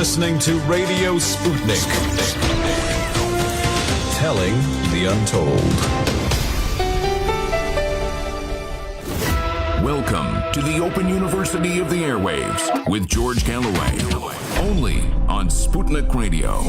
listening to Radio Sputnik. Telling the untold. Welcome to the Open University of the Airwaves with George Galloway. Only on Sputnik Radio.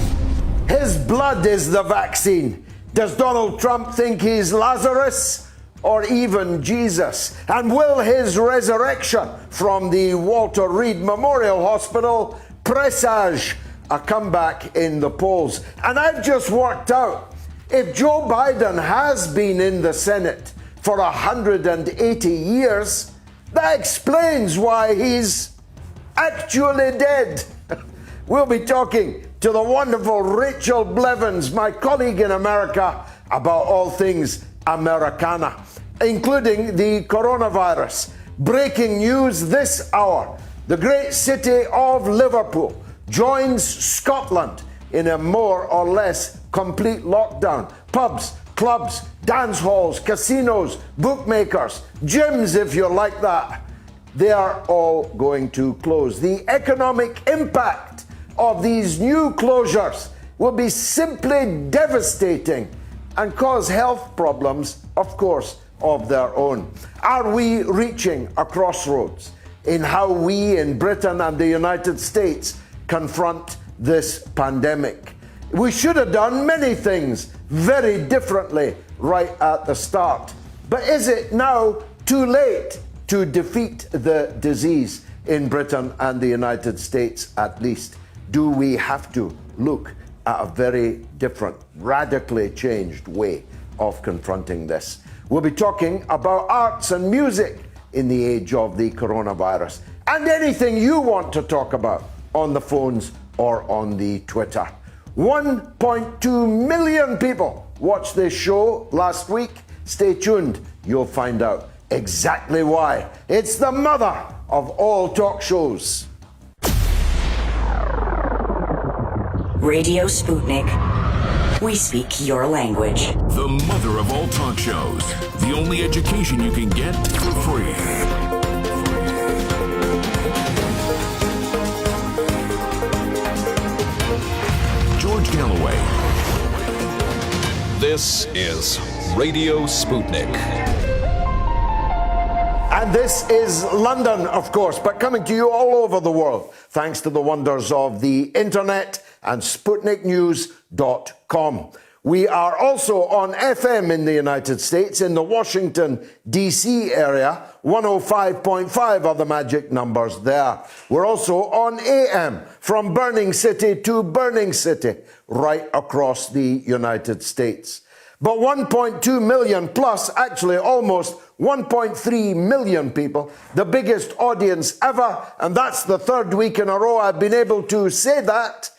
His blood is the vaccine. Does Donald Trump think he's Lazarus or even Jesus? And will his resurrection from the Walter Reed Memorial Hospital presage a comeback in the polls? And I've just worked out, if Joe Biden has been in the Senate for 180 years, that explains why he's actually dead. We'll be talking to the wonderful Rachel Blevins, my colleague in America, about all things Americana, including the coronavirus. Breaking news this hour. The great city of Liverpool joins Scotland in a more or less complete lockdown. Pubs, clubs, dance halls, casinos, bookmakers, gyms if you're like that, they are all going to close. The economic impact of these new closures will be simply devastating and cause health problems, of course, of their own. Are we reaching a crossroads in how we in Britain and the United States confront this pandemic? We should have done many things very differently right at the start. But is it now too late to defeat the disease in Britain and the United States at least? Do we have to look at a very different, radically changed way of confronting this? We'll be talking about arts and music in the age of the coronavirus, and anything you want to talk about on the phones or on the Twitter. 1.2 million people watched this show last week. Stay tuned, you'll find out exactly why. It's the mother of all talk shows. Radio Sputnik. We speak your language. The mother of all talk shows. The only education you can get for free. George Galloway. This is Radio Sputnik. And this is London, of course, but coming to you all over the world, thanks to the wonders of the internet and SputnikNews.com. We are also on FM in the United States, in the Washington, D.C. area. 105.5 are the magic numbers there. We're also on AM from Burning City to Burning City, right across the United States. But 1.2 million plus, actually almost 1.3 million people, the biggest audience ever, and that's the third week in a row I've been able to say that,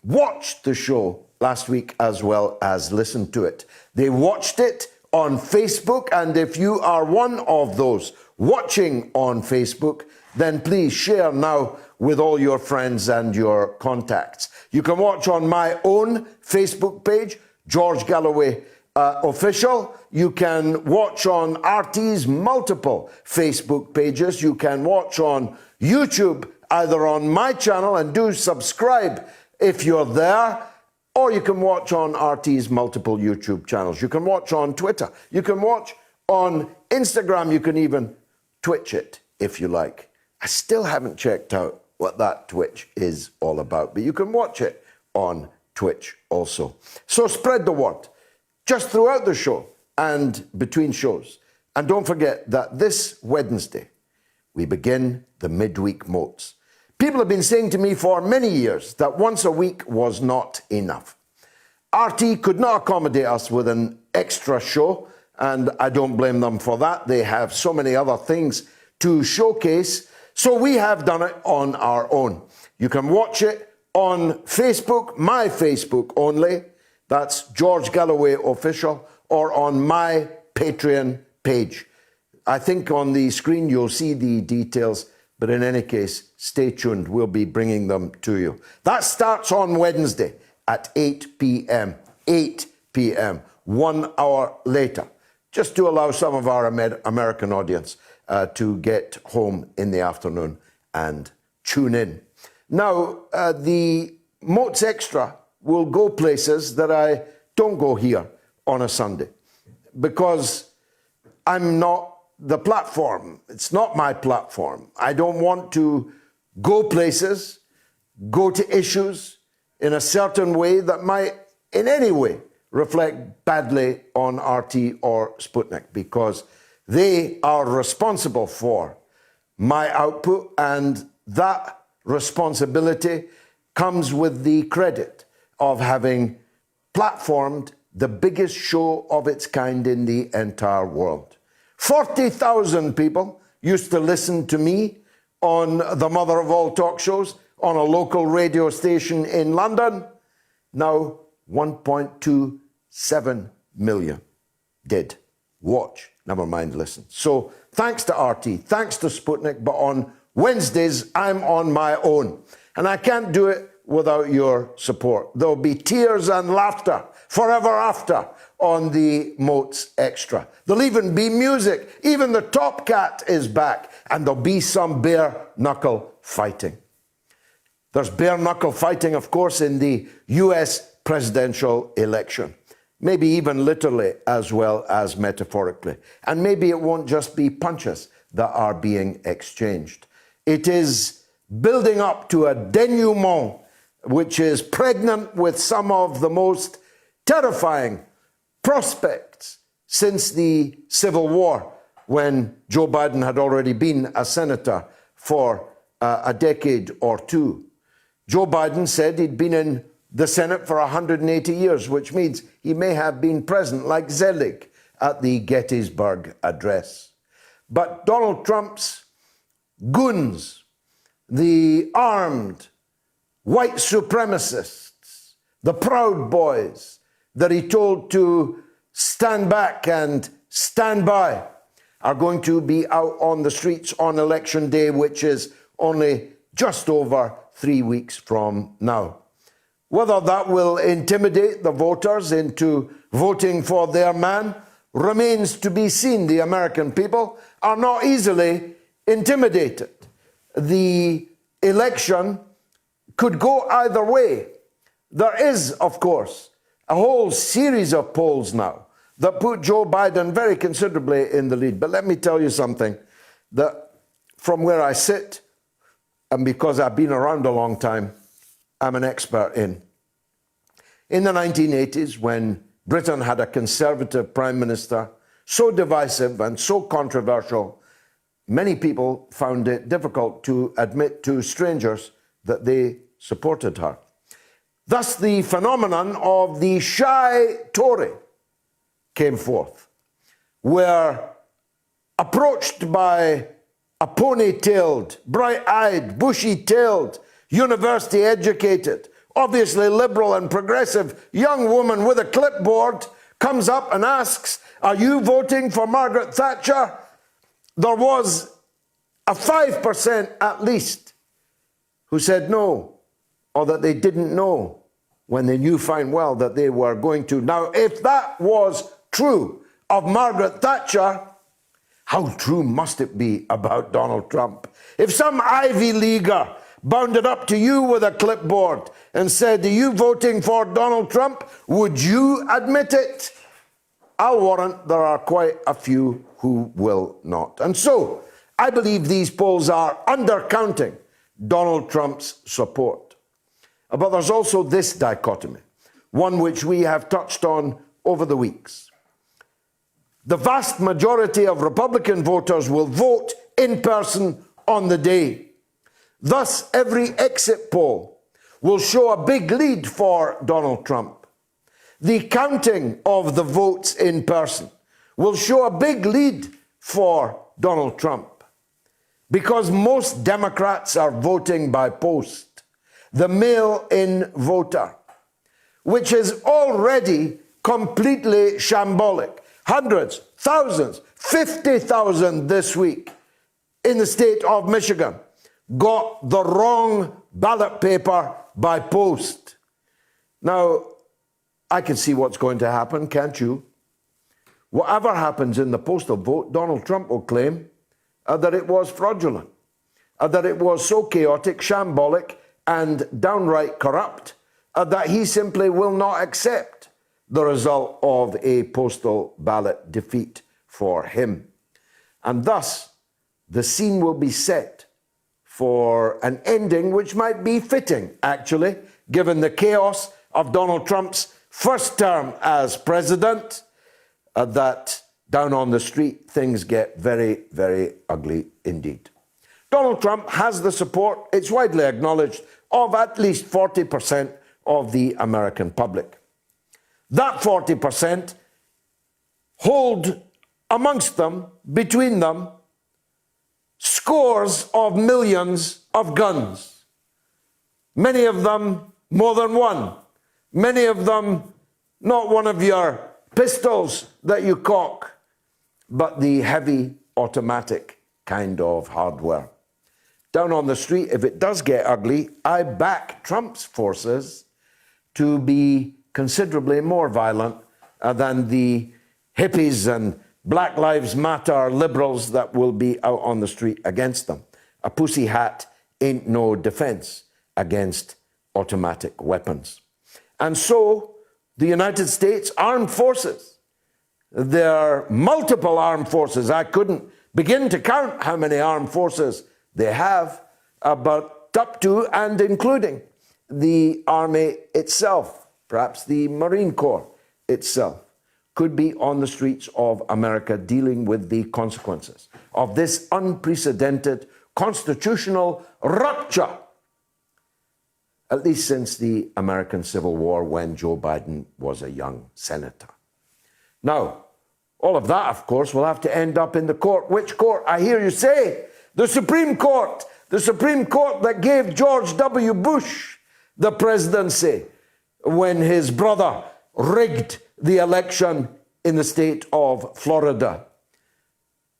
watched the show last week as well as listened to it. They watched it on Facebook, and if you are one of those watching on Facebook, then please share now with all your friends and your contacts. You can watch on my own Facebook page, George Galloway Official. You can watch on RT's multiple Facebook pages. You can watch on YouTube, either on my channel, and do subscribe if you're there, or you can watch on RT's multiple YouTube channels. You can watch on Twitter. You can watch on Instagram. You can even Twitch it if you like. I still haven't checked out what that Twitch is all about, but you can watch it on Twitch also. So spread the word just throughout the show and between shows. And don't forget that this Wednesday, we begin the midweek modes. People have been saying to me for many years that once a week was not enough. RT could not accommodate us with an extra show, and I don't blame them for that. They have so many other things to showcase, so we have done it on our own. You can watch it on Facebook, my Facebook only. That's George Galloway Official, or on my Patreon page. I think on the screen you'll see the details, but in any case, stay tuned. We'll be bringing them to you. That starts on Wednesday at 8 p.m. 8 p.m., 1 hour later, just to allow some of our American audience to get home in the afternoon and tune in. Now, the Moats Extra will go places that I don't go here on a Sunday because I'm not the platform. It's not my platform. I don't want to go places, go to issues in a certain way that might in any way reflect badly on RT or Sputnik, because they are responsible for my output, and that responsibility comes with the credit of having platformed the biggest show of its kind in the entire world. 40,000 people used to listen to me on the mother of all talk shows on a local radio station in London. Now 1.27 million did watch, never mind listen. So thanks to RT, thanks to Sputnik, but on Wednesdays I'm on my own. And I can't do it without your support. There'll be tears and laughter forever after on the Moats Extra. There'll even be music. Even the Top Cat is back. And there'll be some bare knuckle fighting. There's bare knuckle fighting, of course, in the US presidential election. Maybe even literally as well as metaphorically. And maybe it won't just be punches that are being exchanged. It is building up to a denouement which is pregnant with some of the most terrifying prospects since the Civil War, when Joe Biden had already been a senator for a decade or two. Joe Biden said he'd been in the Senate for 180 years, which means he may have been present, like Zelig, at the Gettysburg Address. But Donald Trump's goons, the armed white supremacists, the Proud Boys that he told to stand back and stand by, are going to be out on the streets on Election Day, which is only just over 3 weeks from now. Whether that will intimidate the voters into voting for their man remains to be seen. The American people are not easily intimidated. The election could go either way. There is, of course, a whole series of polls now that put Joe Biden very considerably in the lead. But let me tell you something that from where I sit, and because I've been around a long time, I'm an expert in. In the 1980s, when Britain had a conservative prime minister, so divisive and so controversial, many people found it difficult to admit to strangers that they supported her. Thus, the phenomenon of the shy Tory came forth, where approached by a pony-tailed, bright-eyed, bushy-tailed, university-educated, obviously liberal and progressive young woman with a clipboard comes up and asks, "Are you voting for Margaret Thatcher?" There was a 5% at least who said no, or that they didn't know when they knew fine well that they were going to. Now, if that was true of Margaret Thatcher, how true must it be about Donald Trump? If some Ivy Leaguer bounded up to you with a clipboard and said, "Are you voting for Donald Trump?" would you admit it? I'll warrant there are quite a few who will not. And so, I believe these polls are undercounting Donald Trump's support. But there's also this dichotomy, one which we have touched on over the weeks. The vast majority of Republican voters will vote in person on the day. Thus, every exit poll will show a big lead for Donald Trump. The counting of the votes in person will show a big lead for Donald Trump, because most Democrats are voting by post, the mail-in voter, which is already completely shambolic. Hundreds, thousands, 50,000 this week in the state of Michigan got the wrong ballot paper by post. Now, I can see what's going to happen, can't you? Whatever happens in the postal vote, Donald Trump will claim that it was fraudulent, that it was so chaotic, shambolic, and downright corrupt that he simply will not accept the result of a postal ballot defeat for him. And thus, the scene will be set for an ending which might be fitting, actually, given the chaos of Donald Trump's first term as president, that down on the street things get very, very ugly indeed. Donald Trump has the support, it's widely acknowledged, of at least 40% of the American public. That 40% hold amongst them, between them, scores of millions of guns. Many of them more than one. Many of them not one of your pistols that you cock, but the heavy automatic kind of hardware. Down on the street, if it does get ugly, I back Trump's forces to be considerably more violent than the hippies and Black Lives Matter liberals that will be out on the street against them. A pussy hat ain't no defense against automatic weapons. And so the United States Armed Forces, there are multiple armed forces. I couldn't begin to count how many armed forces they have, but up to and including the Army itself, perhaps the Marine Corps itself, could be on the streets of America dealing with the consequences of this unprecedented constitutional rupture, at least since the American Civil War when Joe Biden was a young senator. Now, all of that, of course, will have to end up in the court. Which court? I hear you say. The Supreme Court. The Supreme Court that gave George W. Bush the presidency when his brother rigged the election in the state of Florida.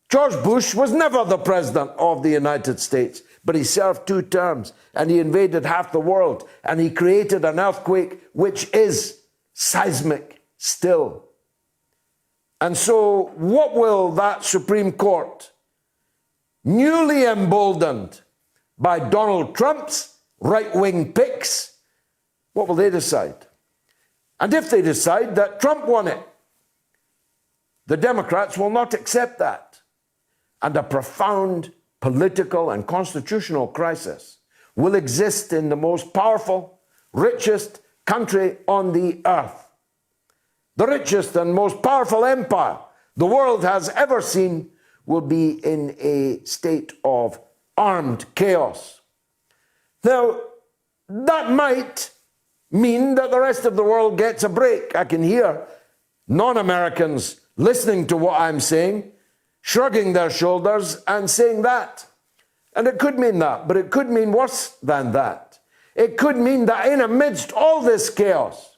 George Bush was never the president of the United States, but he served 2 terms and he invaded half the world and he created an earthquake which is seismic still. And so what will that Supreme Court, newly emboldened by Donald Trump's right-wing picks, what will they decide? And if they decide that Trump won it, the Democrats will not accept that. And a profound political and constitutional crisis will exist in the most powerful, richest country on the earth. The richest and most powerful empire the world has ever seen will be in a state of armed chaos. Now, that might mean that the rest of the world gets a break. I can hear non-Americans listening to what I'm saying, shrugging their shoulders and saying that. And it could mean that, but it could mean worse than that. It could mean that in amidst all this chaos,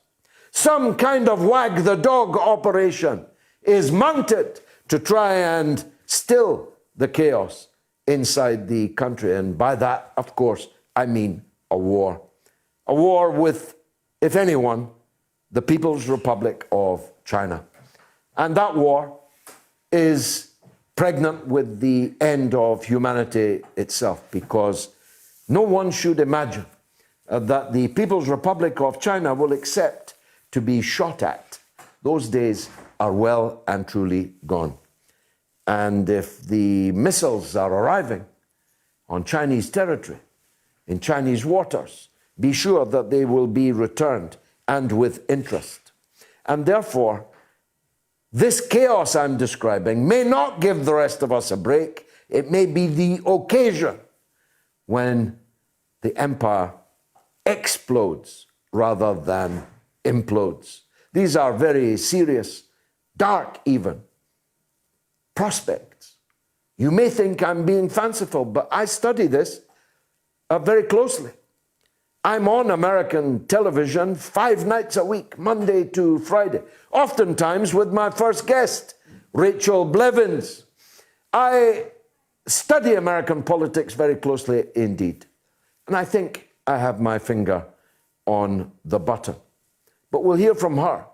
some kind of wag the dog operation is mounted to try and still the chaos inside the country. And by that, of course, I mean a war. A war with, if anyone, the People's Republic of China. And that war is pregnant with the end of humanity itself, because no one should imagine that the People's Republic of China will accept to be shot at. Those days are well and truly gone. And if the missiles are arriving on Chinese territory, in Chinese waters, be sure that they will be returned, and with interest. And therefore, this chaos I'm describing may not give the rest of us a break. It may be the occasion when the empire explodes rather than implodes. These are very serious, dark even, prospects. You may think I'm being fanciful, but I study this very closely. I'm on American television 5 nights a week, Monday to Friday, oftentimes with my first guest, Rachel Blevins. I study American politics very closely indeed, and I think I have my finger on the button. But we'll hear from her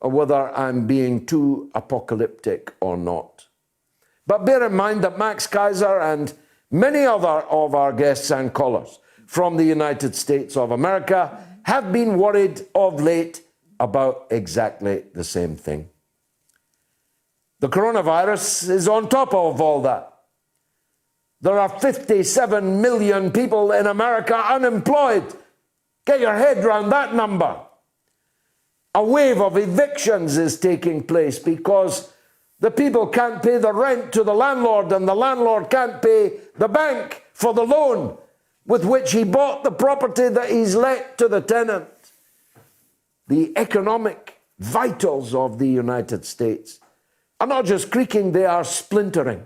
whether I'm being too apocalyptic or not. But bear in mind that Max Kaiser and many other of our guests and callers from the United States of America have been worried of late about exactly the same thing. The coronavirus is on top of all that. There are 57 million people in America unemployed. Get your head around that number. A wave of evictions is taking place because the people can't pay the rent to the landlord and the landlord can't pay the bank for the loan with which he bought the property that he's let to the tenant. The economic vitals of the United States are not just creaking, they are splintering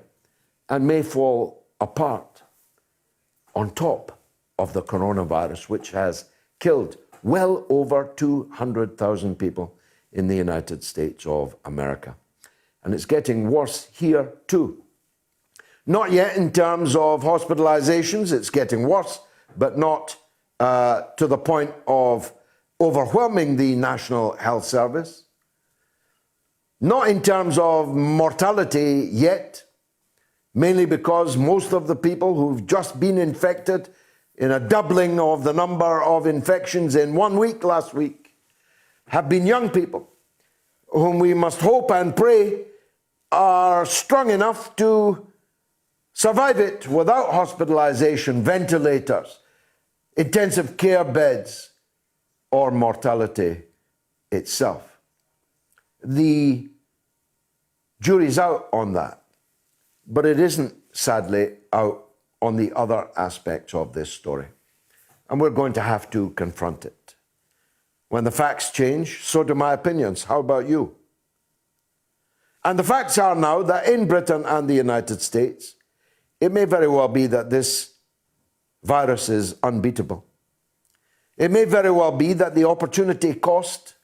and may fall apart on top of the coronavirus, which has killed well over 200,000 people in the United States of America. And it's getting worse here too. Not yet in terms of hospitalizations, it's getting worse, but not to the point of overwhelming the National Health Service. Not in terms of mortality yet, mainly because most of the people who've just been infected, in a doubling of the number of infections in 1 week last week, have been young people whom we must hope and pray are strong enough to survive it without hospitalization, ventilators, intensive care beds, or mortality itself. The jury's out on that, but it isn't, sadly, out on the other aspects of this story. And we're going to have to confront it. When the facts change, so do my opinions. How about you? And the facts are now that in Britain and the United States, it may very well be that this virus is unbeatable. It may very well be that the opportunity cost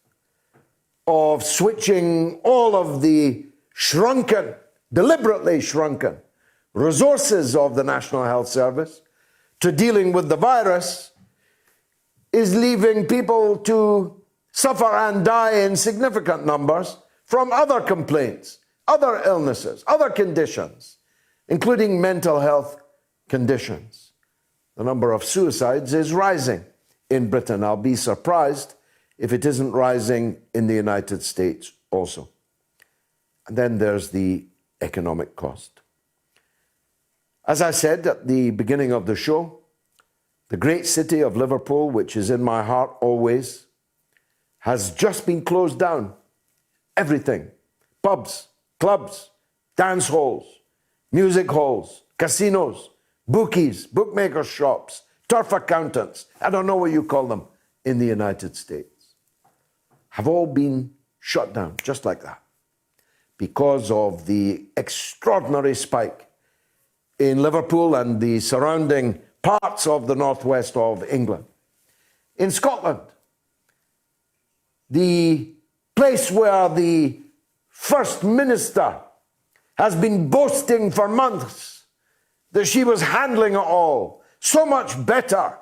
of switching all of the shrunken, deliberately shrunken, resources of the National Health Service to dealing with the virus is leaving people to suffer and die in significant numbers from other complaints, other illnesses, other conditions, including mental health conditions. The number of suicides is rising in Britain. I'll be surprised if it isn't rising in the United States also. And then there's the economic cost. As I said at the beginning of the show, the great city of Liverpool, which is in my heart always, has just been closed down. Everything. Pubs, clubs, dance halls, music halls, casinos, bookies, bookmakers' shops, turf accountants, I don't know what you call them in the United States, have all been shut down just like that because of the extraordinary spike in Liverpool and the surrounding parts of the northwest of England. In Scotland, the place where the First Minister has been boasting for months that she was handling it all so much better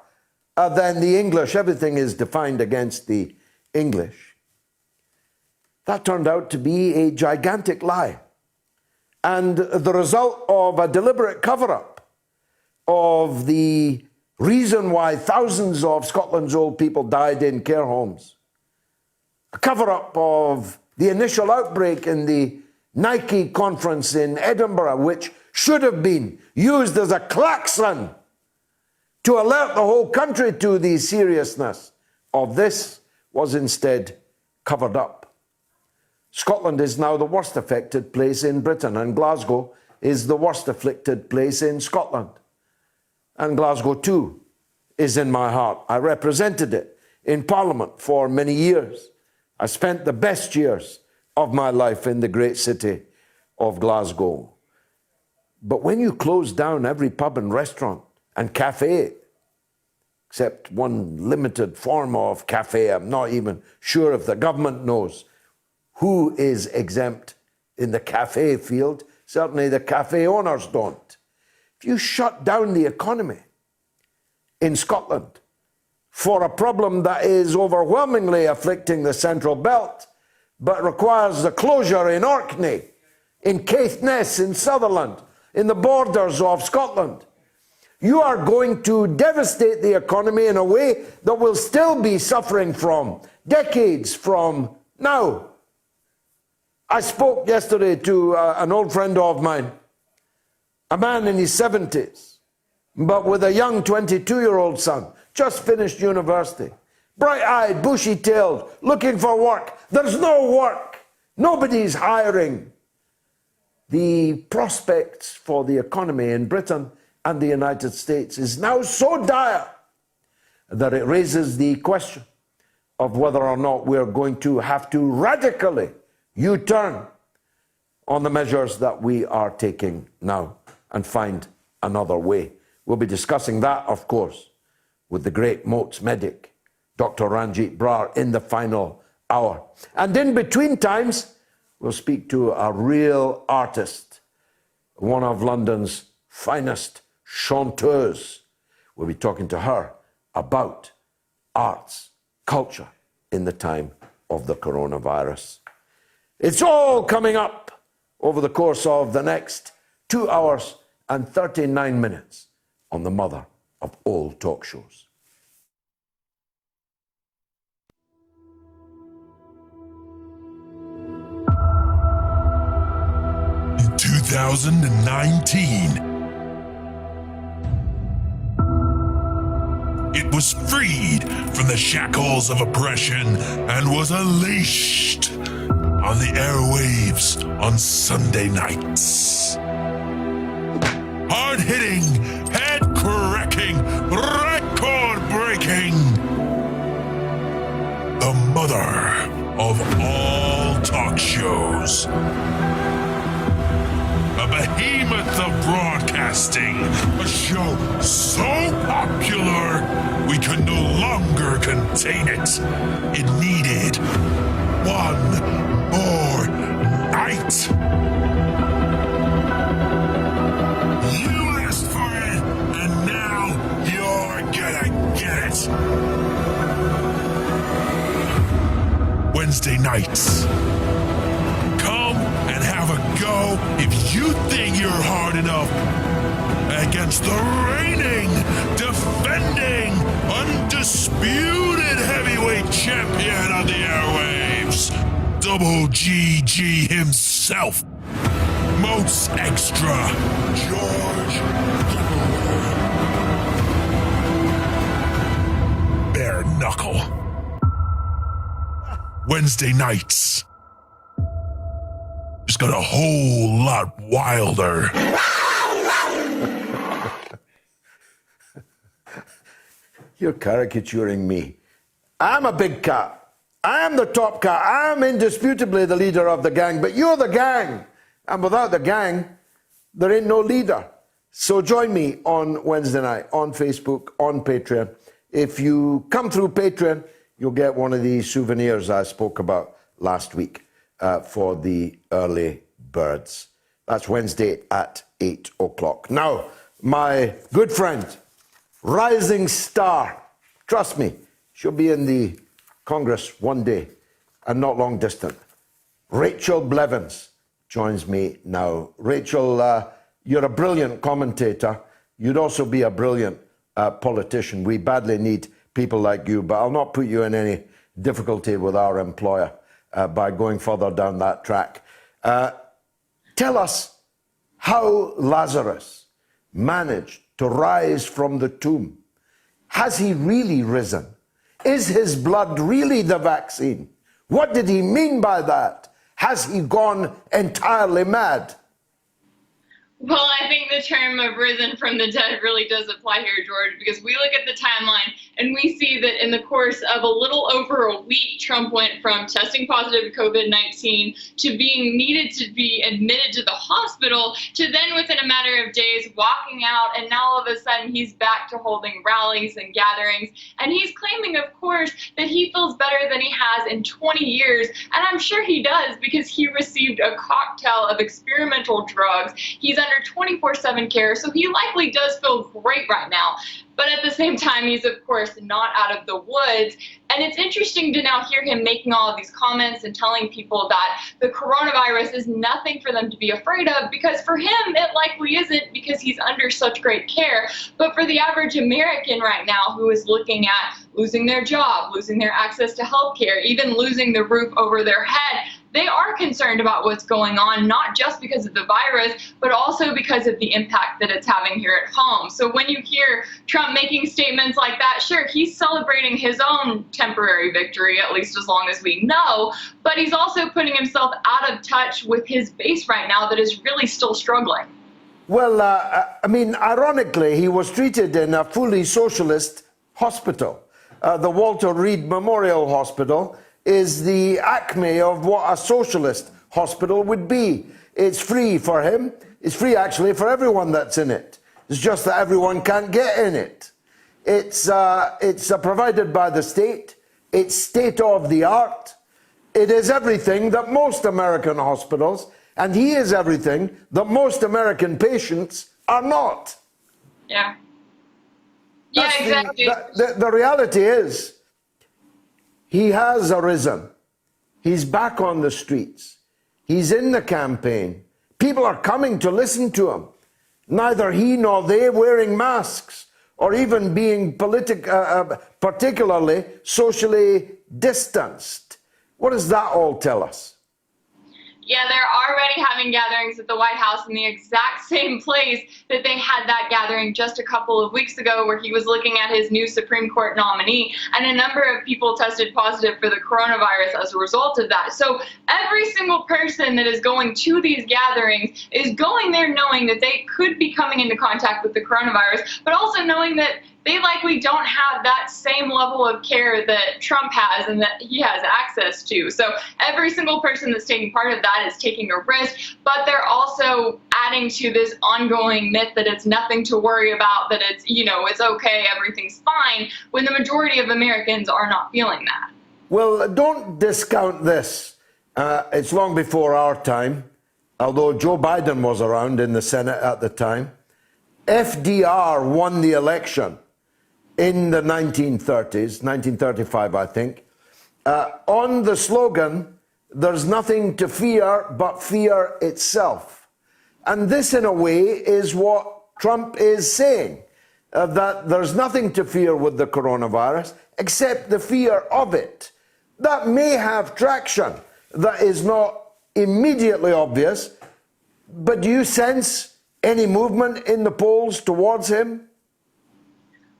than the English. Everything is defined against the English. That turned out to be a gigantic lie, and the result of a deliberate cover-up of the reason why thousands of Scotland's old people died in care homes. A cover-up of the initial outbreak in the Nike conference in Edinburgh, which should have been used as a klaxon to alert the whole country to the seriousness of this, was instead covered up. Scotland is now the worst affected place in Britain, and Glasgow is the worst afflicted place in Scotland. And Glasgow too is in my heart. I represented it in Parliament for many years. I spent the best years of my life in the great city of Glasgow. But when you close down every pub and restaurant and cafe, except one limited form of cafe, I'm not even sure if the government knows who is exempt in the cafe field. Certainly the cafe owners don't. If you shut down the economy in Scotland for a problem that is overwhelmingly afflicting the Central Belt, but requires the closure in Orkney, in Caithness, in Sutherland, in the borders of Scotland, You are going to devastate the economy in a way that we'll still be suffering from decades from now. I spoke yesterday to an old friend of mine, a man in his 70s, but with a young 22-year-old son, just finished university, bright-eyed, bushy-tailed, looking for work. There's no work. Nobody's hiring. The prospects for the economy in Britain and the United States is now so dire that it raises the question of whether or not we're going to have to radically U-turn on the measures that we are taking now and find another way. We'll be discussing that, of course, with the great Moats medic, Dr. Ranjit Brar, in the final hour. And in between times, we'll speak to a real artist, one of London's finest chanteuses. We'll be talking to her about arts, culture in the time of the coronavirus. It's all coming up over the course of the next 2 hours and 39 minutes on the mother of all talk shows. In 2019, it was freed from the shackles of oppression and was unleashed on the airwaves on Sunday nights. Hard-hitting, head-cracking, record-breaking. The mother of all talk shows. A behemoth of broadcasting. A show so popular we could no longer contain it. It needed one more night. You asked for it, and now you're gonna get it. Wednesday nights. Come and have a go if you think you're hard enough against the reigning, defending, undisputed heavyweight champion on the airwaves, Double GG himself, Most Extra, George Bare Knuckle. Wednesday nights just got a whole lot wilder. You're caricaturing me. I'm a big cat. I am the top cat. I am indisputably the leader of the gang, but you're the gang. And without the gang, there ain't no leader. So join me on Wednesday night on Facebook, on Patreon. If you come through Patreon, you'll get one of these souvenirs I spoke about last week for the early birds. That's Wednesday at 8 o'clock. Now, my good friend, rising star, trust me, she'll be in the Congress one day and not long distant. Rachel Blevins joins me now. Rachel, you're a brilliant commentator. You'd also be a brilliant politician. We badly need people like you, but I'll not put you in any difficulty with our employer by going further down that track. Tell us how Lazarus managed to rise from the tomb. Has he really risen? Is his blood really the vaccine? What did he mean by that? Has he gone entirely mad? Well, I think the term of risen from the dead really does apply here, George, because we look at the timeline and we see that in the course of a little over a week, Trump went from testing positive to COVID-19 to being needed to be admitted to the hospital to then within a matter of days walking out, and now all of a sudden he's back to holding rallies and gatherings, and he's claiming, of course, that he feels better than he has in 20 years, and I'm sure he does because he received a cocktail of experimental drugs. He's under 24/7 care, so he likely does feel great right now. But at the same time, he's, of course, not out of the woods. And it's interesting to now hear him making all of these comments and telling people that the coronavirus is nothing for them to be afraid of, because for him, it likely isn't, because he's under such great care. But for the average American right now who is looking at losing their job, losing their access to health care, even losing the roof over their head, they are concerned about what's going on, not just because of the virus, but also because of the impact that it's having here at home. So when you hear Trump making statements like that, sure, he's celebrating his own temporary victory, at least as long as we know, but he's also putting himself out of touch with his base right now that is really still struggling. Well, I mean, ironically, he was treated in a fully socialist hospital. The Walter Reed Memorial Hospital is the acme of what a socialist hospital would be. It's free for him. It's free, actually, for everyone that's in it. It's just that everyone can't get in it. It's provided by the state. It's state of the art. It is everything that most American hospitals, and he is everything that most American patients are not. Yeah. Yeah, exactly. The reality is, he has arisen. He's back on the streets. He's in the campaign. People are coming to listen to him. Neither he nor they wearing masks or even being particularly socially distanced. What does that all tell us? Yeah, they're already having gatherings at the White House in the exact same place that they had that gathering just a couple of weeks ago, where he was looking at his new Supreme Court nominee, and a number of people tested positive for the coronavirus as a result of that. So every single person that is going to these gatherings is going there knowing that they could be coming into contact with the coronavirus, but also knowing that they likely don't have that same level of care that Trump has and that he has access to. So every single person that's taking part of that is taking a risk, but they're also adding to this ongoing myth that it's nothing to worry about, that it's, you know, it's okay, everything's fine, when the majority of Americans are not feeling that. Well, don't discount this. It's long before our time, although Joe Biden was around in the Senate at the time. FDR won the election in the 1930s, 1935, I think, on the slogan, "There's nothing to fear but fear itself." And this, in a way, is what Trump is saying, that there's nothing to fear with the coronavirus except the fear of it. That may have traction. That is not immediately obvious, but do you sense any movement in the polls towards him?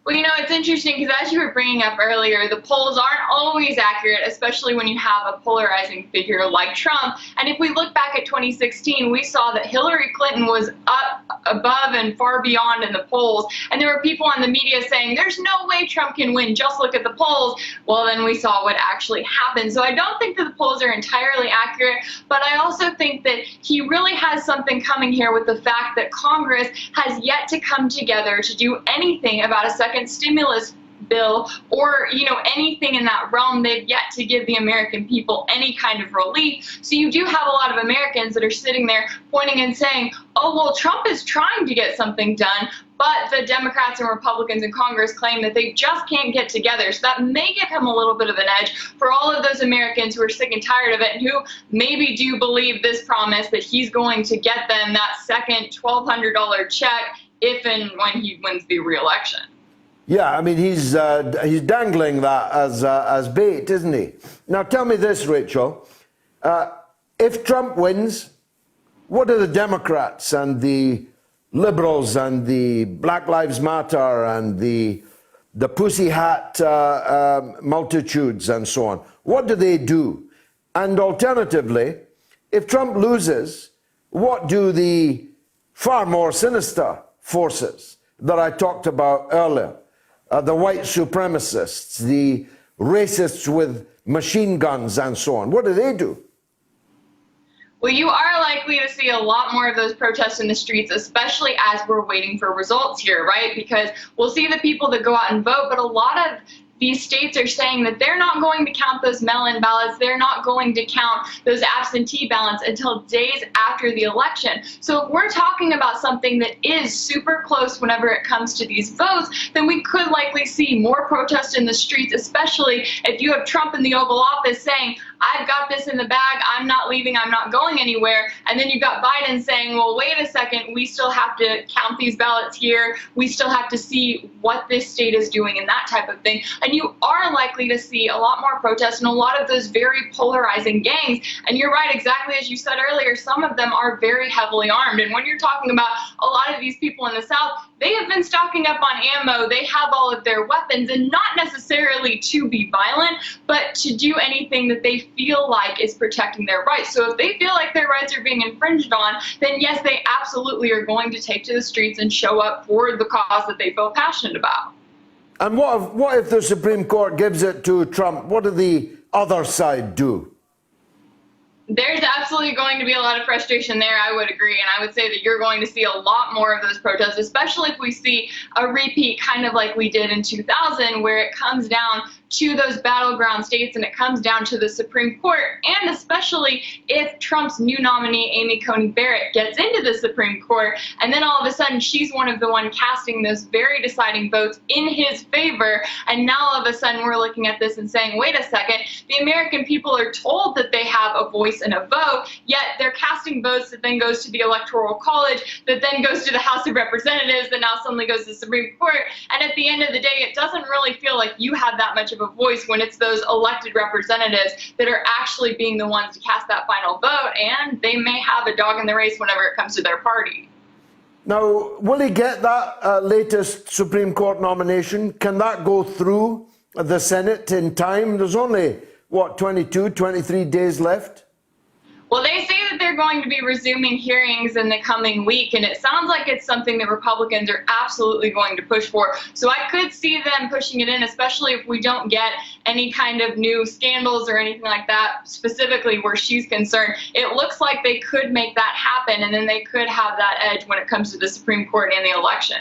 Well, you know, it's interesting because, as you were bringing up earlier, the polls aren't always accurate, especially when you have a polarizing figure like Trump. And if we look back at 2016, we saw that Hillary Clinton was up above and far beyond in the polls. And there were people on the media saying, there's no way Trump can win, just look at the polls. Well, then we saw what actually happened. So I don't think that the polls are entirely accurate, but I also think that he really has something coming here with the fact that Congress has yet to come together to do anything about a second stimulus bill or, you know, anything in that realm. They've yet to give the American people any kind of relief. So you do have a lot of Americans that are sitting there pointing and saying, oh, well, Trump is trying to get something done, but the Democrats and Republicans in Congress claim that they just can't get together. So that may give him a little bit of an edge for all of those Americans who are sick and tired of it and who maybe do believe this promise that he's going to get them that second $1,200 check if and when he wins the re-election. Yeah, I mean, he's dangling that as bait, isn't he? Now, tell me this, Rachel. If Trump wins, what do the Democrats and the liberals and the Black Lives Matter and the Pussy Hat multitudes and so on, what do they do? And alternatively, if Trump loses, what do the far more sinister forces that I talked about earlier, the white supremacists, the racists with machine guns and so on, what do they do? Well, you are likely to see a lot more of those protests in the streets, especially as we're waiting for results here, right? Because we'll see the people that go out and vote, but a lot of these states are saying that they're not going to count those mail-in ballots, they're not going to count those absentee ballots until days after the election. So if we're talking about something that is super close whenever it comes to these votes, then we could likely see more protests in the streets, especially if you have Trump in the Oval Office saying, I've got this in the bag, I'm not leaving, I'm not going anywhere. And then you've got Biden saying, well, wait a second, we still have to count these ballots here. We still have to see what this state is doing and that type of thing. And you are likely to see a lot more protests and a lot of those very polarizing gangs. And you're right, exactly as you said earlier, some of them are very heavily armed. And when you're talking about a lot of these people in the South, they have been stocking up on ammo, they have all of their weapons, and not necessarily to be violent, but to do anything that they feel like is protecting their rights. So if they feel like their rights are being infringed on, then yes, they absolutely are going to take to the streets and show up for the cause that they feel passionate about. And what if the Supreme Court gives it to Trump? What do the other side do? There's absolutely going to be a lot of frustration there, I would agree, and I would say that you're going to see a lot more of those protests, especially if we see a repeat kind of like we did in 2000, where it comes down to those battleground states and it comes down to the Supreme Court, and especially if Trump's new nominee, Amy Coney Barrett, gets into the Supreme Court, and then all of a sudden she's one of the one casting those very deciding votes in his favor, and now all of a sudden we're looking at this and saying, wait a second, the American people are told that they have a voice and a vote, yet they're casting votes that then goes to the Electoral College, that then goes to the House of Representatives, that now suddenly goes to the Supreme Court, and at the end of the day, it doesn't really feel like you have that much of a voice when it's those elected representatives that are actually being the ones to cast that final vote, and they may have a dog in the race whenever it comes to their party. Now, will he get that latest Supreme Court nomination? Can that go through the Senate in time? There's only, 22, 23 days left? Well, they say that they're going to be resuming hearings in the coming week, and it sounds like it's something that Republicans are absolutely going to push for. So I could see them pushing it in, especially if we don't get any kind of new scandals or anything like that, specifically where she's concerned. It looks like they could make that happen, and then they could have that edge when it comes to the Supreme Court and the election.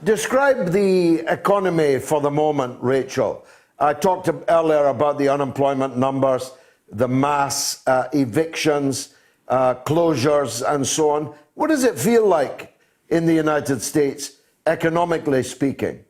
Describe the economy for the moment, Rachel. I talked earlier about the unemployment numbers, the mass evictions, closures, and so on. What does it feel like in the United States, economically speaking?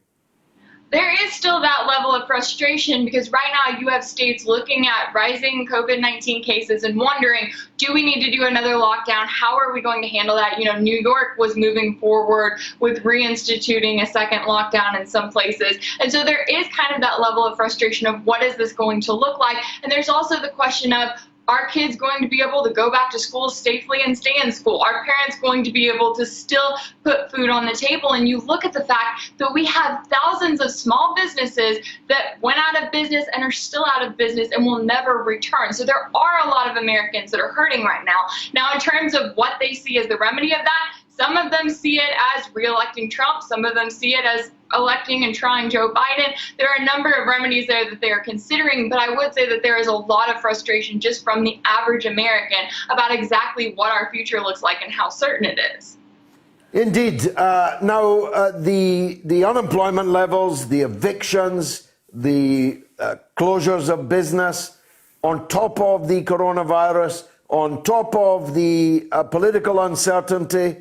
There is still that level of frustration because right now you have states looking at rising COVID-19 cases and wondering, do we need to do another lockdown? How are we going to handle that? You know, New York was moving forward with reinstituting a second lockdown in some places. And so there is kind of that level of frustration of what is this going to look like? And there's also the question of, are kids going to be able to go back to school safely and stay in school? Are parents going to be able to still put food on the table? And you look at the fact that we have thousands of small businesses that went out of business and are still out of business and will never return. So there are a lot of Americans that are hurting right now. Now, in terms of what they see as the remedy of that, some of them see it as re-electing Trump. Some of them see it as electing and trying Joe Biden. There are a number of remedies there that they are considering, but I would say that there is a lot of frustration just from the average American about exactly what our future looks like and how certain it is. Indeed. Now, the unemployment levels, the evictions, the closures of business, on top of the coronavirus, on top of the political uncertainty,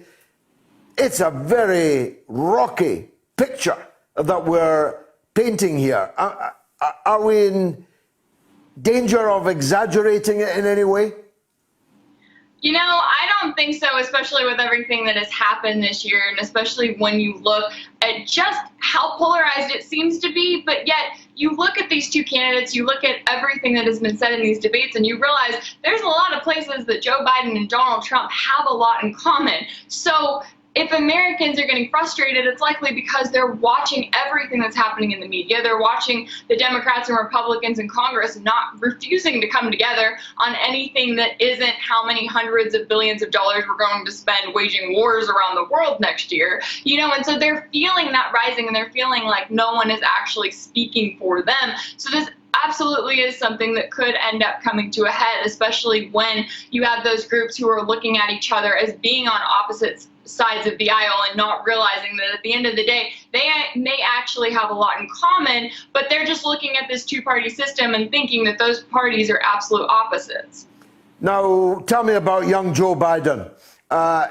it's a very rocky picture that we're painting here. Are we in danger of exaggerating it in any way? You know, I don't think so, especially with everything that has happened this year, and especially when you look at just how polarized it seems to be, but yet you look at these two candidates, you look at everything that has been said in these debates, and you realize there's a lot of places that Joe Biden and Donald Trump have a lot in common. So if Americans are getting frustrated, it's likely because they're watching everything that's happening in the media. They're watching the Democrats and Republicans in Congress not refusing to come together on anything that isn't how many hundreds of billions of dollars we're going to spend waging wars around the world next year. You know, and so they're feeling that rising, and they're feeling like no one is actually speaking for them. So this absolutely is something that could end up coming to a head, especially when you have those groups who are looking at each other as being on opposite sides of the aisle and not realizing that at the end of the day, they may actually have a lot in common, but they're just looking at this two-party system and thinking that those parties are absolute opposites. Now, tell me about young Joe Biden.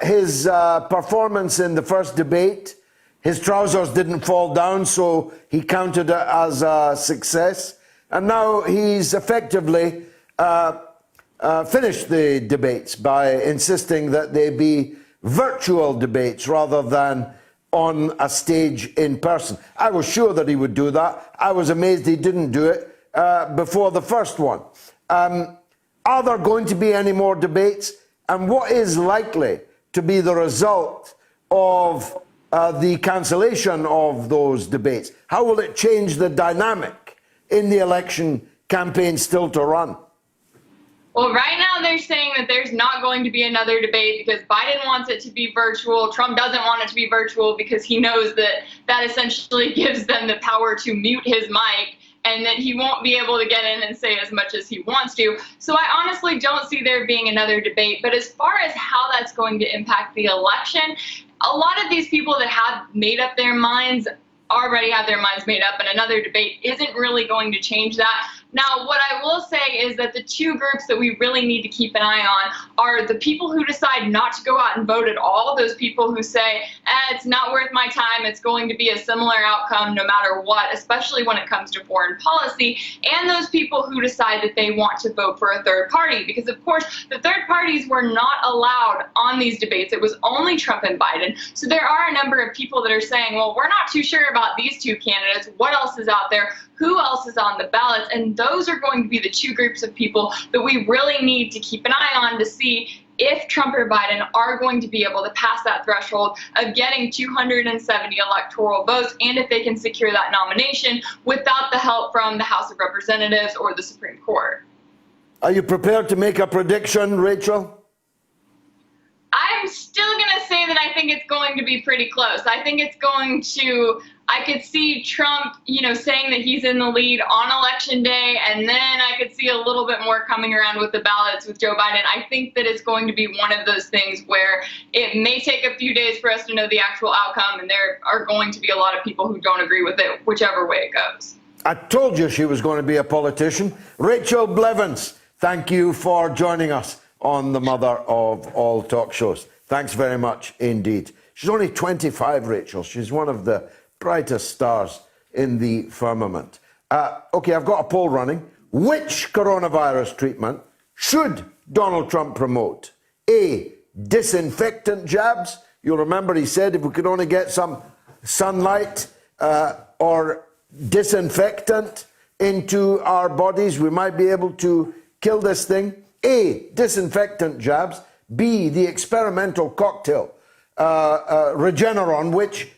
His performance in the first debate, his trousers didn't fall down, so he counted it as a success. And now he's effectively finished the debates by insisting that they be virtual debates rather than on a stage in person. I was sure that he would do that. I was amazed he didn't do it before the first one. Are there going to be any more debates? And what is likely to be the result of the cancellation of those debates? How will it change the dynamic in the election campaign still to run? Well, right now they're saying that there's not going to be another debate because Biden wants it to be virtual. Trump doesn't want it to be virtual because he knows that that essentially gives them the power to mute his mic and that he won't be able to get in and say as much as he wants to. So I honestly don't see there being another debate. But as far as how that's going to impact the election, a lot of these people that have made up their minds already have their minds made up, and another debate isn't really going to change that. Now, what I will say is that the two groups that we really need to keep an eye on are the people who decide not to go out and vote at all, those people who say, it's not worth my time, it's going to be a similar outcome no matter what, especially when it comes to foreign policy, and those people who decide that they want to vote for a third party. Because, of course, the third parties were not allowed on these debates. It was only Trump and Biden. So there are a number of people that are saying, well, we're not too sure about these two candidates. What else is out there? Who else is on the ballots? And those are going to be the two groups of people that we really need to keep an eye on to see if Trump or Biden are going to be able to pass that threshold of getting 270 electoral votes, and if they can secure that nomination without the help from the House of Representatives or the Supreme Court. Are you prepared to make a prediction, Rachel? I'm still going to say that I think it's going to be pretty close. I think it's going to, I could see Trump, saying that he's in the lead on election day, and then I could see a little bit more coming around with the ballots with Joe Biden. I think that it's going to be one of those things where it may take a few days for us to know the actual outcome, and there are going to be a lot of people who don't agree with it, whichever way it goes. I told you she was going to be a politician. Rachel Blevins, thank you for joining us on the mother of all talk shows. Thanks very much indeed. She's only 25, Rachel. She's one of the brightest stars in the firmament. Okay, I've got a poll running. Which coronavirus treatment should Donald Trump promote? A, disinfectant jabs. You'll remember he said if we could only get some sunlight or disinfectant into our bodies, we might be able to kill this thing. A, disinfectant jabs. B, the experimental cocktail, Regeneron, which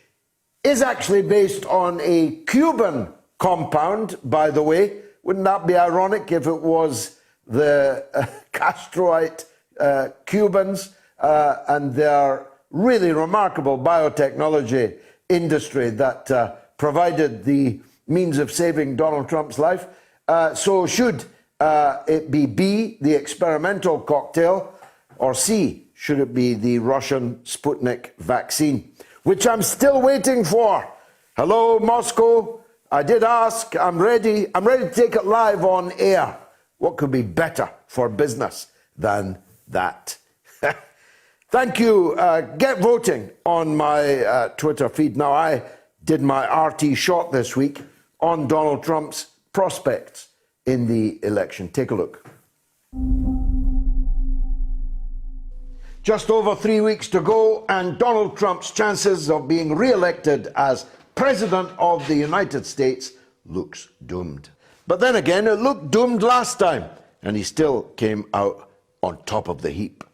is actually based on a Cuban compound, by the way. Wouldn't that be ironic if it was the Castroite Cubans and their really remarkable biotechnology industry that provided the means of saving Donald Trump's life? So should it be B, the experimental cocktail, or C, should it be the Russian Sputnik vaccine, which I'm still waiting for? Hello, Moscow. I did ask. I'm ready. I'm ready to take it live on air. What could be better for business than that? Thank you. Get voting on my Twitter feed. Now, I did my RT shot this week on Donald Trump's prospects in the election. Take a look. Just over 3 weeks to go, and Donald Trump's chances of being re-elected as President of the United States looks doomed. But then again, it looked doomed last time, and he still came out on top of the heap.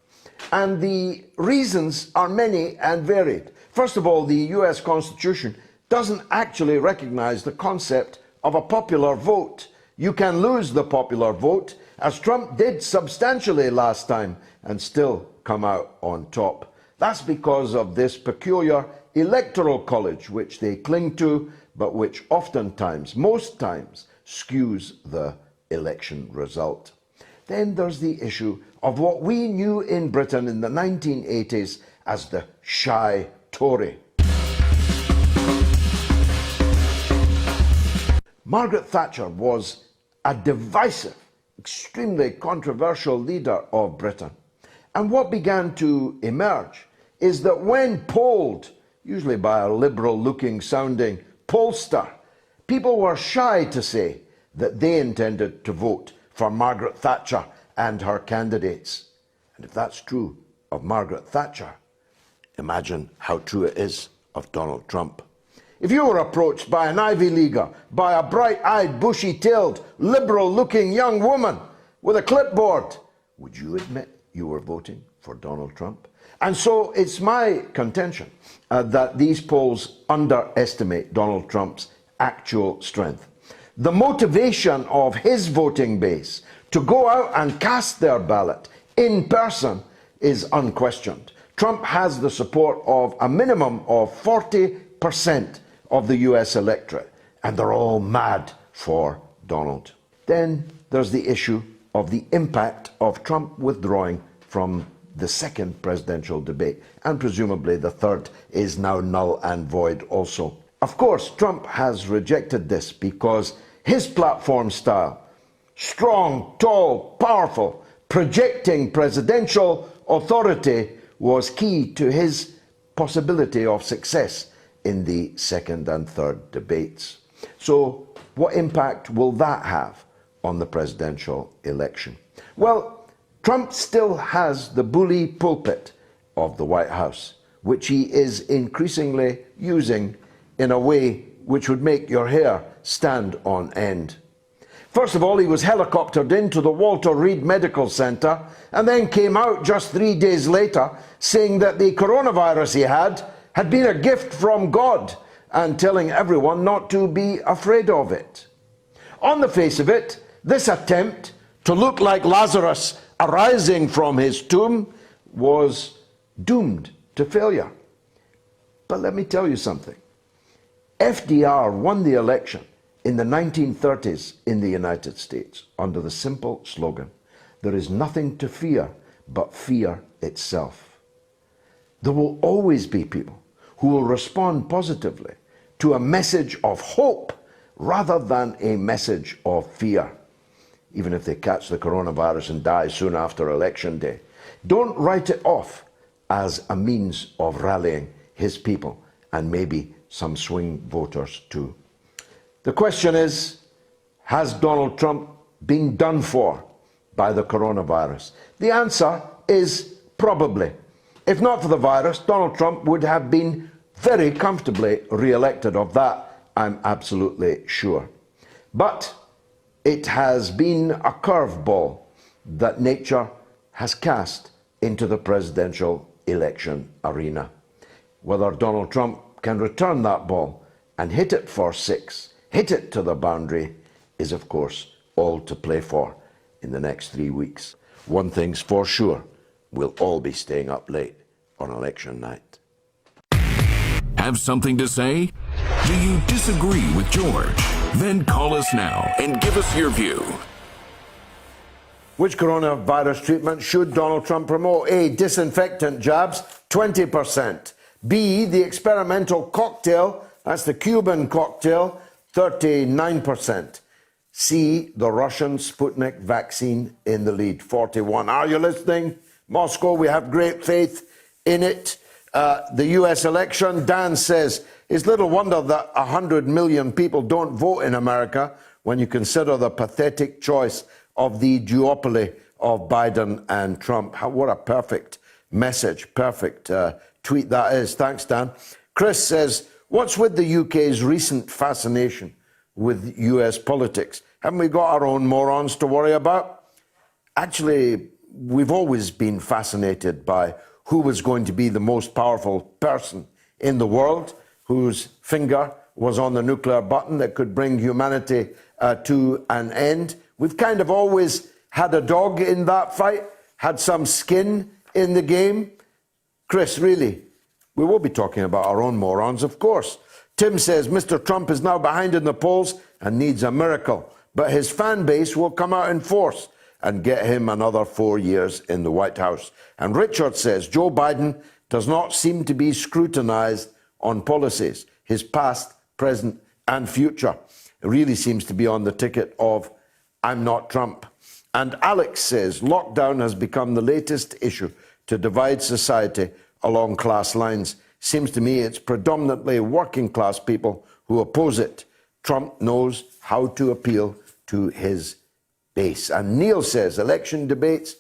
And the reasons are many and varied. First of all, the US Constitution doesn't actually recognize the concept of a popular vote. You can lose the popular vote, as Trump did substantially last time, and still come out on top. That's because of this peculiar electoral college which they cling to, but which oftentimes, most times, skews the election result. Then there's the issue of what we knew in Britain in the 1980s as the shy Tory. Margaret Thatcher was a divisive, extremely controversial leader of Britain. And what began to emerge is that when polled, usually by a liberal-looking sounding pollster, people were shy to say that they intended to vote for Margaret Thatcher and her candidates. And if that's true of Margaret Thatcher, imagine how true it is of Donald Trump. If you were approached by an Ivy Leaguer, by a bright-eyed, bushy-tailed, liberal-looking young woman with a clipboard, would you admit you were voting for Donald Trump? And so it's my contention that these polls underestimate Donald Trump's actual strength. The motivation of his voting base to go out and cast their ballot in person is unquestioned. Trump has the support of a minimum of 40% of the US electorate, and they're all mad for Donald. Then there's the issue of the impact of Trump withdrawing from the second presidential debate, and presumably the third is now null and void also. Of course, Trump has rejected this because his platform style, strong, tall, powerful, projecting presidential authority, was key to his possibility of success in the second and third debates. So what impact will that have on the presidential election? Well, Trump still has the bully pulpit of the White House, which he is increasingly using in a way which would make your hair stand on end. First of all, he was helicoptered into the Walter Reed Medical Center and then came out just 3 days later saying that the coronavirus he had been a gift from God and telling everyone not to be afraid of it. On the face of it, this attempt to look like Lazarus arising from his tomb was doomed to failure. But let me tell you something. FDR won the election in the 1930s in the United States under the simple slogan, "There is nothing to fear but fear itself." There will always be people who will respond positively to a message of hope rather than a message of fear, even if they catch the coronavirus and die soon after election day. Don't write it off as a means of rallying his people and maybe some swing voters too. The question is, has Donald Trump been done for by the coronavirus? The answer is probably. If not for the virus, Donald Trump would have been very comfortably re-elected. Of that, I'm absolutely sure. But it has been a curveball that nature has cast into the presidential election arena. Whether Donald Trump can return that ball and hit it for six, hit it to the boundary, is of course all to play for in the next 3 weeks. One thing's for sure, we'll all be staying up late on election night. Have something to say? Do you disagree with George? Then call us now and give us your view. Which coronavirus treatment should Donald Trump promote? A, disinfectant jabs, 20%. B, the experimental cocktail, that's the Cuban cocktail, 39%. C, the Russian Sputnik vaccine in the lead, 41%. Are you listening? Moscow, we have great faith in it. The US election, Dan says, it's little wonder that 100 million people don't vote in America when you consider the pathetic choice of the duopoly of Biden and Trump. What a perfect message, perfect tweet that is. Thanks, Dan. Chris says, what's with the UK's recent fascination with US politics? Haven't we got our own morons to worry about? Actually, we've always been fascinated by who was going to be the most powerful person in the world, whose finger was on the nuclear button that could bring humanity to an end. We've kind of always had a dog in that fight, had some skin in the game. Chris, really, we will be talking about our own morons, of course. Tim says, Mr. Trump is now behind in the polls and needs a miracle, but his fan base will come out in force and get him another 4 years in the White House. And Richard says, Joe Biden does not seem to be scrutinized on policies, his past, present, and future. It really seems to be on the ticket of I'm not Trump. And Alex says lockdown has become the latest issue to divide society along class lines. Seems to me it's predominantly working class people who oppose it. Trump knows how to appeal to his base. And Neil says election debates,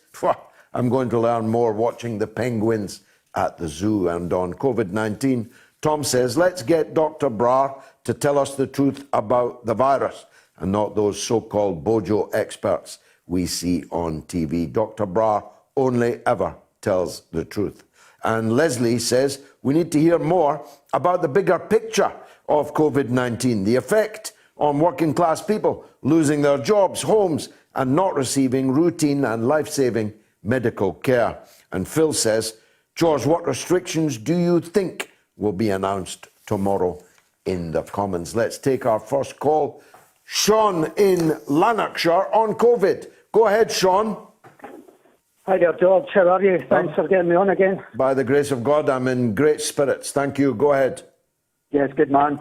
I'm going to learn more watching the penguins at the zoo. And on COVID-19, Tom says, let's get Dr. Brar to tell us the truth about the virus and not those so-called Bojo experts we see on TV. Dr. Brar only ever tells the truth. And Leslie says, we need to hear more about the bigger picture of COVID-19, the effect on working class people losing their jobs, homes, and not receiving routine and life-saving medical care. And Phil says, George, what restrictions do you think will be announced tomorrow in the Commons? Let's take our first call. Sean in Lanarkshire on COVID. Go ahead, Sean. Hi there, George. How are you? Thanks for getting me on again. By the grace of God, I'm in great spirits. Thank you. Go ahead. Yes, good man.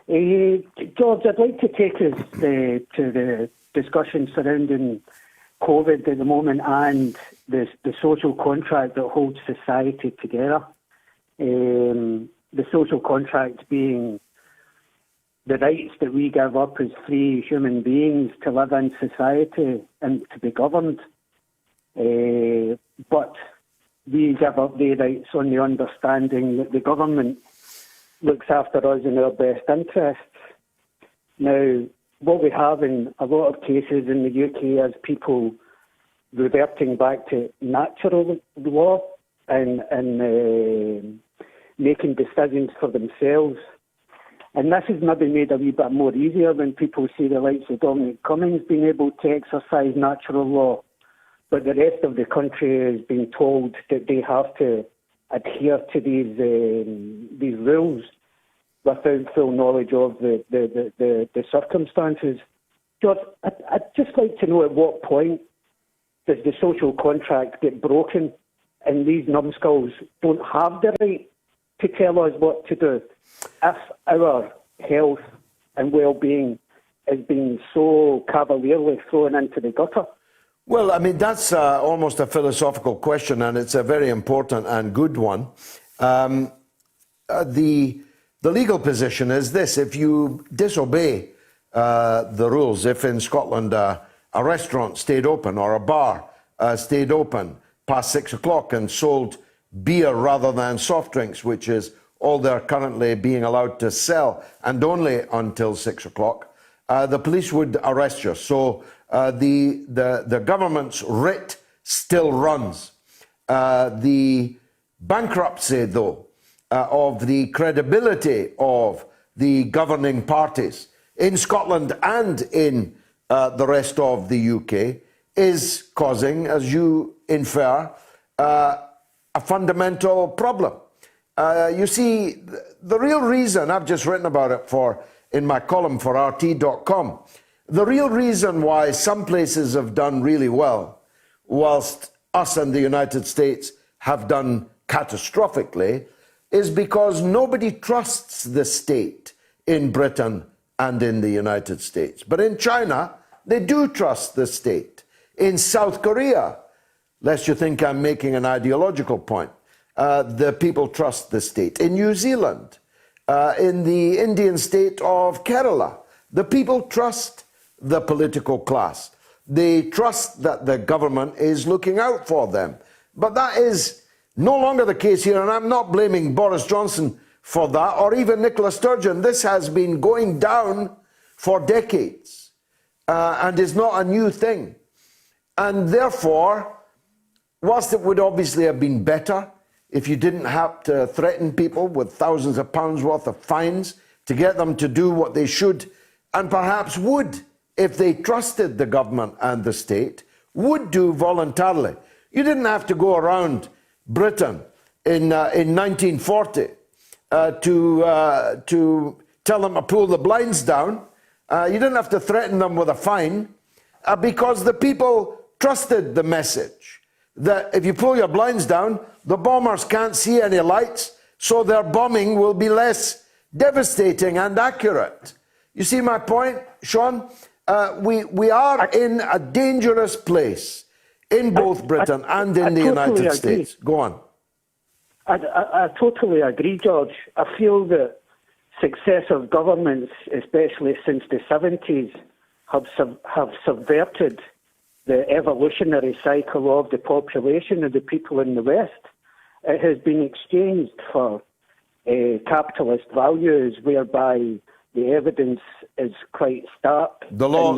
George, I'd like to take us to the discussion surrounding COVID at the moment and the social contract that holds society together. The social contract being the rights that we give up as free human beings to live in society and to be governed. But we give up the rights on the understanding that the government looks after us in our best interests. Now, what we have in a lot of cases in the UK is people reverting back to natural law and making decisions for themselves. And this has maybe made a wee bit more easier when people see the likes of Dominic Cummings being able to exercise natural law. But the rest of the country has been told that they have to adhere to these rules without full knowledge of the circumstances. George, I'd just like to know at what point does the social contract get broken and these numbskulls don't have the right to tell us what to do if our health and well-being is being so cavalierly thrown into the gutter? Well, I mean, that's almost a philosophical question, and it's a very important and good one. The legal position is this: if you disobey the rules, if in Scotland a restaurant stayed open or a bar stayed open past 6 o'clock and sold beer rather than soft drinks, which is all they're currently being allowed to sell, and only until 6 o'clock, the police would arrest you. So the government's writ still runs. The bankruptcy, though, of the credibility of the governing parties in Scotland and in the rest of the UK is causing, as you infer, a fundamental problem. You see, the real reason, I've just written about it in my column for RT.com, the real reason why some places have done really well, whilst us and the United States have done catastrophically, is because nobody trusts the state in Britain and in the United States. But in China, they do trust the state. In South Korea, lest you think I'm making an ideological point, the people trust the state. In New Zealand, in the Indian state of Kerala, the people trust the political class. They trust that the government is looking out for them. But that is no longer the case here, and I'm not blaming Boris Johnson for that, or even Nicola Sturgeon. This has been going down for decades, and is not a new thing. And therefore, whilst it would obviously have been better if you didn't have to threaten people with thousands of pounds worth of fines to get them to do what they should, and perhaps would, if they trusted the government and the state, would do voluntarily. You didn't have to go around Britain in 1940 to tell them to pull the blinds down. You didn't have to threaten them with a fine because the people trusted the message. that if you pull your blinds down, the bombers can't see any lights, so their bombing will be less devastating and accurate. You see my point, Sean? We are in a dangerous place in both Britain and in the United States. Go on. I totally agree, George. I feel that successive governments, especially since the 70s, have subverted the evolutionary cycle of the population of the people in the West. It has been exchanged for capitalist values, whereby the evidence is quite stark. The law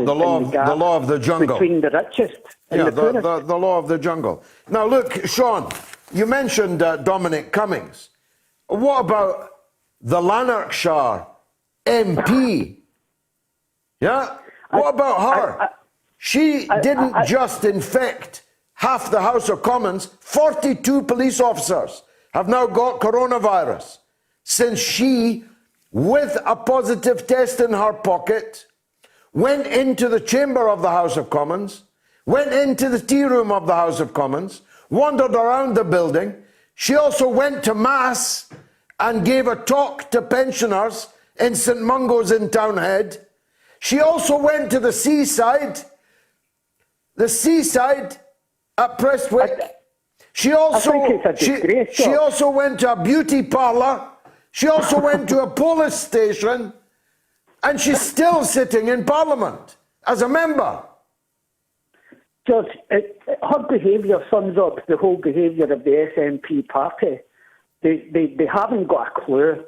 of the jungle between the richest and the poorest. The law of the jungle. Now, look, Sean, you mentioned Dominic Cummings. What about the Lanarkshire MP? Yeah, what about her? She didn't just infect half the House of Commons. 42 police officers have now got coronavirus since she, with a positive test in her pocket, went into the chamber of the House of Commons, went into the tea room of the House of Commons, wandered around the building. She also went to Mass and gave a talk to pensioners in St Mungo's in Townhead. She also went to the seaside at Prestwick. She also went to a beauty parlour. She also went to a police station, and she's still sitting in Parliament as a member. George, her behaviour sums up the whole behaviour of the SNP party. They haven't got a clue.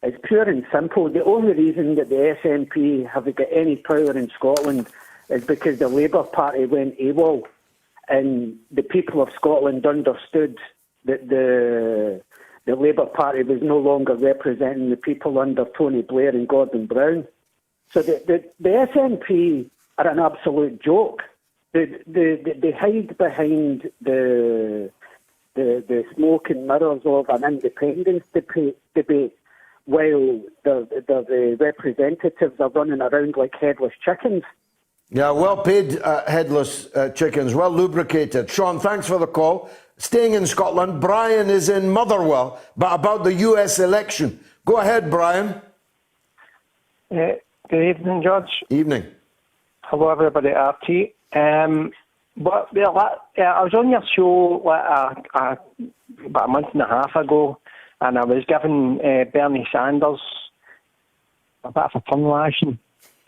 It's pure and simple. The only reason that the SNP have got any power in Scotland is because the Labour Party went AWOL, and the people of Scotland understood that the Labour Party was no longer representing the people under Tony Blair and Gordon Brown. So the SNP are an absolute joke. They hide behind the smoke and mirrors of an independence debate, while the representatives are running around like headless chickens. Yeah, well-paid headless chickens, well lubricated. Sean, thanks for the call. Staying in Scotland, Brian is in Motherwell, but about the US election. Go ahead, Brian. Good evening, George. Evening. Hello, everybody at RT. I was on your show about a month and a half ago, and I was giving Bernie Sanders a bit of a tongue lashing,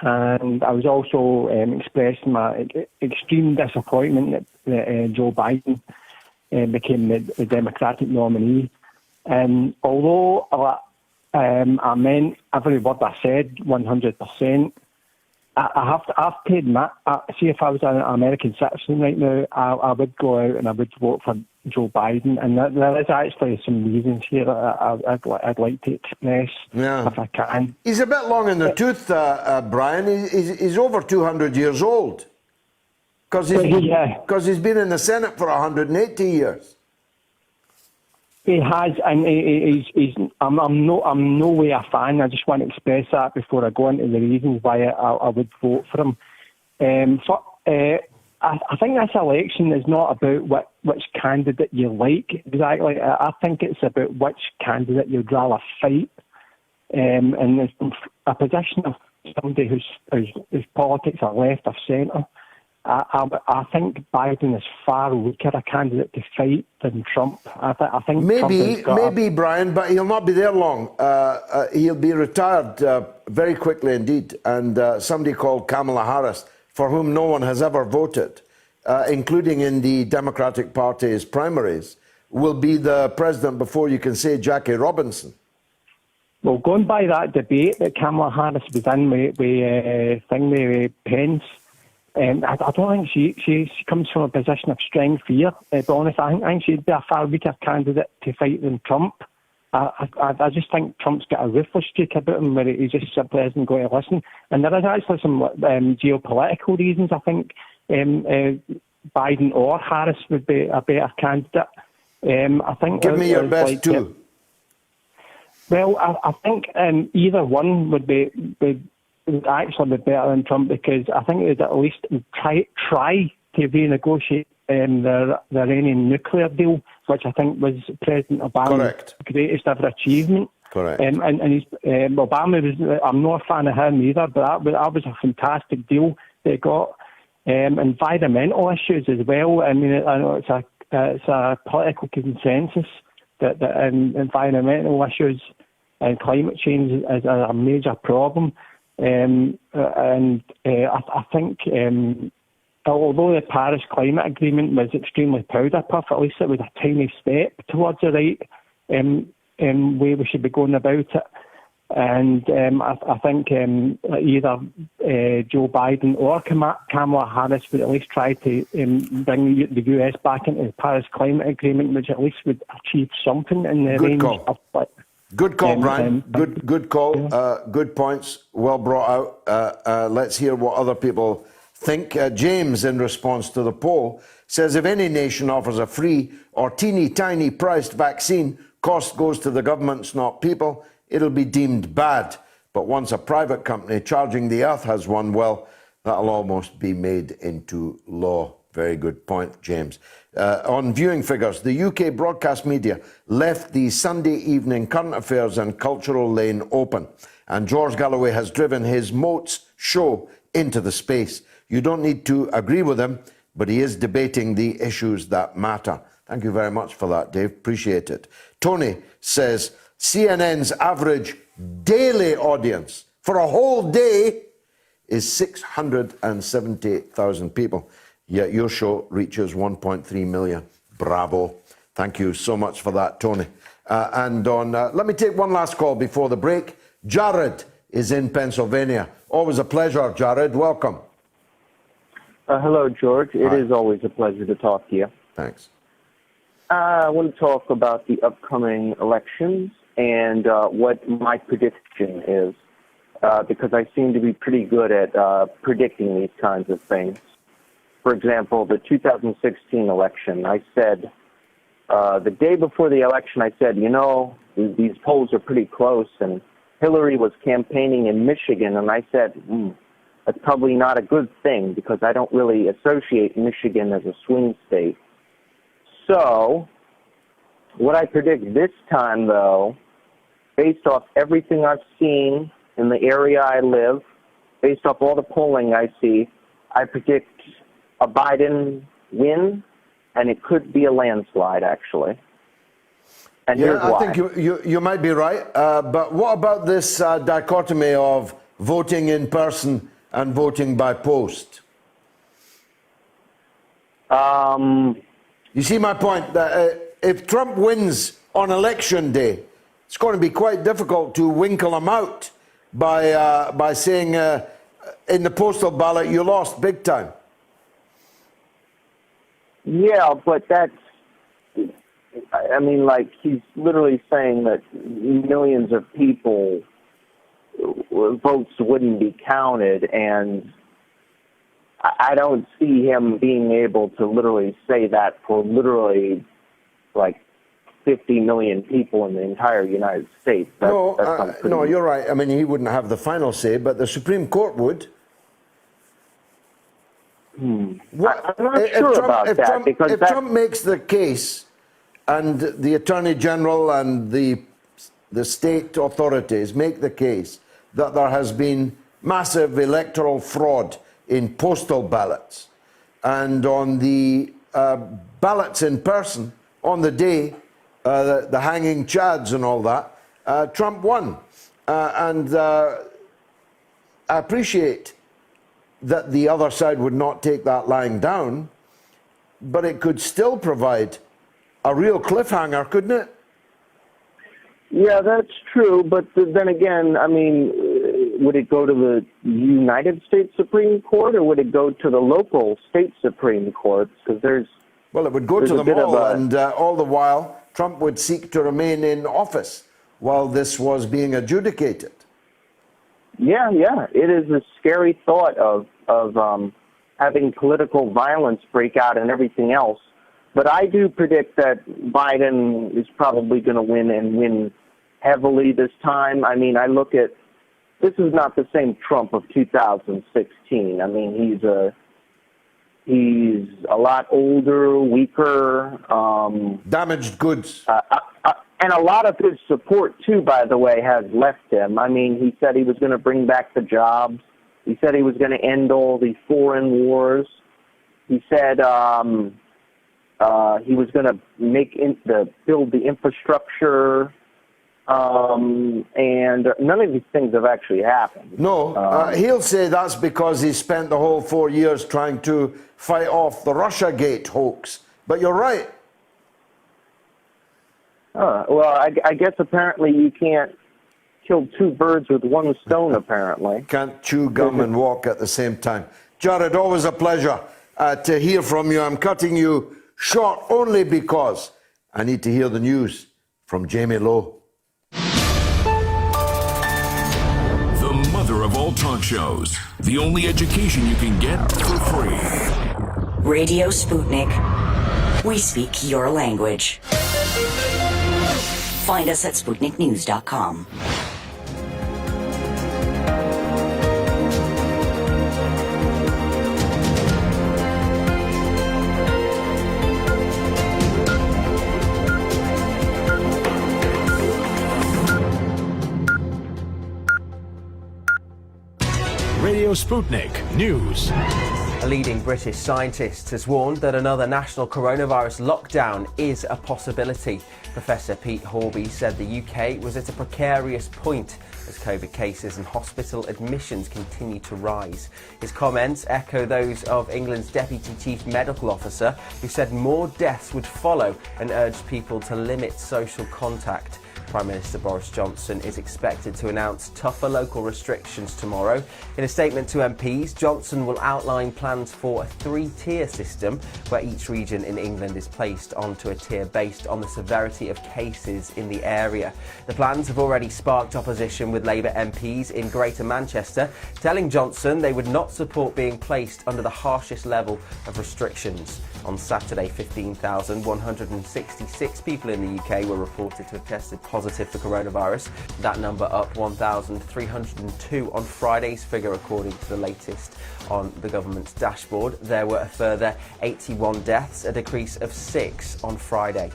and I was also expressing my extreme disappointment that Joe Biden became the Democratic nominee. And although I meant every word I said 100%, I have to admit, see, if I was an American citizen right now, I would go out and I would vote for Joe Biden. And there is actually some reasons here that I'd like to express, if I can. He's a bit long in the tooth, Brian. He's over 200 years old. Because he's been in the Senate for 180 years. He has, and I'm no way a fan. I just want to express that before I go into the reasons why I would vote for him. I think this election is not about which candidate you like exactly. I think it's about which candidate you'd rather fight. And it's a position of somebody whose politics are left of centre. I think Biden is far weaker a candidate to fight than Trump. I think maybe Brian, but he'll not be there long. He'll be retired very quickly indeed. And somebody called Kamala Harris, for whom no one has ever voted, including in the Democratic Party's primaries, will be the president before you can say Jackie Robinson. Well, going by that debate that Kamala Harris was in with Pence, I don't think she comes from a position of strength here, to be honest. I think she'd be a far weaker candidate to fight than Trump. I just think Trump's got a ruthless streak about him where he just simply isn't going to listen. And there is actually some geopolitical reasons. I think Biden or Harris would be a better candidate. I think. Give me your best two. Well, I think either one would actually be better than Trump, because I think they'd at least try to renegotiate the Iranian nuclear deal, which I think was President Obama's greatest ever achievement. Correct. And Obama was, I'm not a fan of him either, but that was a fantastic deal they got. Environmental issues as well. I mean, I know it's a political consensus that environmental issues and climate change is a major problem. I think although the Paris Climate Agreement was extremely powder puff, at least it was a tiny step towards the right way we should be going about it. And I think either Joe Biden or Kamala Harris would at least try to bring the US back into the Paris Climate Agreement, which at least would achieve something in the range of... Good call, Brian. Good call. Good points. Well brought out. Let's hear what other people think. James, in response to the poll, says if any nation offers a free or teeny tiny priced vaccine, cost goes to the governments, not people, it'll be deemed bad. But once a private company charging the earth has one, well, that'll almost be made into law. Very good point, James. On viewing figures, the UK broadcast media left the Sunday evening current affairs and cultural lane open, and George Galloway has driven his Moats show into the space. You don't need to agree with him, but he is debating the issues that matter. Thank you very much for that, Dave. Appreciate it. Tony says CNN's average daily audience for a whole day is 670,000 people. Yet your show reaches 1.3 million. Bravo. Thank you so much for that, Tony. Let me take one last call before the break. Jared is in Pennsylvania. Always a pleasure, Jared. Welcome. Hello, George. It Hi. is always a pleasure to talk to you. Thanks. I want to talk about the upcoming elections and what my prediction is, because I seem to be pretty good at predicting these kinds of things. For example, the 2016 election, I said, the day before the election, I said, you know, these polls are pretty close, and Hillary was campaigning in Michigan, and I said, that's probably not a good thing because I don't really associate Michigan as a swing state. So, what I predict this time, though, based off everything I've seen in the area I live, based off all the polling I see, I predict a Biden win, and it could be a landslide, actually. And here's why. I think you might be right. But what about this dichotomy of voting in person and voting by post? You see my point? That if Trump wins on election day, it's going to be quite difficult to winkle him out by saying in the postal ballot you lost big time. Yeah, but that's, I mean, like, he's literally saying that millions of people votes wouldn't be counted, and I don't see him being able to literally say that for literally, like, 50 million people in the entire United States. No, you're right. I mean, he wouldn't have the final say, but the Supreme Court would. I'm not sure about that. If Trump makes the case, and the Attorney General and the state authorities make the case that there has been massive electoral fraud in postal ballots and on the ballots in person on the day, the hanging chads and all that, Trump won. I appreciate that the other side would not take that lying down, but it could still provide a real cliffhanger, couldn't it? Yeah, that's true. But then again, I mean, would it go to the United States Supreme Court or would it go to the local state Supreme Courts? Because it would go to them all, and all the while, Trump would seek to remain in office while this was being adjudicated. Yeah. It is a scary thought of having political violence break out and everything else. But I do predict that Biden is probably going to win and win heavily this time. I mean, I look at, this is not the same Trump of 2016. I mean, He's a lot older, weaker. Damaged goods. And a lot of his support, too, by the way, has left him. I mean, he said he was going to bring back the jobs. He said he was going to end all the foreign wars. He said he was going to build the infrastructure. And none of these things have actually happened. No, he'll say that's because he spent the whole 4 years trying to fight off the Russiagate hoax. But you're right. Well, I guess apparently you can't kill two birds with one stone, apparently. Can't chew gum and walk at the same time. Jared, always a pleasure to hear from you. I'm cutting you short only because I need to hear the news from Jamie Lowe. The mother of all talk shows. The only education you can get for free. Radio Sputnik. We speak your language. Find us at SputnikNews.com. Radio Sputnik News. A leading British scientist has warned that another national coronavirus lockdown is a possibility. Professor Pete Horby said the UK was at a precarious point as COVID cases and hospital admissions continue to rise. His comments echo those of England's Deputy Chief Medical Officer, who said more deaths would follow and urged people to limit social contact. Prime Minister Boris Johnson is expected to announce tougher local restrictions tomorrow. In a statement to MPs, Johnson will outline plans for a three-tier system where each region in England is placed onto a tier based on the severity of cases in the area. The plans have already sparked opposition, with Labour MPs in Greater Manchester telling Johnson they would not support being placed under the harshest level of restrictions. On Saturday, 15,166 people in the UK were reported to have tested positive for coronavirus. That number up 1,302 on Friday's figure, according to the latest on the government's dashboard. There were a further 81 deaths, a decrease of 6 on Friday.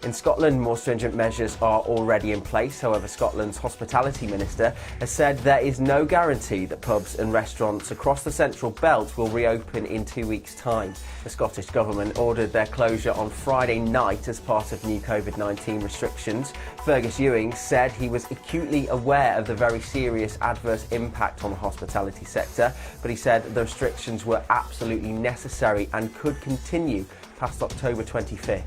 In Scotland, more stringent measures are already in place. However, Scotland's hospitality minister has said there is no guarantee that pubs and restaurants across the central belt will reopen in 2 weeks' time. The Scottish government ordered their closure on Friday night as part of new COVID-19 restrictions. Fergus Ewing said he was acutely aware of the very serious adverse impact on the hospitality sector, but he said the restrictions were absolutely necessary and could continue past October 25th.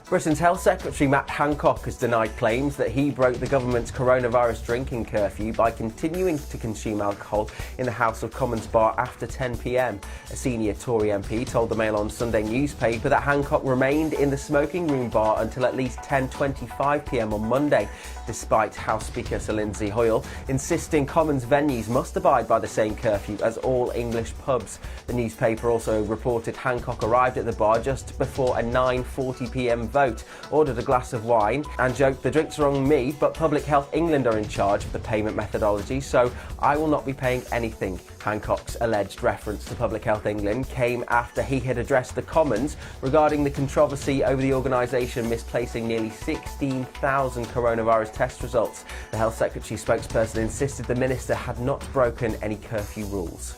Britain's Health Secretary Matt Hancock has denied claims that he broke the government's coronavirus drinking curfew by continuing to consume alcohol in the House of Commons bar after 10 p.m. A senior Tory MP told the Mail on Sunday newspaper that Hancock remained in the smoking room bar until at least 10:25 p.m. on Monday, despite House Speaker Sir Lindsay Hoyle insisting Commons venues must abide by the same curfew as all English pubs. The newspaper also reported Hancock arrived at the bar just before a 9:40 p.m. vote, ordered a glass of wine and joked, "The drinks are on me, but Public Health England are in charge of the payment methodology, so I will not be paying anything." Hancock's alleged reference to Public Health England came after he had addressed the Commons regarding the controversy over the organisation misplacing nearly 16,000 coronavirus test results. The Health Secretary spokesperson insisted the minister had not broken any curfew rules.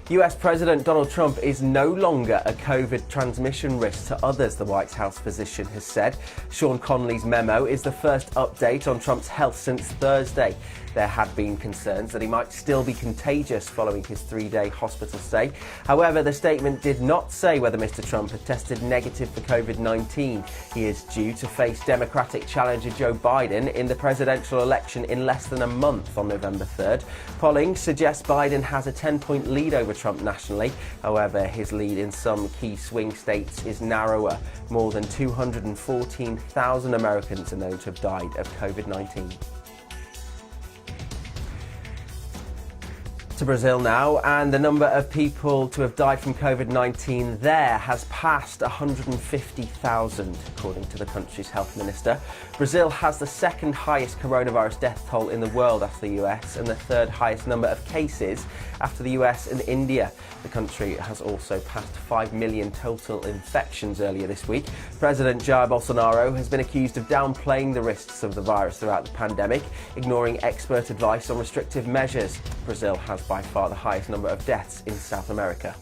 US President Donald Trump is no longer a COVID transmission risk to others, the White House physician has said. Sean Conley's memo is the first update on Trump's health since Thursday. There had been concerns that he might still be contagious following his 3-day hospital stay. However, the statement did not say whether Mr. Trump had tested negative for COVID-19. He is due to face Democratic challenger Joe Biden in the presidential election in less than a month on November 3rd. Polling suggests Biden has a 10-point lead over Trump nationally. However, his lead in some key swing states is narrower. More than 214,000 Americans are known to have died of COVID-19. to Brazil now, and the number of people to have died from COVID-19 there has passed 150,000, according to the country's health minister. Brazil has the second highest coronavirus death toll in the world after the US, and the third highest number of cases after the US and India. The country has also passed 5 million total infections earlier this week. President Jair Bolsonaro has been accused of downplaying the risks of the virus throughout the pandemic, ignoring expert advice on restrictive measures. Brazil has by far the highest number of deaths in South America.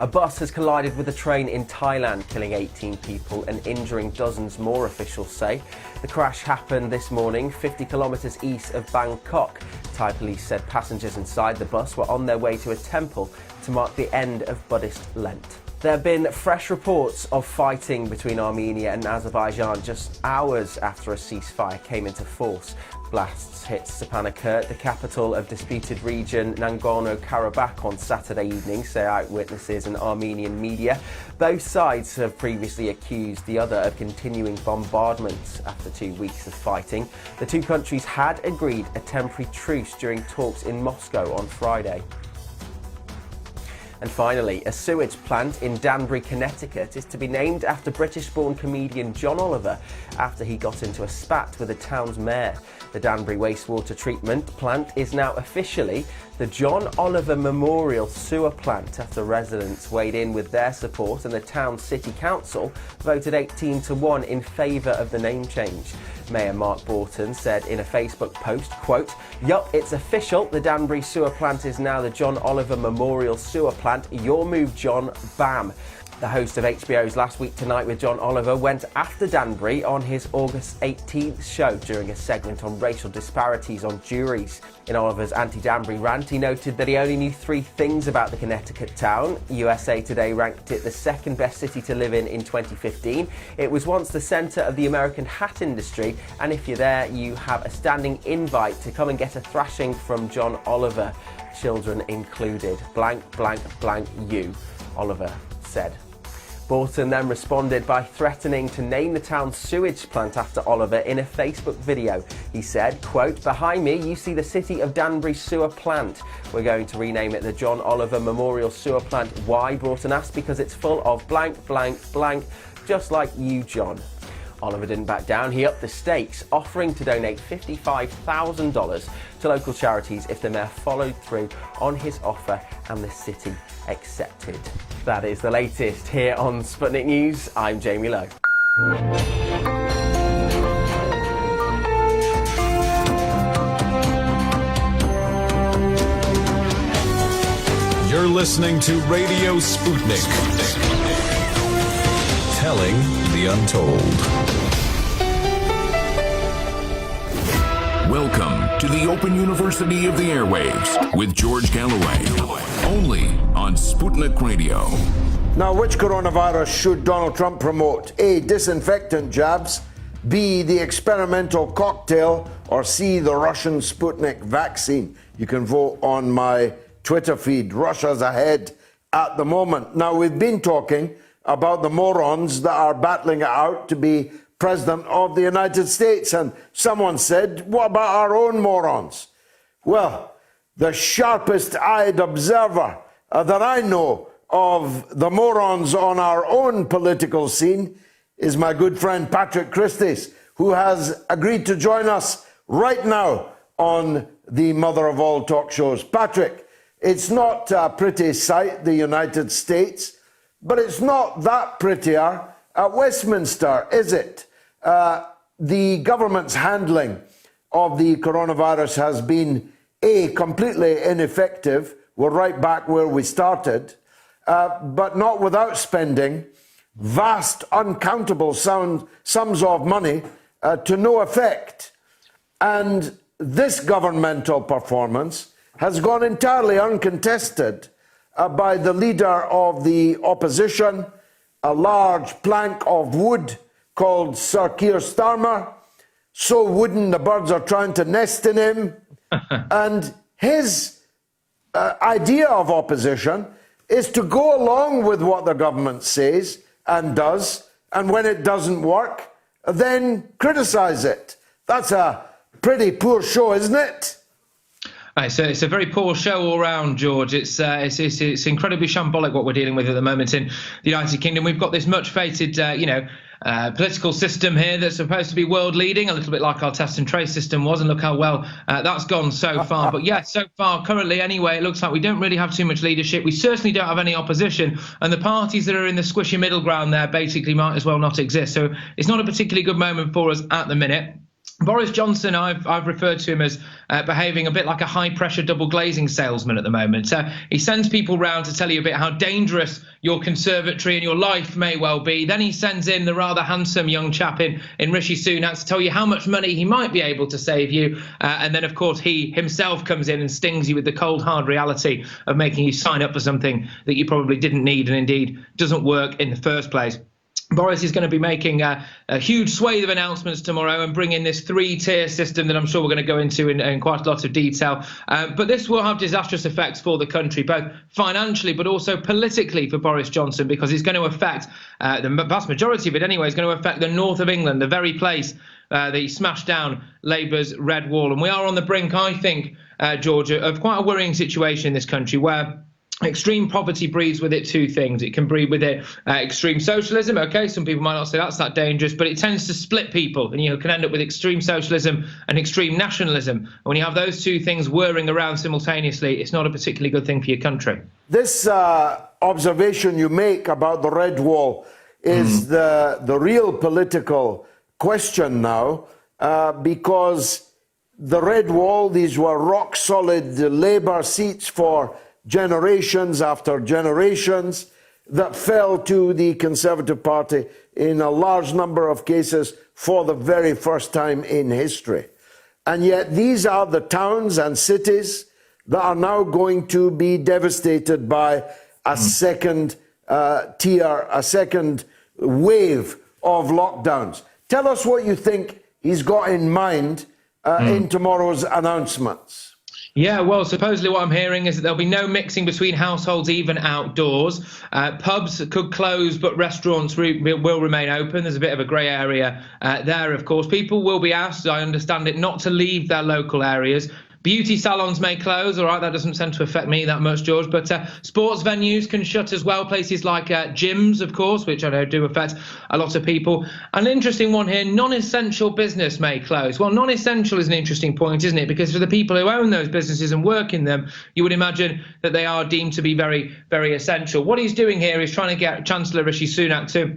A bus has collided with a train in Thailand, killing 18 people and injuring dozens more, officials say. The crash happened this morning 50 kilometres east of Bangkok. Thai police said passengers inside the bus were on their way to a temple to mark the end of Buddhist Lent. There have been fresh reports of fighting between Armenia and Azerbaijan just hours after a ceasefire came into force. Blasts hit Stepanakert, the capital of disputed region Nagorno-Karabakh, on Saturday evening, say eyewitnesses and Armenian media. Both sides have previously accused the other of continuing bombardments after 2 weeks of fighting. The two countries had agreed a temporary truce during talks in Moscow on Friday. And finally, a sewage plant in Danbury, Connecticut is to be named after British-born comedian John Oliver after he got into a spat with the town's mayor. The Danbury wastewater treatment plant is now officially the John Oliver Memorial Sewer Plant after residents weighed in with their support and the town's city council voted 18-1 in favour of the name change. Mayor Mark Borton said in a Facebook post, quote, "Yup, it's official. The Danbury Sewer Plant is now the John Oliver Memorial Sewer Plant. Your move, John. Bam." The host of HBO's Last Week Tonight with John Oliver went after Danbury on his August 18th show during a segment on racial disparities on juries. In Oliver's anti-Danbury rant, he noted that he only knew 3 things about the Connecticut town. USA Today ranked it the second best city to live in 2015. It was once the centre of the American hat industry, and if you're there, you have a standing invite to come and get a thrashing from John Oliver, children included. Blank, blank, blank you, Oliver said. Borton then responded by threatening to name the town's sewage plant after Oliver in a Facebook video. He said, quote, "Behind me you see the City of Danbury Sewer Plant. We're going to rename it the John Oliver Memorial Sewer Plant." Why? Borton asked. "Because it's full of blank, blank, blank, just like you, John." Oliver didn't back down. He upped the stakes, offering to donate $55,000 to local charities if the mayor followed through on his offer and the city accepted. That is the latest here on Sputnik News. I'm Jamie Lowe. You're listening to Radio Sputnik. Telling the untold. Welcome to the Open University of the Airwaves with George Galloway. Only on Sputnik Radio. Now, which coronavirus should Donald Trump promote? A, disinfectant jabs, B, the experimental cocktail, or C, the Russian Sputnik vaccine? You can vote on my Twitter feed. Russia's ahead at the moment. Now, we've been talking about the morons that are battling it out to be President of the United States. And someone said, what about our own morons? Well, the sharpest-eyed observer that I know of the morons on our own political scene is my good friend Patrick Christys, who has agreed to join us right now on the mother of all talk shows. Patrick, it's not a pretty sight, the United States, but it's not that prettier at Westminster, is it? The government's handling of the coronavirus has been, A, completely ineffective. We're right back where we started, but not without spending vast, uncountable sums of money to no effect. And this governmental performance has gone entirely uncontested by the leader of the opposition, a large plank of wood called Sir Keir Starmer, so wooden the birds are trying to nest in him. And his idea of opposition is to go along with what the government says and does, and when it doesn't work, then criticise it. That's a pretty poor show, isn't it? It's a very poor show all round, George. It's incredibly shambolic what we're dealing with at the moment in the United Kingdom. We've got this much-fated, political system here that's supposed to be world-leading, a little bit like our test and trace system was, and look how well that's gone so far. But yeah, so far, currently anyway, it looks like we don't really have too much leadership. We certainly don't have any opposition, and the parties that are in the squishy middle ground there basically might as well not exist. So it's not a particularly good moment for us at the minute. Boris Johnson, I've referred to him as behaving a bit like a high-pressure double glazing salesman at the moment. He sends people round to tell you a bit how dangerous your conservatory and your life may well be. Then he sends in the rather handsome young chap in Rishi Sunak to tell you how much money he might be able to save you. And then, of course, he himself comes in and stings you with the cold, hard reality of making you sign up for something that you probably didn't need and indeed doesn't work in the first place. Boris is going to be making a huge swathe of announcements tomorrow and bring in this three-tier system that I'm sure we're going to go into in quite a lot of detail. But this will have disastrous effects for the country, both financially but also politically for Boris Johnson, because it's going to affect, the vast majority of it anyway, is going to affect the north of England, the very place that he smashed down Labour's Red Wall. And we are on the brink, I think, Georgia, of quite a worrying situation in this country where extreme poverty breeds with it two things. It can breed with it extreme socialism. OK, some people might not say that's that dangerous, but it tends to split people, and you can end up with extreme socialism and extreme nationalism. And when you have those two things whirring around simultaneously, it's not a particularly good thing for your country. This observation you make about the Red Wall is the real political question now, because the Red Wall, these were rock-solid Labour seats for generations after generations that fell to the Conservative Party in a large number of cases for the very first time in history. And yet these are the towns and cities that are now going to be devastated by a second tier, a second wave of lockdowns. Tell us what you think he's got in mind in tomorrow's announcements. Yeah, well, supposedly what I'm hearing is that there'll be no mixing between households, even outdoors. Pubs could close, but restaurants will remain open. There's a bit of a grey area there, of course. People will be asked, I understand it, not to leave their local areas. Beauty salons may close. All right, that doesn't tend to affect me that much, George. But sports venues can shut as well. Places like gyms, of course, which I know do affect a lot of people. An interesting one here, non-essential business may close. Well, non-essential is an interesting point, isn't it? Because for the people who own those businesses and work in them, you would imagine that they are deemed to be very, very essential. What he's doing here is trying to get Chancellor Rishi Sunak to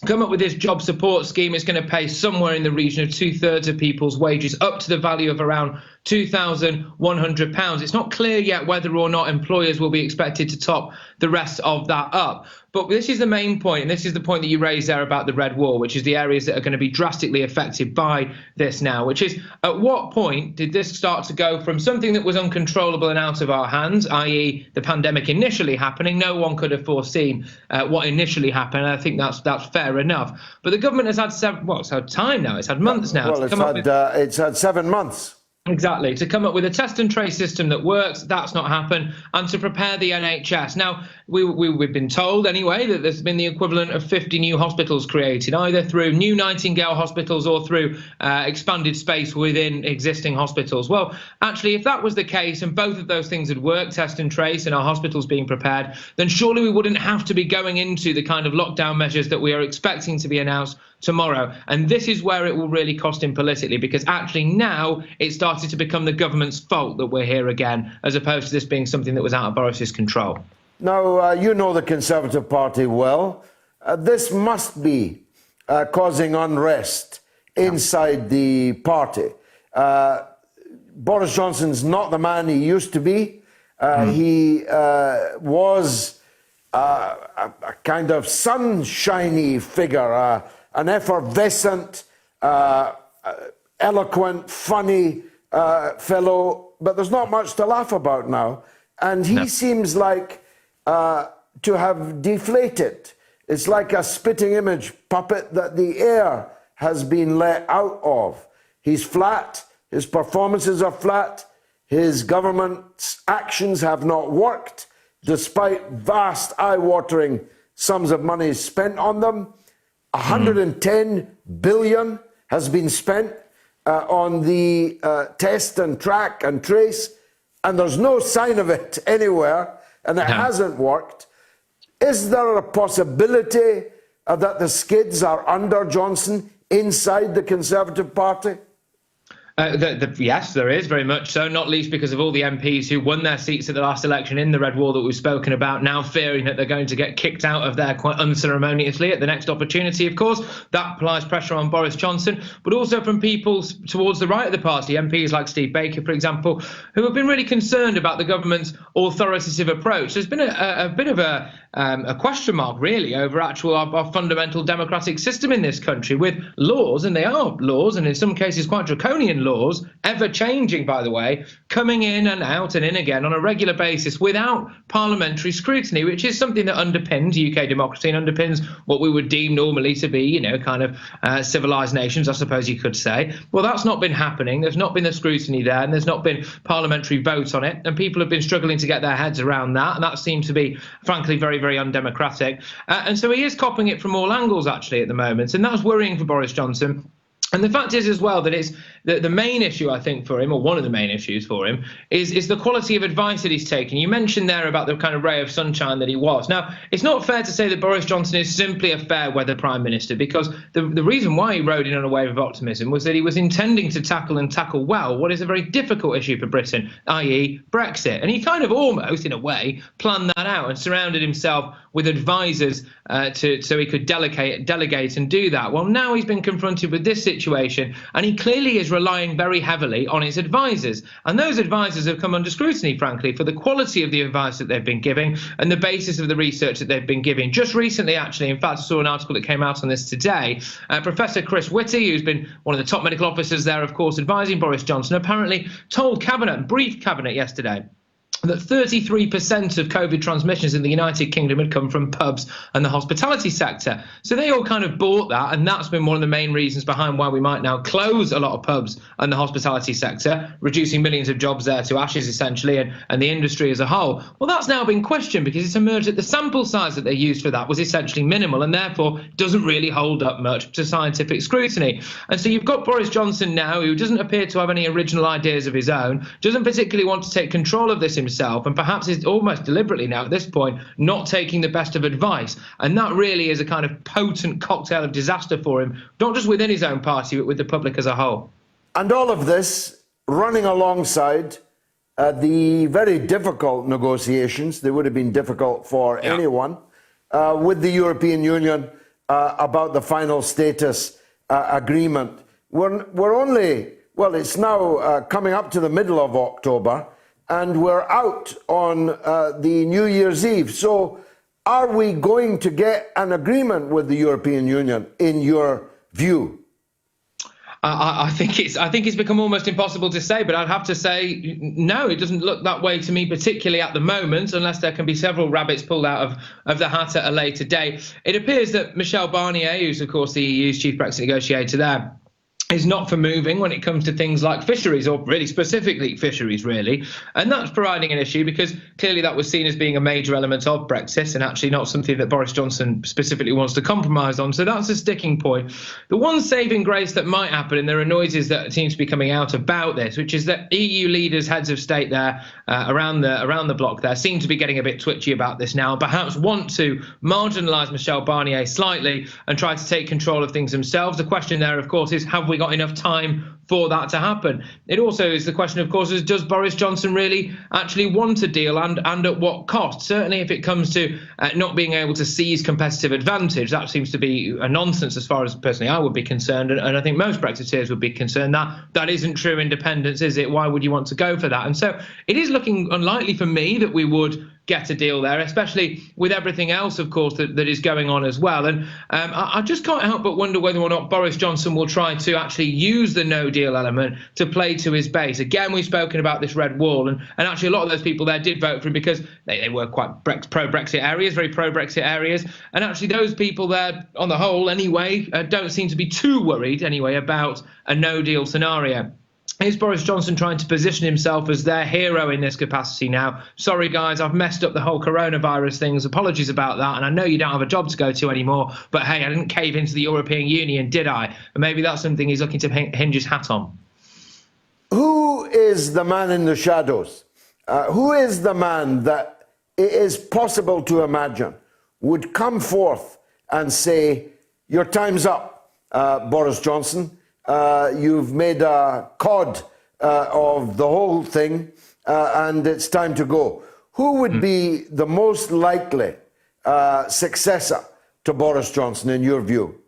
come up with this job support scheme. It's going to pay somewhere in the region of 2/3 of people's wages, up to the value of around £2,100. It's not clear yet whether or not employers will be expected to top the rest of that up. But this is the main point, and this is the point that you raised there about the Red Wall, which is the areas that are going to be drastically affected by this now, which is at what point did this start to go from something that was uncontrollable and out of our hands, i.e. the pandemic initially happening? No one could have foreseen what initially happened. And I think that's fair enough. But the government has had it's had time now. It's had months now. Well, it's had 7 months. Exactly, to come up with a test and trace system that works. That's not happened, and to prepare the NHS. Now, we've been told anyway that there's been the equivalent of 50 new hospitals created, either through new Nightingale hospitals or through expanded space within existing hospitals. Well, actually, if that was the case and both of those things had worked, test and trace, and our hospitals being prepared, then surely we wouldn't have to be going into the kind of lockdown measures that we are expecting to be announced tomorrow. And this is where it will really cost him politically, because actually now it started to become the government's fault that we're here again, as opposed to this being something that was out of Boris's control. Now, you know the Conservative Party well. This must be causing unrest inside the party. Boris Johnson's not the man he used to be. He was a kind of sunshiny figure, an effervescent, eloquent, funny fellow, but there's not much to laugh about now. And he seems like to have deflated. It's like a spitting image puppet that the air has been let out of. He's flat, his performances are flat, his government's actions have not worked, despite vast, eye-watering sums of money spent on them. 110 billion has been spent on the test and track and trace, and there's no sign of it anywhere, and it hasn't worked. Is there a possibility that the skids are under Johnson inside the Conservative Party? Yes, there is, very much so, not least because of all the MPs who won their seats at the last election in the Red Wall that we've spoken about, now fearing that they're going to get kicked out of there quite unceremoniously at the next opportunity, of course. That applies pressure on Boris Johnson, but also from people towards the right of the party, MPs like Steve Baker, for example, who have been really concerned about the government's authoritative approach. There's been a bit of a question mark, really, over our fundamental democratic system in this country, with laws, and they are laws, and in some cases quite draconian laws, ever changing, by the way, coming in and out and in again on a regular basis without parliamentary scrutiny, which is something that underpins UK democracy and underpins what we would deem normally to be, kind of civilized nations, I suppose you could say. Well, that's not been happening. There's not been the scrutiny there, and there's not been parliamentary votes on it, and people have been struggling to get their heads around that, and that seems to be, frankly, very, very undemocratic. And so he is copping it from all angles, actually, at the moment, and that's worrying for Boris Johnson. And the fact is as well that it's the main issue, I think, for him, or one of the main issues for him, is the quality of advice that he's taken. You mentioned there about the kind of ray of sunshine that he was. Now, it's not fair to say that Boris Johnson is simply a fair weather prime minister, because the reason why he rode in on a wave of optimism was that he was intending to tackle well what is a very difficult issue for Britain, i.e. Brexit. And he kind of almost, in a way, planned that out and surrounded himself with advisors so he could delegate and do that. Well, now he's been confronted with this situation, and he clearly is relying very heavily on his advisors. And those advisors have come under scrutiny, frankly, for the quality of the advice that they've been giving and the basis of the research that they've been giving. Just recently, actually, in fact, I saw an article that came out on this today. Professor Chris Whitty, who's been one of the top medical officers there, of course, advising Boris Johnson, apparently told briefed Cabinet yesterday that 33% of COVID transmissions in the United Kingdom had come from pubs and the hospitality sector. So they all kind of bought that, and that's been one of the main reasons behind why we might now close a lot of pubs and the hospitality sector, reducing millions of jobs there to ashes, essentially, and the industry as a whole. Well, that's now been questioned because it's emerged that the sample size that they used for that was essentially minimal and therefore doesn't really hold up much to scientific scrutiny. And so you've got Boris Johnson now, who doesn't appear to have any original ideas of his own, doesn't particularly want to take control of this himself, and perhaps is almost deliberately now at this point not taking the best of advice. And that really is a kind of potent cocktail of disaster for him, not just within his own party, but with the public as a whole. And all of this running alongside the very difficult negotiations, they would have been difficult for anyone, with the European Union about the final status agreement. We're only, well, it's now coming up to the middle of October, and we're out on the New Year's Eve. So are we going to get an agreement with the European Union, in your view? I think it's become almost impossible to say, but I'd have to say no, it doesn't look that way to me, particularly at the moment, unless there can be several rabbits pulled out of the hat at a later date. It appears that Michel Barnier, who's of course the EU's chief Brexit negotiator there, is not for moving when it comes to things like fisheries, or really specifically fisheries, really. And that's providing an issue because clearly that was seen as being a major element of Brexit and actually not something that Boris Johnson specifically wants to compromise on. So that's a sticking point. The one saving grace that might happen, and there are noises that seem to be coming out about this, which is that EU leaders, heads of state there around the bloc there, seem to be getting a bit twitchy about this now, and perhaps want to marginalise Michel Barnier slightly and try to take control of things themselves. The question there, of course, is have we got enough time for that to happen? It also is the question, of course, is does Boris Johnson really actually want a deal, and at what cost? Certainly if it comes to not being able to seize competitive advantage, that seems to be a nonsense as far as personally I would be concerned, and I think most Brexiteers would be concerned that isn't true independence, is it? Why would you want to go for that? And so it is looking unlikely for me that we would get a deal there, especially with everything else, of course, that is going on as well. And I just can't help but wonder whether or not Boris Johnson will try to actually use the no deal element to play to his base. Again, we've spoken about this red wall, and actually a lot of those people there did vote for him because they were quite pro-Brexit areas, very pro-Brexit areas. And actually those people there, on the whole anyway, don't seem to be too worried anyway about a no deal scenario. Is Boris Johnson trying to position himself as their hero in this capacity now? Sorry, guys, I've messed up the whole coronavirus things. Apologies about that. And I know you don't have a job to go to anymore. But hey, I didn't cave into the European Union, did I? And maybe that's something he's looking to hinge his hat on. Who is the man in the shadows? who is the man that it is possible to imagine would come forth and say, your time's up, Boris Johnson. You've made a cod of the whole thing, and it's time to go. Who would be the most likely successor to Boris Johnson, in your view?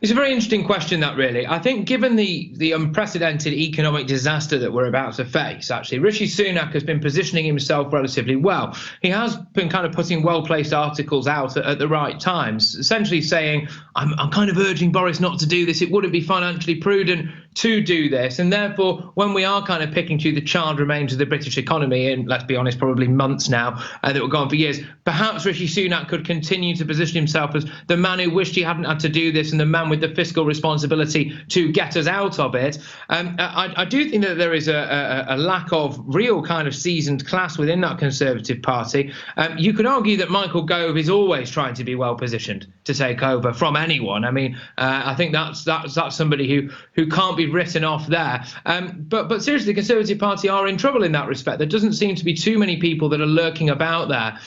It's a very interesting question, that, really. I think given the unprecedented economic disaster that we're about to face, actually, Rishi Sunak has been positioning himself relatively well. He has been kind of putting well-placed articles out at the right times, essentially saying, I'm kind of urging Boris not to do this. It wouldn't be financially prudent to do this. And therefore, when we are kind of picking through the charred remains of the British economy, in, let's be honest, probably months now, that were gone for years, perhaps Rishi Sunak could continue to position himself as the man who wished he hadn't had to do this and the man with the fiscal responsibility to get us out of it. I do think that there is a lack of real kind of seasoned class within that Conservative Party. You could argue that Michael Gove is always trying to be well positioned to take over from anyone. I mean, I think that's somebody who can't be written off there. But seriously, the Conservative Party are in trouble in that respect. There doesn't seem to be too many people that are lurking about there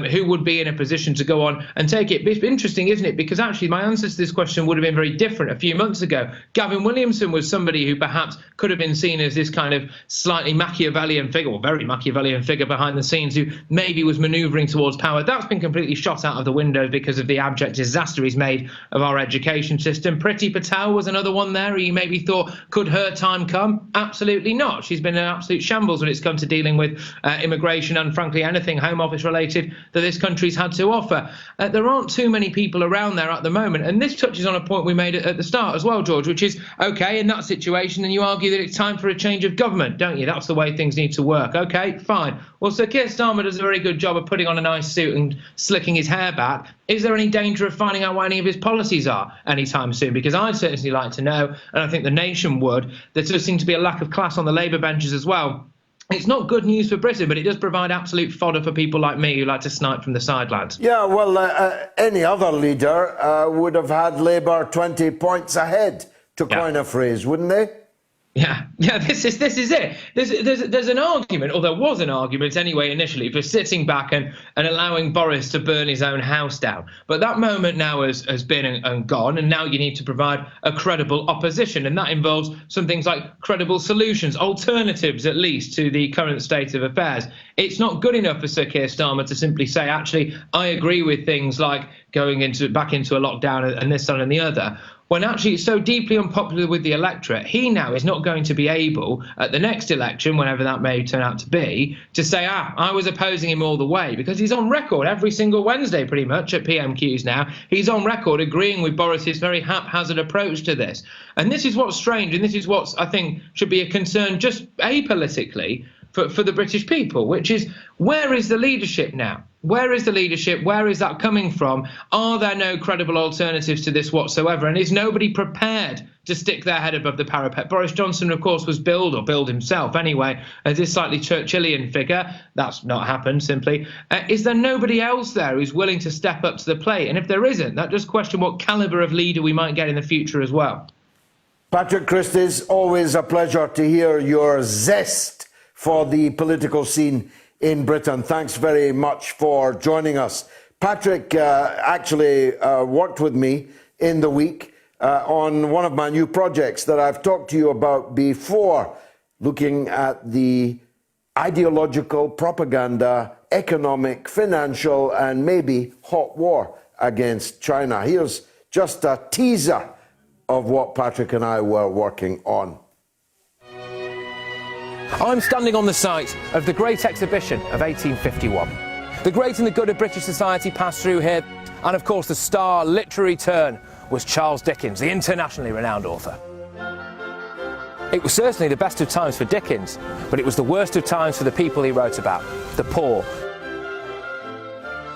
who would be in a position to go on and take it. It's interesting, isn't it? Because actually my answer to this question would have been very different a few months ago. Gavin Williamson was somebody who perhaps could have been seen as this kind of slightly Machiavellian figure, or very Machiavellian figure behind the scenes, who maybe was manoeuvring towards power. That's been completely shot out of the window because of the abject disaster he's made of our education system. Priti Patel was another one there who you maybe thought, could her time come? Absolutely not. She's been an absolute shambles when it's come to dealing with immigration and, frankly, anything Home Office related that this country's had to offer. There aren't too many people around there at the moment. And this touches on a point we made at the start as well, George, which is, OK, in that situation, then you argue that it's time for a change of government, don't you? That's the way things need to work. OK, fine. Well, Sir Keir Starmer does a very good job of putting on a nice suit and slicking his hair back. Is there any danger of finding out what any of his policies are anytime soon? Because I'd certainly like to know, and I think the nation would. There does seem to be a lack of class on the Labour benches as well. It's not good news for Britain, but it does provide absolute fodder for people like me who like to snipe from the sidelines. Yeah, well, any other leader would have had Labour 20 points ahead, to coin a phrase, wouldn't they? Yeah, this is it. There's an argument, or there was an argument anyway initially, for sitting back and allowing Boris to burn his own house down. But that moment now has been and gone, and now you need to provide a credible opposition, and that involves some things like credible solutions, alternatives at least to the current state of affairs. It's not good enough for Sir Keir Starmer to simply say, actually, I agree with things like going back into a lockdown and this, that and the other, when actually it's so deeply unpopular with the electorate. He now is not going to be able, at the next election, whenever that may turn out to be, to say, I was opposing him all the way, because he's on record every single Wednesday pretty much at PMQs now. He's on record agreeing with Boris's very haphazard approach to this. And this is what's strange, and this is what I think should be a concern just apolitically for the British people, which is, where is the leadership now? Where is the leadership? Where is that coming from? Are there no credible alternatives to this whatsoever? And is nobody prepared to stick their head above the parapet? Boris Johnson, of course, was billed himself anyway, as this slightly Churchillian figure. That's not happened, simply. Is there nobody else there who's willing to step up to the plate? And if there isn't, that does question what calibre of leader we might get in the future as well. Patrick Christie's, always a pleasure to hear your zest for the political scene in Britain. Thanks very much for joining us. Patrick actually worked with me in the week on one of my new projects that I've talked to you about before, looking at the ideological propaganda, economic, financial, and maybe hot war against China. Here's just a teaser of what Patrick and I were working on. I'm standing on the site of the Great Exhibition of 1851. The great and the good of British society passed through here, and of course the star literary turn was Charles Dickens, the internationally renowned author. It was certainly the best of times for Dickens, but it was the worst of times for the people he wrote about, the poor.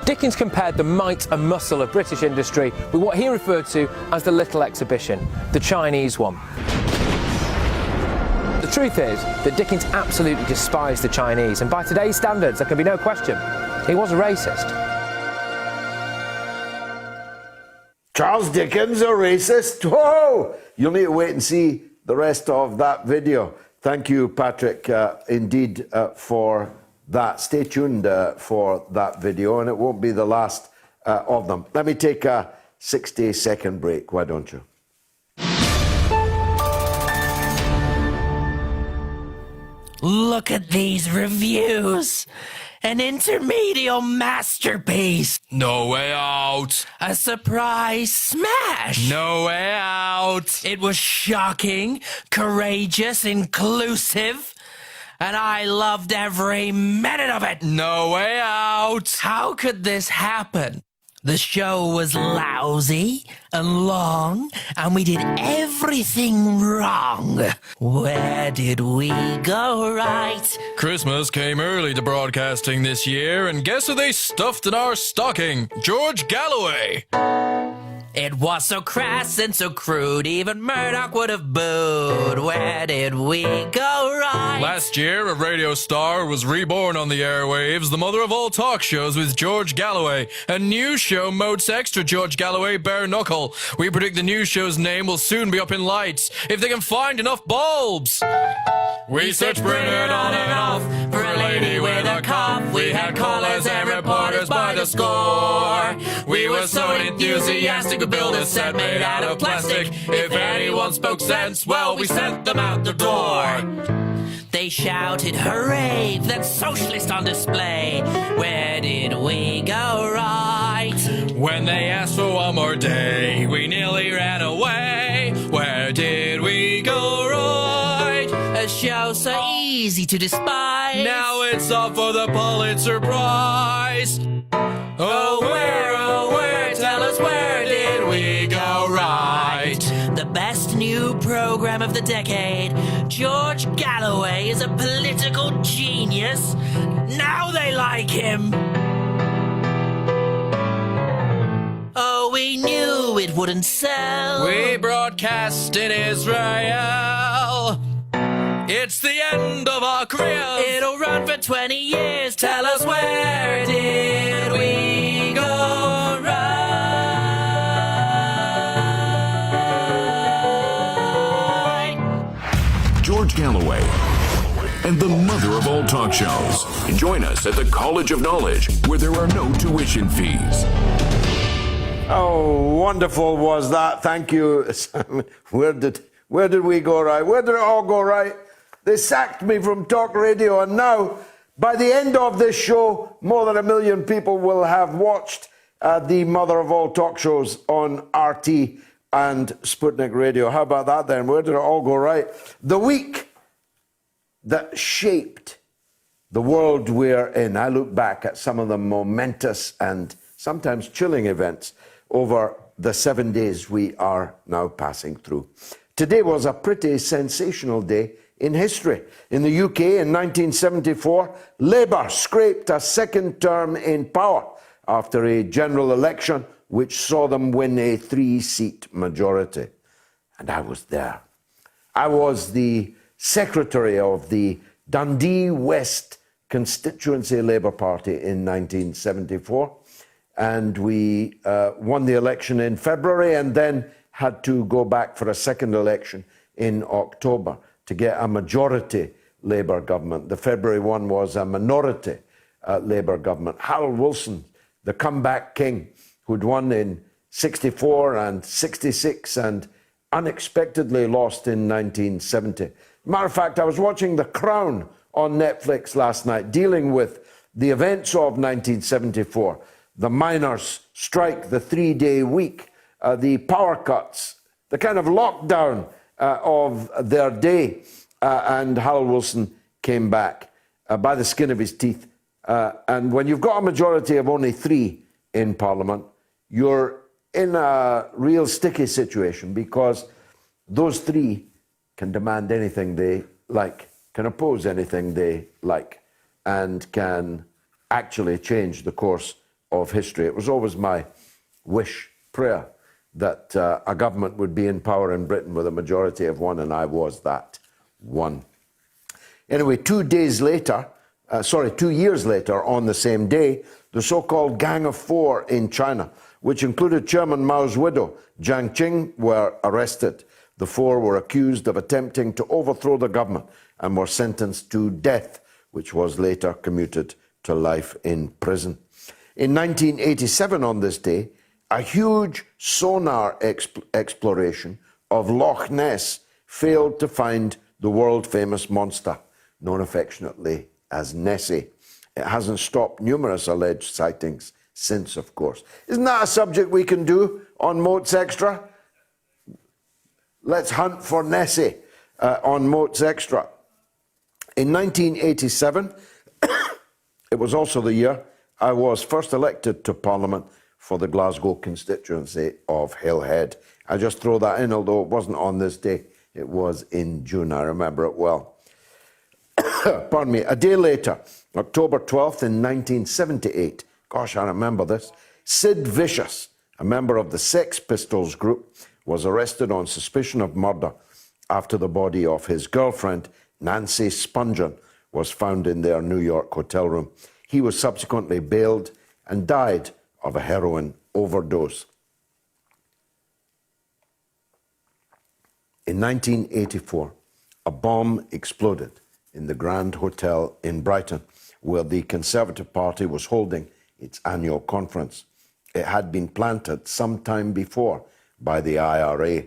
Dickens compared the might and muscle of British industry with what he referred to as the little exhibition, the Chinese one. The truth is that Dickens absolutely despised the Chinese, and by today's standards there can be no question, he was a racist. Charles Dickens, a racist? Whoa! You'll need to wait and see the rest of that video. Thank you, Patrick, indeed, for that. Stay tuned for that video, and it won't be the last of them. Let me take a 60-second break. Why don't you? Look at these reviews. An intermediate masterpiece. No way out. A surprise smash. No way out. It was shocking, courageous, inclusive, and I loved every minute of it. No way out. How could this happen? The show was lousy and long, and we did everything wrong. Where did we go right? Christmas came early to broadcasting this year, and guess who they stuffed in our stocking? George Galloway. It was so crass and so crude, even Murdoch would have booed. Where did we go right? Last year, a radio star was reborn on the airwaves, the mother of all talk shows with George Galloway. A new show, Modes Extra George Galloway Bare Knuckle. We predict the new show's name will soon be up in lights, if they can find enough bulbs. We searched Britain on and off for a lady with a cough. We had callers and reporters by the score. We were so enthusiastic to build a set made out of plastic. If anyone spoke sense, well, we sent them out the door. They shouted, hooray, that socialist on display. Where did we go right? When they asked for one more day, we nearly ran away. Where did we go right? A show so easy to despise. Now it's up for the Pulitzer Prize. Oh, where, tell us where did we go right? The best new program of the decade. George Galloway is a political genius. Now they like him. Oh, we knew it wouldn't sell. We broadcast in Israel. It's the end of our career. It'll run for 20 years. Tell us, where did we go right? George Galloway and the mother of all talk shows. Join us at the College of Knowledge, where there are no tuition fees. Oh, wonderful was that. Thank you, Simon. Where did we go right? Where did it all go right? They sacked me from talk radio, and now, by the end of this show, more than 1 million people will have watched the mother of all talk shows on RT and Sputnik Radio. How about that then? Where did it all go right? The week that shaped the world we're in. I look back at some of the momentous and sometimes chilling events over the 7 days we are now passing through. Today was a pretty sensational day in history. In the UK in 1974, Labour scraped a second term in power after a general election which saw them win a 3-seat majority. And I was there. I was the secretary of the Dundee West constituency Labour Party in 1974. And we won the election in February and then had to go back for a second election in October to get a majority Labour government. The February one was a minority Labour government. Harold Wilson, the comeback king, who'd won in 64 and 66 and unexpectedly lost in 1970. Matter of fact, I was watching The Crown on Netflix last night, dealing with the events of 1974, the miners' strike, the 3-day week, the power cuts, the kind of lockdown of their day, and Harold Wilson came back by the skin of his teeth. And when you've got a majority of only 3 in Parliament, you're in a real sticky situation because those 3 can demand anything they like, can oppose anything they like, and can actually change the course of history. It was always my wish, prayer, that a government would be in power in Britain with a majority of 1, and I was that one. Anyway, 2 years later, on the same day, the so-called Gang of 4 in China, which included Chairman Mao's widow, Jiang Qing, were arrested. The 4 were accused of attempting to overthrow the government and were sentenced to death which was later commuted to life in prison. In 1987, on this day, a huge sonar exploration of Loch Ness failed to find the world-famous monster, known affectionately as Nessie. It hasn't stopped numerous alleged sightings since, of course. Isn't that a subject we can do on Moats Extra? Let's hunt for Nessie on Moats Extra. In 1987, it was also the year I was first elected to Parliament for the Glasgow constituency of Hillhead. I just throw that in, although it wasn't on this day. It was in June. I remember it well. Pardon me. A day later, October 12th in 1978, gosh, I remember this, Sid Vicious, a member of the Sex Pistols group, was arrested on suspicion of murder after the body of his girlfriend, Nancy Spungen, was found in their New York hotel room. He was subsequently bailed and died of a heroin overdose. In 1984, a bomb exploded in the Grand Hotel in Brighton, where the Conservative Party was holding its annual conference. It had been planted some time before by the IRA.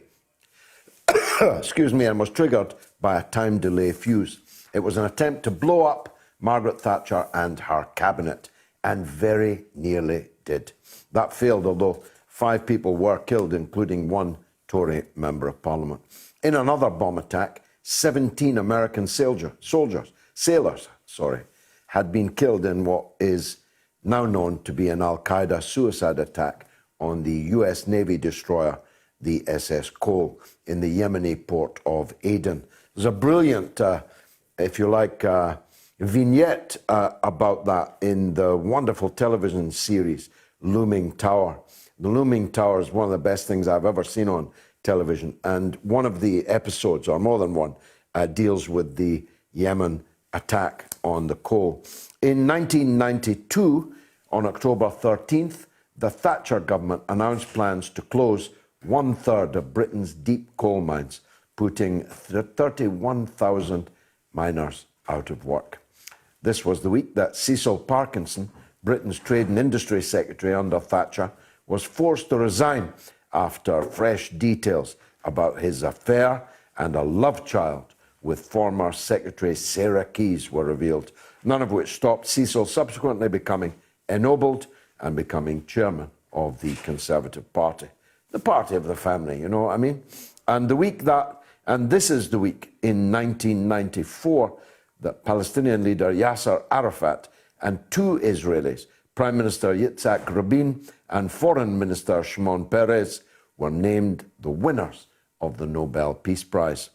Excuse me, and was triggered by a time delay fuse. It was an attempt to blow up Margaret Thatcher and her cabinet, and very nearly did. That failed, although 5 people were killed, including one Tory Member of Parliament. In another bomb attack, 17 American sailors, had been killed in what is now known to be an Al-Qaeda suicide attack on the US Navy destroyer, the SS Cole, in the Yemeni port of Aden. There's a brilliant, if you like, vignette about that in the wonderful television series, Looming Tower. The Looming Tower is one of the best things I've ever seen on television, and one of the episodes, or more than one, deals with the Yemen attack on the Cole. In 1992, on October 13th, the Thatcher government announced plans to close 1/3 of Britain's deep coal mines, putting 31,000 miners out of work. This was the week that Cecil Parkinson, Britain's Trade and Industry Secretary under Thatcher, was forced to resign after fresh details about his affair and a love child with former Secretary Sarah Keyes were revealed, none of which stopped Cecil subsequently becoming ennobled and becoming chairman of the Conservative Party. The party of the family, you know what I mean? And this is the week in 1994 that Palestinian leader Yasser Arafat and 2 Israelis, Prime Minister Yitzhak Rabin and Foreign Minister Shimon Peres, were named the winners of the Nobel Peace Prize.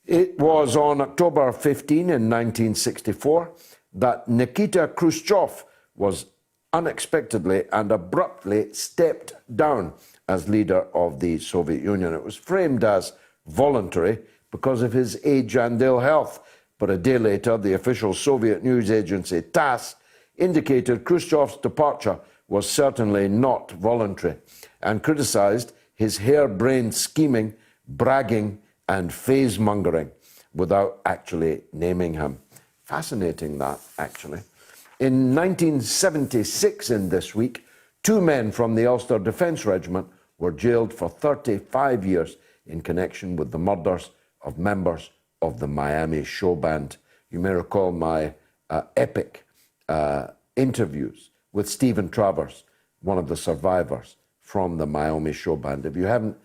It was on October 15 in 1964 that Nikita Khrushchev was unexpectedly and abruptly stepped down as leader of the Soviet Union. It was framed as voluntary because of his age and ill health, but a day later, the official Soviet news agency TASS indicated Khrushchev's departure was certainly not voluntary and criticized his harebrained scheming, bragging, and phase-mongering without actually naming him. Fascinating, that, actually. In 1976, in this week, 2 men from the Ulster Defence Regiment were jailed for 35 years in connection with the murders of members of the Miami show band. You may recall my epic interviews with Stephen Travers, one of the survivors from the Miami show band. If you haven't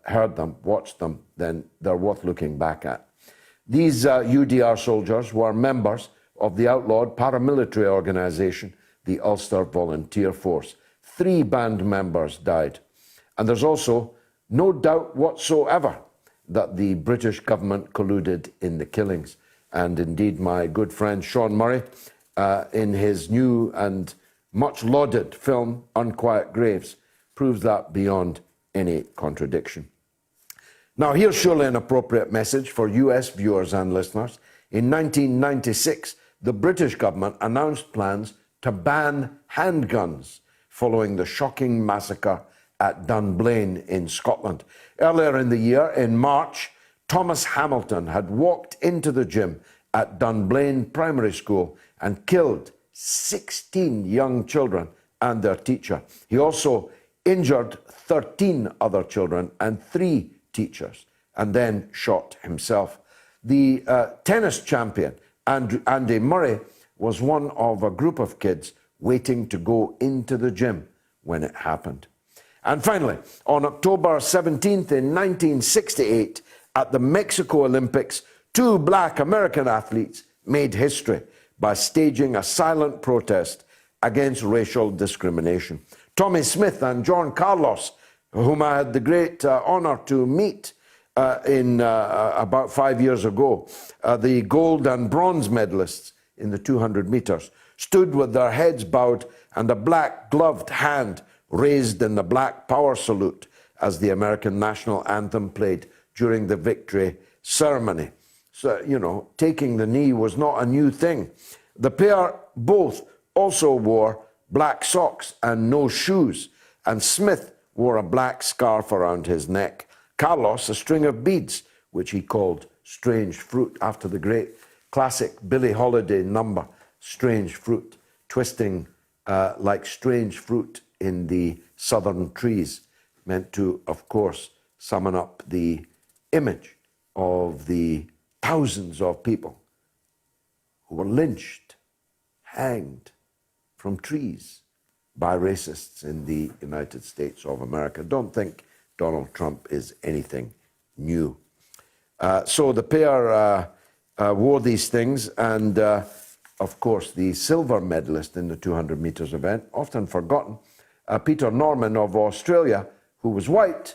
heard them, watched them, then they're worth looking back at. These UDR soldiers were members of the outlawed paramilitary organisation, the Ulster Volunteer Force. 3 band members died. And there's also no doubt whatsoever that the British government colluded in the killings. And indeed, my good friend Sean Murray, in his new and much lauded film, Unquiet Graves, proves that beyond any contradiction. Now, here's surely an appropriate message for US viewers and listeners. In 1996, the British government announced plans to ban handguns following the shocking massacre at Dunblane in Scotland. Earlier in the year, in March, Thomas Hamilton had walked into the gym at Dunblane Primary School and killed 16 young children and their teacher. He also injured 13 other children and 3 teachers, and then shot himself. The tennis champion, Andy Murray, was one of a group of kids waiting to go into the gym when it happened. And finally, on October 17th in 1968, at the Mexico Olympics, 2 black American athletes made history by staging a silent protest against racial discrimination. Tommy Smith and John Carlos, whom I had the great honor to meet about 5 years ago, the gold and bronze medalists in the 200 meters, stood with their heads bowed and a black gloved hand raised in the Black Power salute as the American national anthem played during the victory ceremony. So, you know, taking the knee was not a new thing. The pair both also wore black socks and no shoes, and Smith wore a black scarf around his neck. Carlos, a string of beads, which he called Strange Fruit, after the great classic Billie Holiday number, Strange Fruit, twisting like strange fruit in the southern trees, meant to, of course, summon up the image of the thousands of people who were lynched, hanged from trees by racists in the United States of America. Don't think Donald Trump is anything new. So the pair wore these things, and of course the silver medalist in the 200 meters event, often forgotten, Peter Norman of Australia, who was white,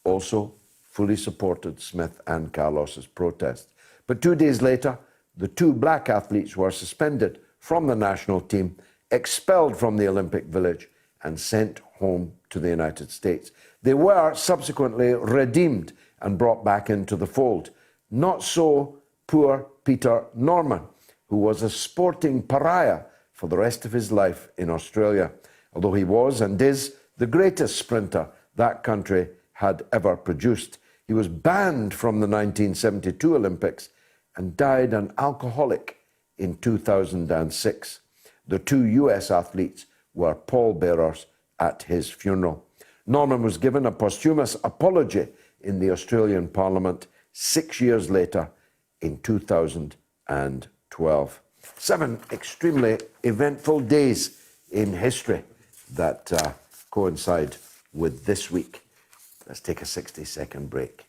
also fully supported Smith and Carlos's protest. But 2 days later, the 2 black athletes were suspended from the national team, expelled from the Olympic Village, and sent home to the United States. They were subsequently redeemed and brought back into the fold. Not so poor Peter Norman, who was a sporting pariah for the rest of his life in Australia, although he was and is the greatest sprinter that country had ever produced. He was banned from the 1972 Olympics and died an alcoholic in 2006. The 2 US athletes were pallbearers at his funeral. Norman was given a posthumous apology in the Australian Parliament 6 years later in 2012. 7 extremely eventful days in history that coincide with this week. Let's take a 60-second break.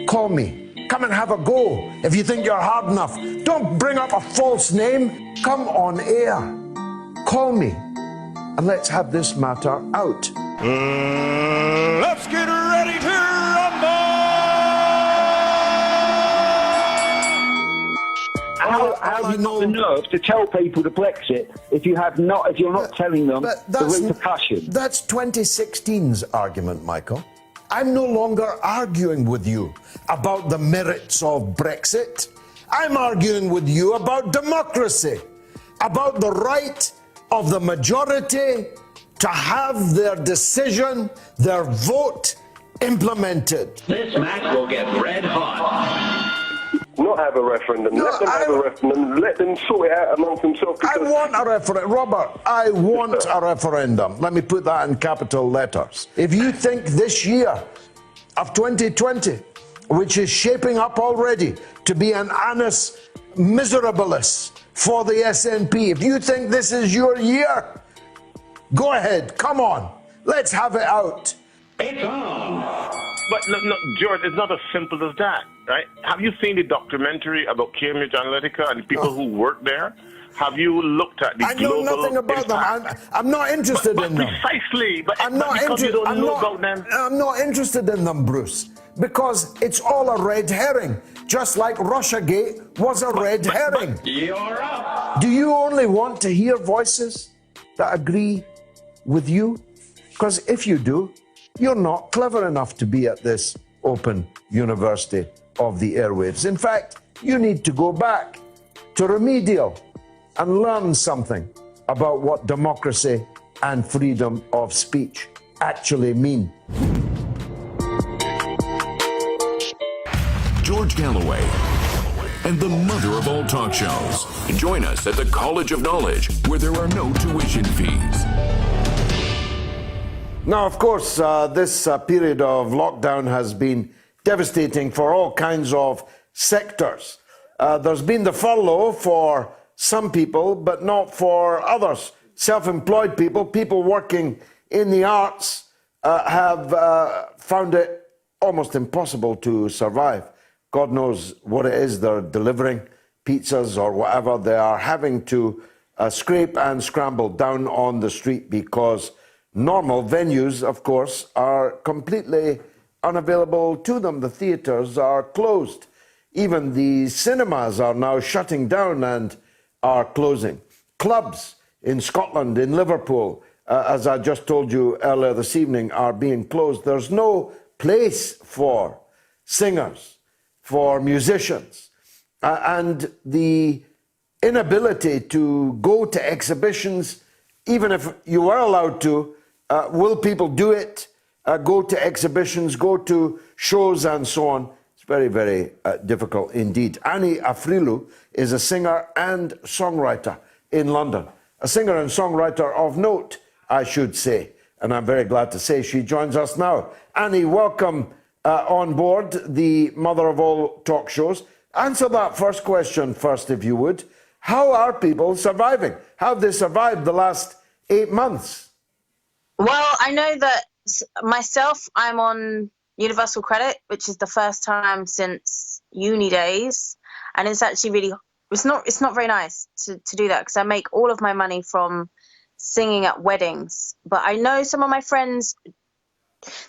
Call me. Come and have a go. If you think you're hard enough, don't bring up a false name. Come on air. Call me and let's have this matter out. Let's get ready to rumble! How have you got the nerve to tell people to Brexit if you're not telling them the repercussions? That's 2016's argument, Michael. I'm no longer arguing with you about the merits of Brexit. I'm arguing with you about democracy, about the right of the majority to have their decision, their vote implemented. This match will get red hot. Not have a referendum. Let them have a referendum. Let them sort it out amongst themselves. I want a referendum. Robert, I want a referendum. Let me put that in capital letters. If you think this year of 2020, which is shaping up already to be an annus miserabilis for the SNP, if you think this is your year, go ahead. Come on. Let's have it out. It's on. But no, George, it's not as simple as that, right? Have you seen the documentary about Cambridge Analytica and the people who work there? Have you looked at the I know nothing about them. I'm not interested in them. Precisely. But I'm not interested in them, Bruce, because it's all a red herring, just like Russiagate was a red herring. You're up. Do you only want to hear voices that agree with you? Because if you do, you're not clever enough to be at this open university of the airwaves. In fact, you need to go back to remedial and learn something about what democracy and freedom of speech actually mean. George Galloway, and the mother of all talk shows. Join us at the College of Knowledge, where there are no tuition fees. Now, of course, this period of lockdown has been devastating for all kinds of sectors. There's been the furlough for some people, but not for others. Self-employed people, people working in the arts, have found it almost impossible to survive. God knows what it is they're delivering, pizzas or whatever. They are having to scrape and scramble down on the street because normal venues, of course, are completely unavailable to them. The theatres are closed. Even the cinemas are now shutting down and are closing. Clubs in Scotland, in Liverpool, as I just told you earlier this evening, are being closed. There's no place for singers, for musicians, and the inability to go to exhibitions, even if you were allowed to, will people do it? Go to exhibitions, go to shows and so on. It's very, very difficult indeed. Annie Afrilu is a singer and songwriter in London. A singer and songwriter of note, I should say. And I'm very glad to say she joins us now. Annie, welcome on board, the mother of all talk shows. Answer that first question first, if you would. How are people surviving? How have they survived the last 8 months? Well, I know that myself, I'm on Universal Credit, which is the first time since uni days. And it's actually really, it's not very nice to do that because I make all of my money from singing at weddings. But I know some of my friends,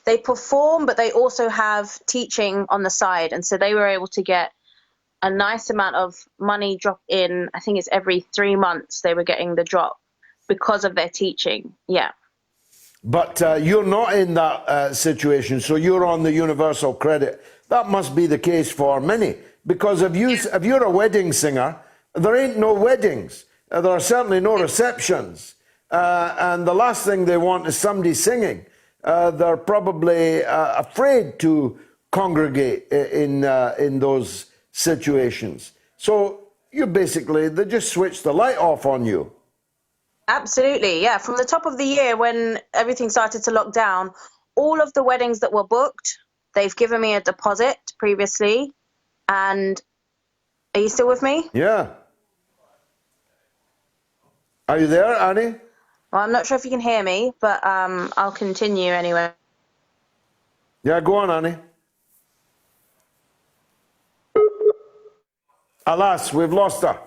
they perform, but they also have teaching on the side. And so they were able to get a nice amount of money drop in. I think it's every 3 months they were getting the drop because of their teaching. Yeah. But you're not in that situation, so you're on the universal credit. That must be the case for many, because if you're a wedding singer, there ain't no weddings. There are certainly no receptions. And the last thing they want is somebody singing. They're probably afraid to congregate in those situations. So they just switch the light off on you. Absolutely, yeah. From the top of the year when everything started to lock down, all of the weddings that were booked, they've given me a deposit previously. And are you still with me? Yeah. Are you there, Annie? Well, I'm not sure if you can hear me, but I'll continue anyway. Yeah, go on, Annie. Alas, we've lost her.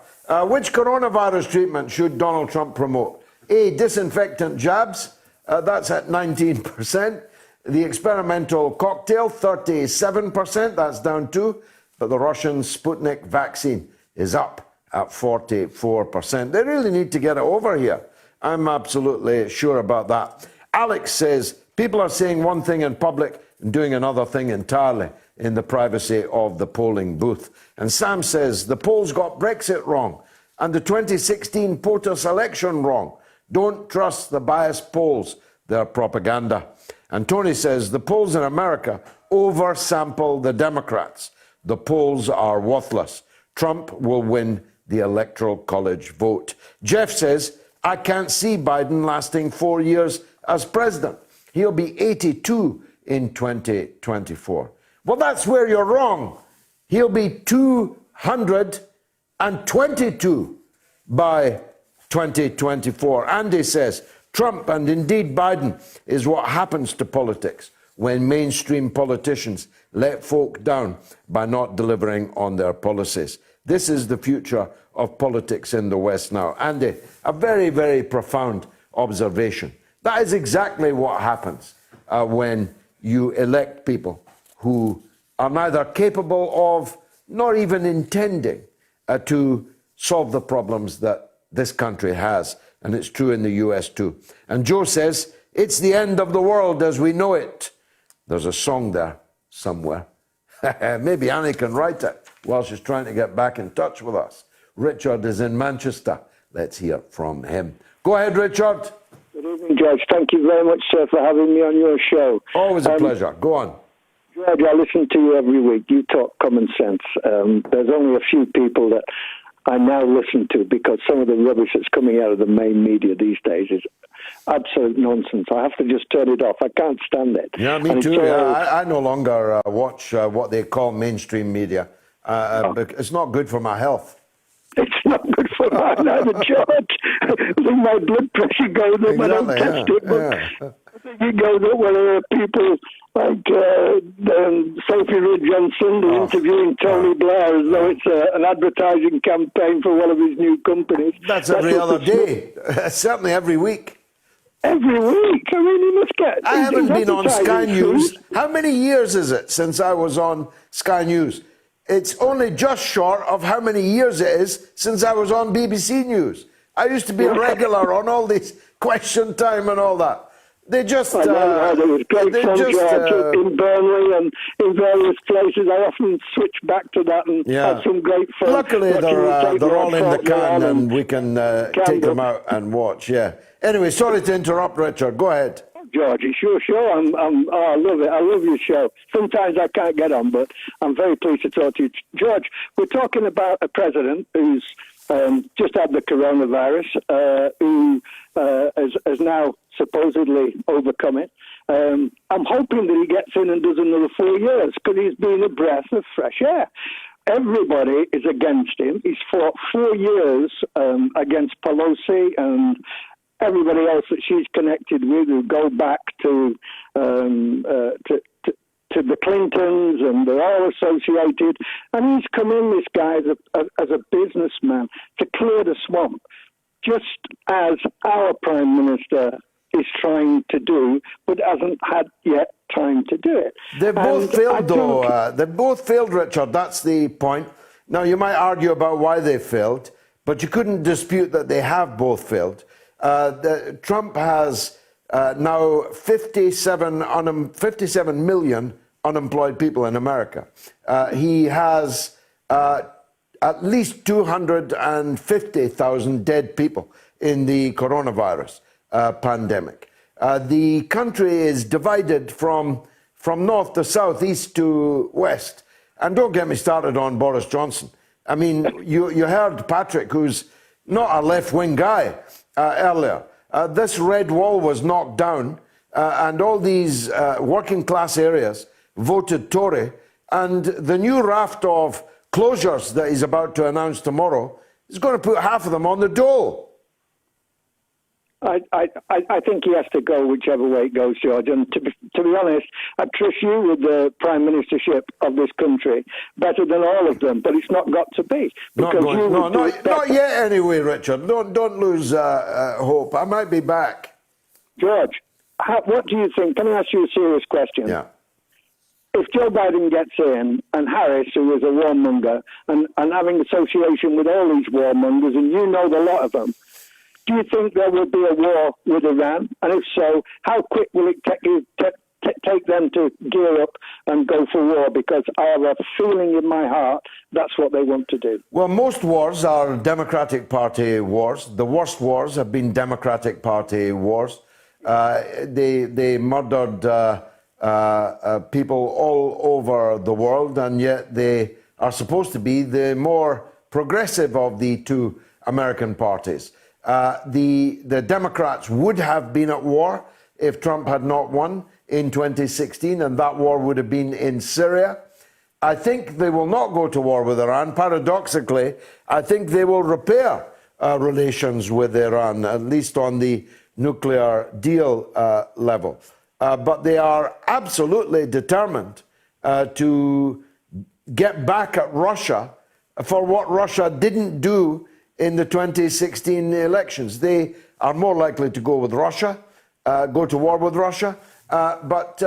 Which coronavirus treatment should Donald Trump promote? A, disinfectant jabs, that's at 19%. The experimental cocktail, 37%, that's down 2. But the Russian Sputnik vaccine is up at 44%. They really need to get it over here. I'm absolutely sure about that. Alex says, people are saying one thing in public and doing another thing entirely in the privacy of the polling booth. And Sam says, the polls got Brexit wrong and the 2016 POTUS election wrong. Don't trust the biased polls. They're propaganda. And Tony says, the polls in America oversample the Democrats. The polls are worthless. Trump will win the Electoral College vote. Jeff says, I can't see Biden lasting 4 years as president. He'll be 82 in 2024. Well, that's where you're wrong. He'll be 222 by 2024. Andy says, Trump and indeed Biden is what happens to politics when mainstream politicians let folk down by not delivering on their policies. This is the future of politics in the West now. Andy, a very, very profound observation. That is exactly what happens when you elect people who are neither capable of nor even intending to solve the problems that this country has. And it's true in the US too. And Joe says, it's the end of the world as we know it. There's a song there somewhere. Maybe Annie can write it while she's trying to get back in touch with us. Richard is in Manchester. Let's hear from him. Go ahead, Richard. Good evening, George. Thank you very much, sir, for having me on your show. Always a pleasure. Go on. George, I listen to you every week. You talk common sense. There's only a few people that I now listen to because some of the rubbish that's coming out of the main media these days is absolute nonsense. I have to just turn it off. I can't stand it. Yeah, me too. I no longer watch what they call mainstream media. It's not good for my health. It's not good for mine either, George. I think my blood pressure goes up. I don't test it, but I think it goes up when there are people like Sophie Ridge on Sunday interviewing Tony Blair as though it's an advertising campaign for one of his new companies. That's every other day. Certainly every week. Every week? I mean, you must get... I haven't been on Sky News. How many years is it since I was on Sky News? It's only just short of how many years it is since I was on BBC News. I used to be a regular on all this Question Time and all that. They just... I know, there was great fun, George, in Burnley and in various places. I often switch back to that and have some great fun. Luckily, they're all in the can and we can take them out and watch, yeah. Anyway, sorry to interrupt, Richard. Go ahead. George, it's your show. I love it. I love your show. Sometimes I can't get on, but I'm very pleased to talk to you. George, we're talking about a president who's just had the coronavirus, who has now supposedly overcome it. I'm hoping that he gets in and does another 4 years because he's been a breath of fresh air. Everybody is against him. He's fought 4 years against Pelosi and everybody else that she's connected with, who go back to the Clintons, and they're all associated. And he's come in, this guy, as a businessman to clear the swamp, just as our Prime Minister is trying to do, but hasn't had yet time to do it. They've both failed, though. They've both failed, Richard. That's the point. Now, you might argue about why they failed, but you couldn't dispute that they have both failed. Trump has now 57 million unemployed people in America. He has at least 250,000 dead people in the coronavirus pandemic. The country is divided from north to south, east to west. And don't get me started on Boris Johnson. I mean, you heard Patrick, who's not a left-wing guy, earlier. This red wall was knocked down and all these working class areas voted Tory, and the new raft of closures that he's about to announce tomorrow is going to put half of them on the dole. I think he has to go whichever way it goes, George. And to be honest, I trust you with the prime ministership of this country better than all of them. But it's not got to be. Not yet anyway, Richard. Don't lose hope. I might be back. George, what do you think? Can I ask you a serious question? Yeah. If Joe Biden gets in, and Harris, who is a warmonger, and having association with all these warmongers, and you know the lot of them, do you think there will be a war with Iran? And if so, how quick will it take them to gear up and go for war? Because I have a feeling in my heart that's what they want to do. Well, most wars are Democratic Party wars. The worst wars have been Democratic Party wars. They murdered people all over the world, and yet they are supposed to be the more progressive of the two American parties. The Democrats would have been at war if Trump had not won in 2016, and that war would have been in Syria. I think they will not go to war with Iran. Paradoxically, I think they will repair relations with Iran, at least on the nuclear deal level. But they are absolutely determined to get back at Russia for what Russia didn't do in the 2016 elections. They are more likely to go with Russia, go to war with Russia. But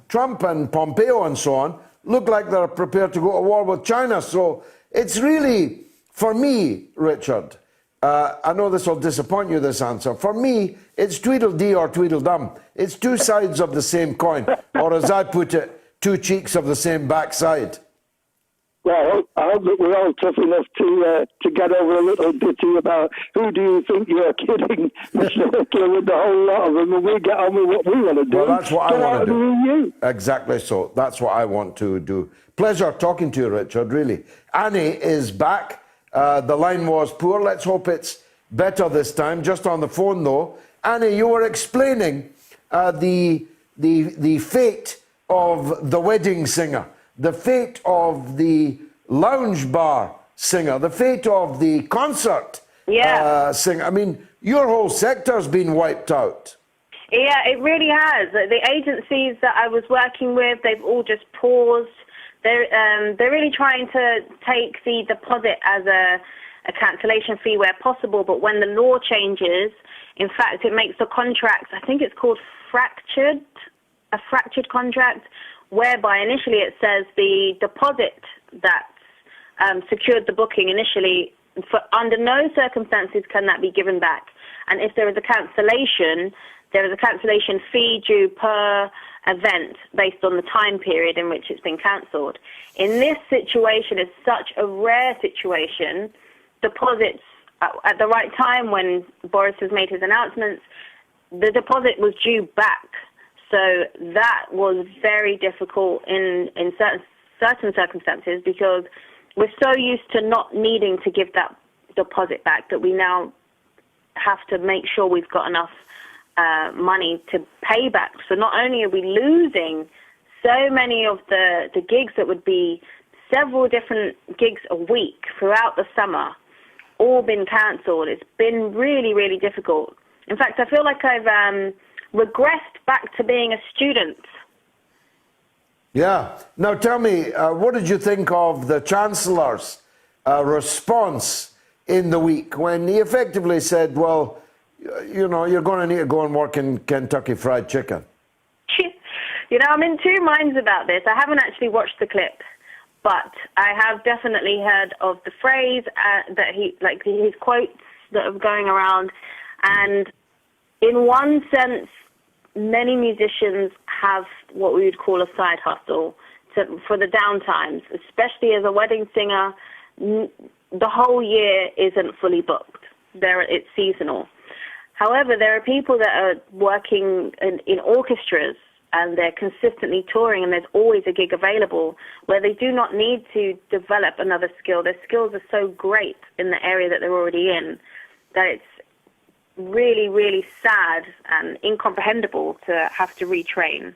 Trump and Pompeo and so on look like they're prepared to go to war with China. So it's really, for me, Richard, I know this will disappoint you, this answer. For me, it's Tweedledee or Tweedledum. It's two sides of the same coin, or as I put it, two cheeks of the same backside. Well, I hope that we're all tough enough to get over a little ditty about who do you think you're kidding, Mr. Hitler, with the whole lot of them, and we get on with what we want to do. Well, that's what I want to do. You. Exactly so. That's what I want to do. Pleasure talking to you, Richard, really. Annie is back. The line was poor. Let's hope it's better this time. Just on the phone, though. Annie, you were explaining the fate of the wedding singer, the fate of the lounge bar singer, the fate of the concert singer. I mean, your whole sector's been wiped out. Yeah, it really has. The agencies that I was working with, they've all just paused. They're really trying to take the deposit as a cancellation fee where possible, but when the law changes, in fact, it makes the contracts, I think it's called a fractured contract, whereby initially it says the deposit that secured the booking initially, under no circumstances can that be given back. And if there is a cancellation, there is a cancellation fee due per event based on the time period in which it's been cancelled. In this situation, it's such a rare situation, deposits at the right time when Boris has made his announcements, the deposit was due back. So that was very difficult in certain circumstances, because we're so used to not needing to give that deposit back that we now have to make sure we've got enough money to pay back. So not only are we losing so many of the gigs that would be several different gigs a week throughout the summer, all been cancelled. It's been really, really difficult. In fact, I feel like I've regressed back to being a student. Yeah. Now tell me, what did you think of the Chancellor's response in the week when he effectively said, well, you know, you're going to need to go and work in Kentucky Fried Chicken? You know, I'm in two minds about this. I haven't actually watched the clip, but I have definitely heard of the phrase that he, like his quotes that are going around. And in one sense, many musicians have what we would call a side hustle for the downtimes, especially as a wedding singer. The whole year isn't fully booked. It's seasonal. However, there are people that are working in orchestras and they're consistently touring and there's always a gig available where they do not need to develop another skill. Their skills are so great in the area that they're already in that it's really, really sad and incomprehensible to have to retrain.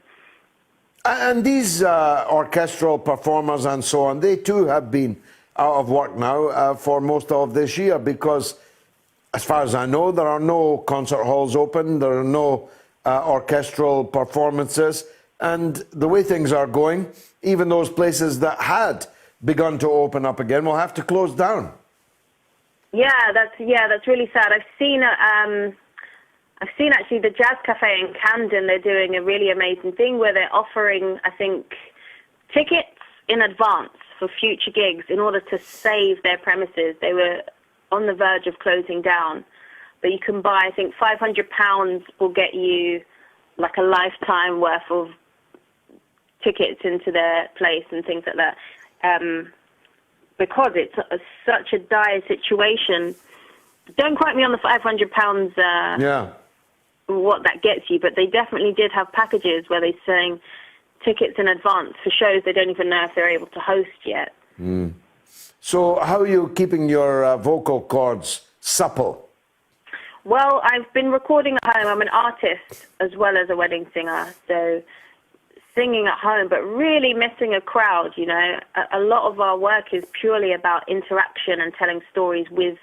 And these orchestral performers and so on, they too have been out of work now for most of this year because, as far as I know, there are no concert halls open, there are no orchestral performances, and the way things are going, even those places that had begun to open up again will have to close down. Yeah, that's really sad. I've seen actually the Jazz Cafe in Camden. They're doing a really amazing thing where they're offering, I think, tickets in advance for future gigs in order to save their premises. They were on the verge of closing down, but you can buy, I think, £500 will get you like a lifetime worth of tickets into their place and things like that. Because it's such a dire situation. Don't quote me on the £500 what that gets you, but they definitely did have packages where they're selling tickets in advance for shows they don't even know if they're able to host yet. Mm. So how are you keeping your vocal cords supple? Well, I've been recording at home. I'm an artist as well as a wedding singer, so singing at home, but really missing a crowd, you know. A lot of our work is purely about interaction and telling stories with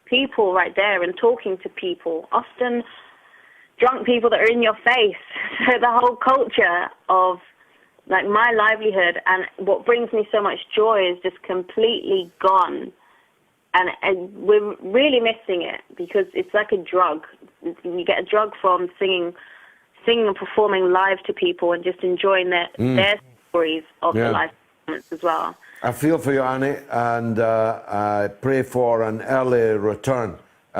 people right there and talking to people, often drunk people that are in your face. So the whole culture of like my livelihood and what brings me so much joy is just completely gone. And we're really missing it because it's like a drug. You get a drug from singing and performing live to people and just enjoying their stories of the live performance as well. I feel for you, Annie, and I pray for an early return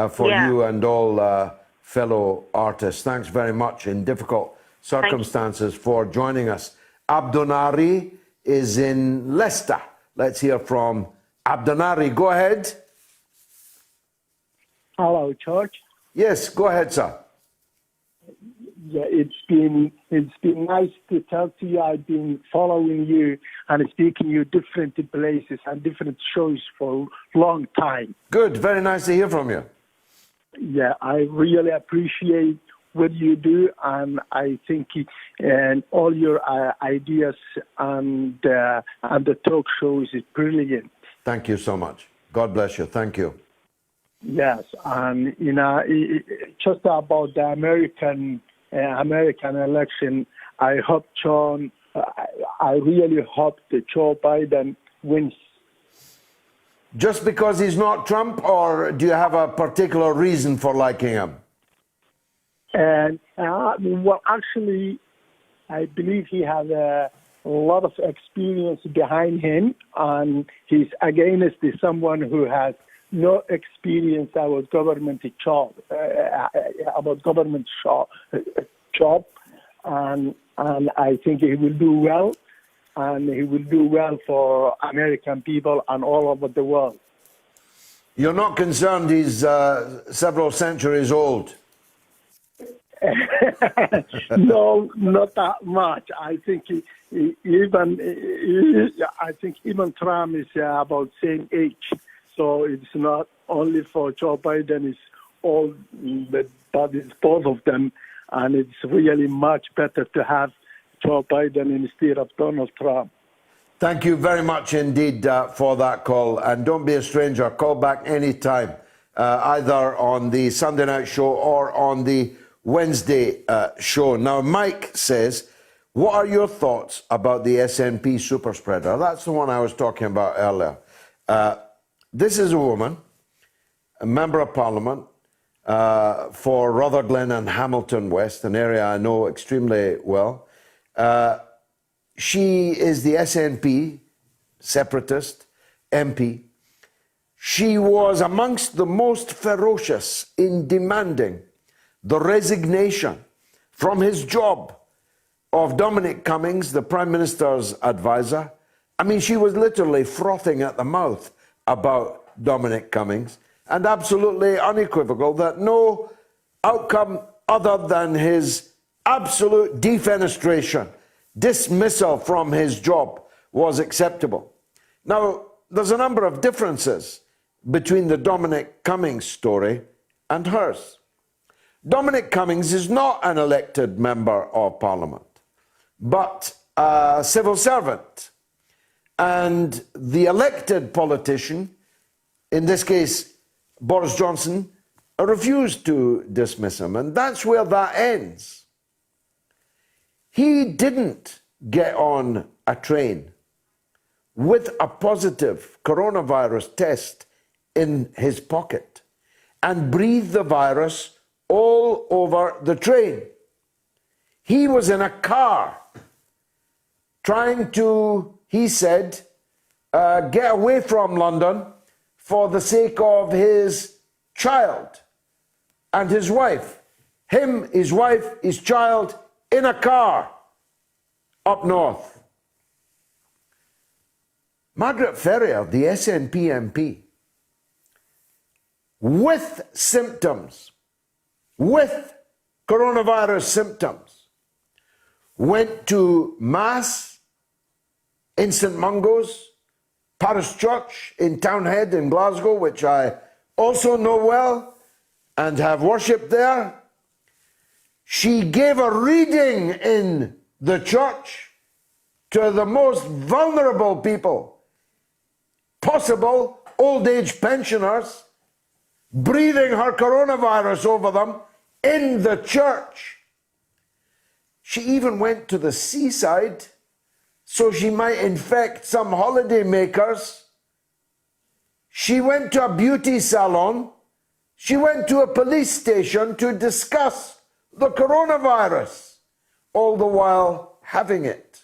for you and all fellow artists. Thanks very much in difficult circumstances for joining us. Abdonari is in Leicester. Let's hear from Abdanari. Go ahead. Hello, George. Yes, go ahead, sir. Yeah, it's been nice to talk to you. I've been following you and speaking you different places and different shows for a long time. Good, very nice to hear from you. Yeah, I really appreciate what you do, and I think and all your ideas and the talk shows is brilliant. Thank you so much. God bless you. Thank you. Yes, and just about the American election, I hope I really hope that Joe Biden wins. Just because he's not Trump, or do you have a particular reason for liking him? And well, actually, I believe he has a lot of experience behind him, and he's against someone who has no experience about government job, and I think he will do well, and he will do well for American people and all over the world. You're not concerned he's several centuries old? No, not that much. I think even Trump is about same age. So it's not only for Joe Biden, it's all, but it's both of them. And it's really much better to have Joe Biden instead of Donald Trump. Thank you very much indeed for that call. And don't be a stranger. Call back anytime, either on the Sunday night show or on the Wednesday show. Now, Mike says, what are your thoughts about the SNP super spreader? That's the one I was talking about earlier. This is a woman, a member of Parliament for Rutherglen and Hamilton West, an area I know extremely well. She is the SNP separatist MP. She was amongst the most ferocious in demanding the resignation from his job of Dominic Cummings, the Prime Minister's advisor. I mean, she was literally frothing at the mouth about Dominic Cummings, and absolutely unequivocal that no outcome other than his absolute defenestration, dismissal from his job was acceptable. Now, there's a number of differences between the Dominic Cummings story and hers. Dominic Cummings is not an elected member of Parliament, but a civil servant. And the elected politician, in this case, Boris Johnson, refused to dismiss him. And that's where that ends. He didn't get on a train with a positive coronavirus test in his pocket and breathe the virus all over the train. He was in a car trying to, he said, get away from London for the sake of his child and his wife. Him, his wife, his child in a car up north. Margaret Ferrier, the SNP MP, with symptoms, with coronavirus symptoms, went to Mass in St Mungo's Parish Church in Townhead in Glasgow, which I also know well and have worshipped there. She gave a reading in the church to the most vulnerable people possible, old age pensioners, breathing her coronavirus over them in the church. She even went to the seaside so she might infect some holiday makers. She went to a beauty salon. She went to a police station to discuss the coronavirus, all the while having it.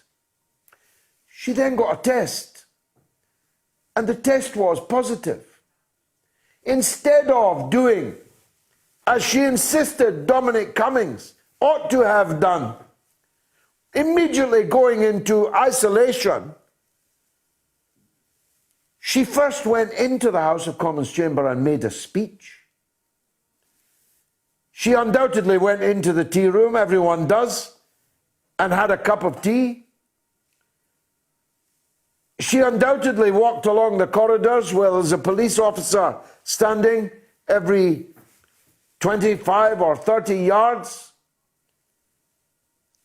She then got a test, and the test was positive. Instead of doing as she insisted Dominic Cummings ought to have done, immediately going into isolation, She first went into the House of Commons chamber and made a speech. She undoubtedly went into the tea room, everyone does, and had a cup of tea. She undoubtedly walked along the corridors where there's a police officer standing every 25 or 30 yards.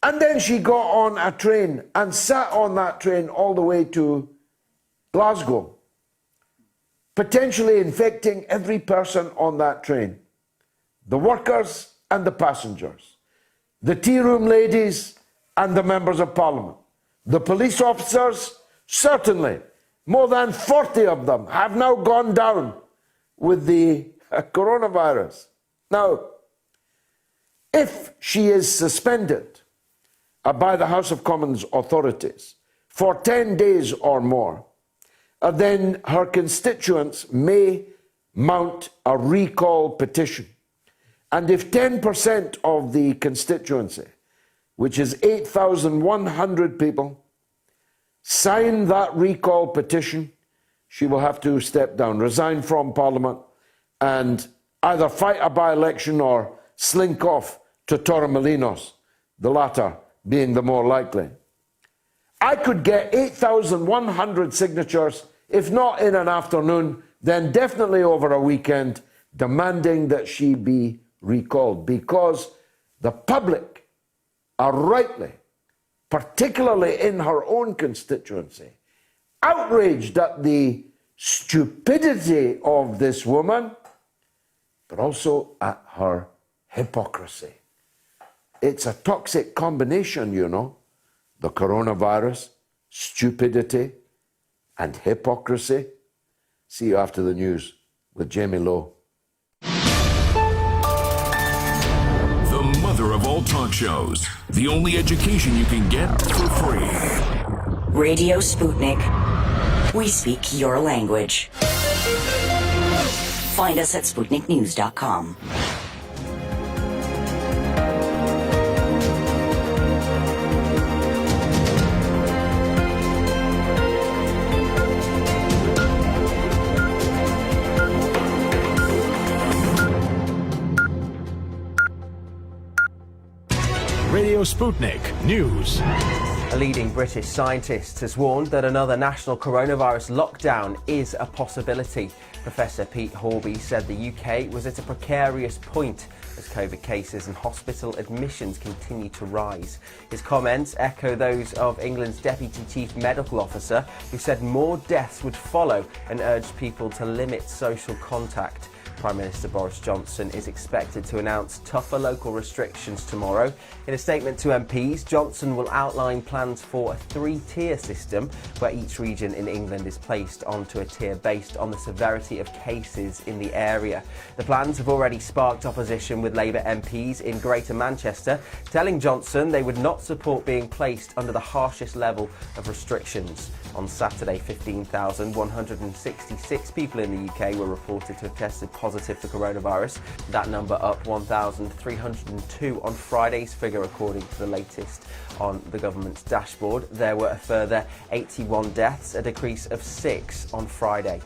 And then she got on a train and sat on that train all the way to Glasgow, potentially infecting every person on that train, the workers and the passengers, the tea room ladies and the members of Parliament, the police officers, certainly. More than 40 of them have now gone down with the coronavirus. Now, if she is suspended by the House of Commons authorities for 10 days or more, then her constituents may mount a recall petition. And if 10% of the constituency, which is 8,100 people, sign that recall petition, she will have to step down, resign from Parliament, and either fight a by-election or slink off to Torremolinos, the latter being the more likely. I could get 8,100 signatures, if not in an afternoon, then definitely over a weekend, demanding that she be recalled, because the public are rightly, particularly in her own constituency, outraged at the stupidity of this woman, but also at her hypocrisy. It's a toxic combination, you know, the coronavirus, stupidity, and hypocrisy. See you after the news with Jamie Lowe. The mother of all talk shows. The only education you can get for free. Radio Sputnik. We speak your language. Find us at SputnikNews.com. Radio Sputnik News. A leading British scientist has warned that another national coronavirus lockdown is a possibility. Professor Pete Horby said the UK was at a precarious point as COVID cases and hospital admissions continue to rise. His comments echo those of England's Deputy Chief Medical Officer, who said more deaths would follow and urged people to limit social contact. Prime Minister Boris Johnson is expected to announce tougher local restrictions tomorrow. In a statement to MPs, Johnson will outline plans for a three-tier system where each region in England is placed onto a tier based on the severity of cases in the area. The plans have already sparked opposition, with Labour MPs in Greater Manchester telling Johnson they would not support being placed under the harshest level of restrictions. On Saturday, 15,166 people in the UK were reported to have tested positive for coronavirus. That number up 1,302 on Friday's figure, according to the latest on the government's dashboard. There were a further 81 deaths, a decrease of 6 on Friday.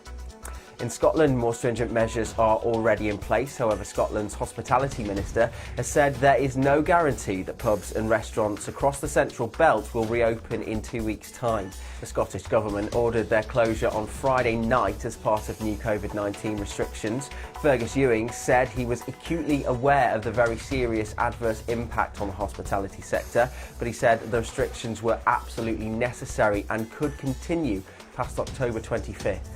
In Scotland, more stringent measures are already in place. However, Scotland's hospitality minister has said there is no guarantee that pubs and restaurants across the central belt will reopen in 2 weeks' time. The Scottish government ordered their closure on Friday night as part of new COVID-19 restrictions. Fergus Ewing said he was acutely aware of the very serious adverse impact on the hospitality sector, but he said the restrictions were absolutely necessary and could continue past October 25th.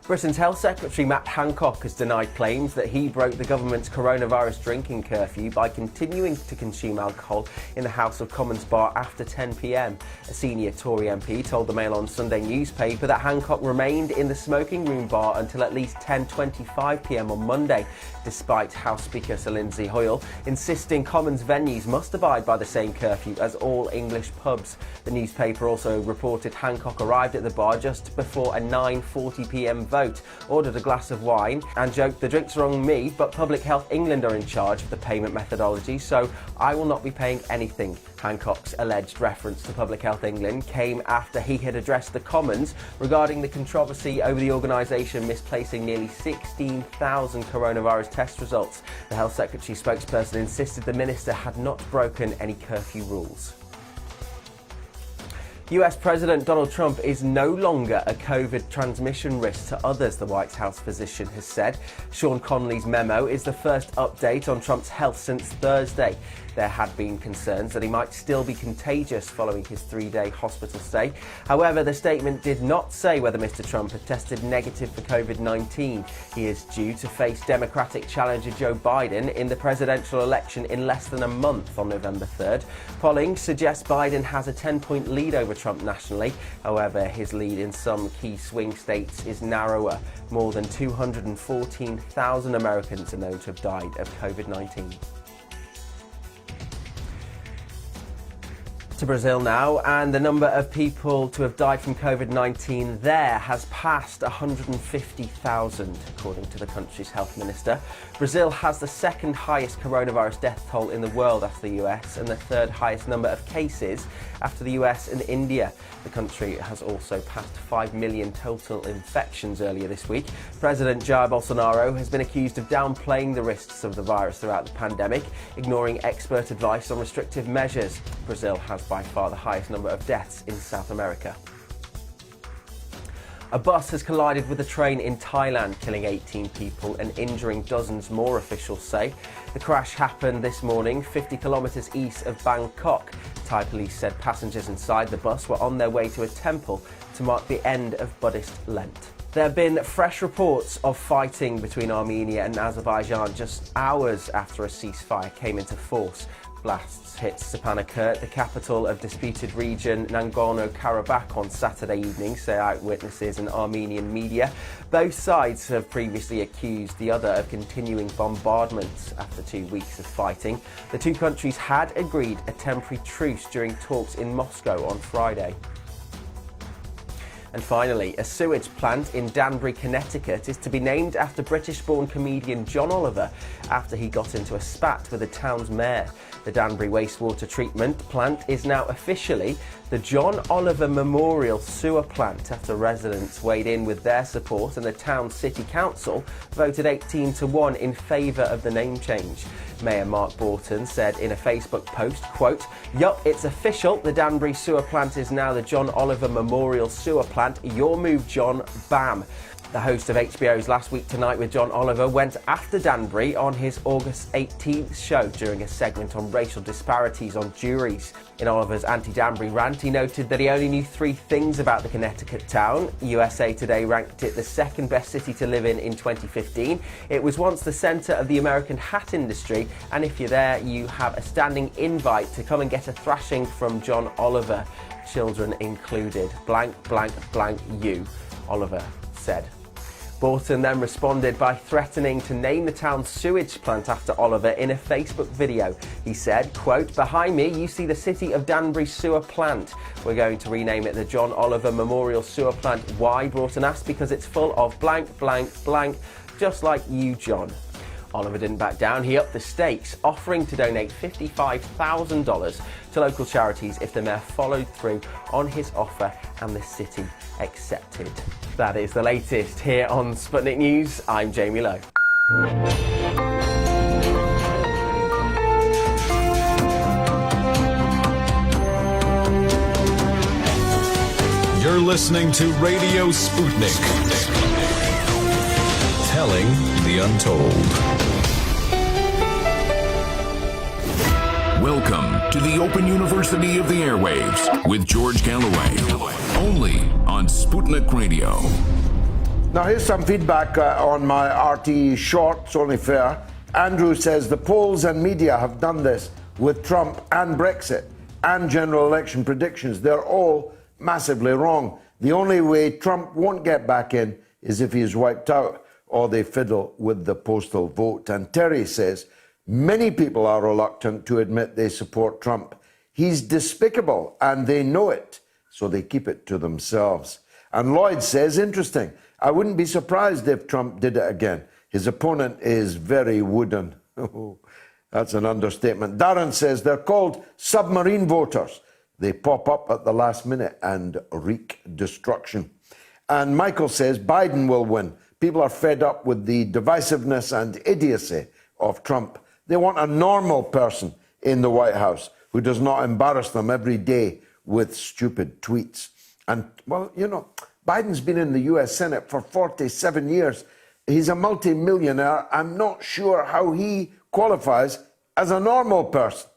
Britain's Health Secretary Matt Hancock has denied claims that he broke the government's coronavirus drinking curfew by continuing to consume alcohol in the House of Commons bar after 10 p.m. A senior Tory MP told the Mail on Sunday newspaper that Hancock remained in the smoking room bar until at least 10:25 p.m. on Monday, despite House Speaker Sir Lindsay Hoyle insisting Commons venues must abide by the same curfew as all English pubs. The newspaper also reported Hancock arrived at the bar just before a 9:40 p.m. vote, ordered a glass of wine and joked, "The drinks are on me, but Public Health England are in charge of the payment methodology, so I will not be paying anything." Hancock's alleged reference to Public Health England came after he had addressed the Commons regarding the controversy over the organisation misplacing nearly 16,000 coronavirus test results. The Health Secretary spokesperson insisted the minister had not broken any curfew rules. US President Donald Trump is no longer a COVID transmission risk to others, the White House physician has said. Sean Conley's memo is the first update on Trump's health since Thursday. There had been concerns that he might still be contagious following his 3-day hospital stay. However, the statement did not say whether Mr. Trump had tested negative for COVID-19. He is due to face Democratic challenger Joe Biden in the presidential election in less than a month on November 3rd. Polling suggests Biden has a 10-point lead over Trump nationally. However, his lead in some key swing states is narrower. More than 214,000 Americans are known to have died of COVID-19. To Brazil now, and the number of people to have died from COVID-19 there has passed 150,000, according to the country's health minister. Brazil has the second highest coronavirus death toll in the world after the US, and the third highest number of cases after the US and India. The country has also passed 5 million total infections earlier this week. President Jair Bolsonaro has been accused of downplaying the risks of the virus throughout the pandemic, ignoring expert advice on restrictive measures. Brazil has by far the highest number of deaths in South America. A bus has collided with a train in Thailand, killing 18 people and injuring dozens more, officials say. The crash happened this morning 50 kilometres east of Bangkok. Thai police said passengers inside the bus were on their way to a temple to mark the end of Buddhist Lent. There have been fresh reports of fighting between Armenia and Azerbaijan just hours after a ceasefire came into force. Blasts hit Stepanakert, the capital of disputed region Nagorno-Karabakh, on Saturday evening, say eyewitnesses and Armenian media. Both sides have previously accused the other of continuing bombardments after 2 weeks of fighting. The two countries had agreed a temporary truce during talks in Moscow on Friday. And finally, a sewage plant in Danbury, Connecticut is to be named after British-born comedian John Oliver after he got into a spat with the town's mayor. The Danbury wastewater treatment plant is now officially the John Oliver Memorial Sewer Plant after residents weighed in with their support and the town's city council voted 18-1 in favour of the name change. Mayor Mark Broughton said in a Facebook post, quote, "Yup, it's official. The Danbury Sewer Plant is now the John Oliver Memorial Sewer Plant. Your move, John. Bam." The host of HBO's Last Week Tonight with John Oliver went after Danbury on his August 18th show during a segment on racial disparities on juries. In Oliver's anti-Danbury rant, he noted that he only knew 3 things about the Connecticut town. USA Today ranked it the second best city to live in 2015. It was once the centre of the American hat industry, and if you're there, you have a standing invite to come and get a thrashing from John Oliver, children included. Blank, blank, blank you, Oliver said. Broughton then responded by threatening to name the town's sewage plant after Oliver in a Facebook video. He said, quote, "Behind me you see the City of Danbury Sewer Plant. We're going to rename it the John Oliver Memorial Sewer Plant." Why, Broughton asked. "Because it's full of blank, blank, blank, just like you, John." Oliver didn't back down. He upped the stakes, offering to donate $55,000 to local charities if the mayor followed through on his offer and the city accepted. That is the latest here on Sputnik News. I'm Jamie Lowe. You're listening to Radio Sputnik. Telling the untold. Welcome to the Open University of the Airwaves with George Galloway. Only on Sputnik Radio. Now here's some feedback on my RTE short, it's only fair. Andrew says the polls and media have done this with Trump and Brexit and general election predictions. They're all massively wrong. The only way Trump won't get back in is if he is wiped out or they fiddle with the postal vote. And Terry says, many people are reluctant to admit they support Trump. He's despicable and they know it, so they keep it to themselves. And Lloyd says, interesting. I wouldn't be surprised if Trump did it again. His opponent is very wooden. That's an understatement. Darren says they're called submarine voters. They pop up at the last minute and wreak destruction. And Michael says Biden will win. People are fed up with the divisiveness and idiocy of Trump. They want a normal person in the White House who does not embarrass them every day with stupid tweets. And, well, you know, Biden's been in the US Senate for 47 years. He's a multi-millionaire. I'm not sure how he qualifies as a normal person.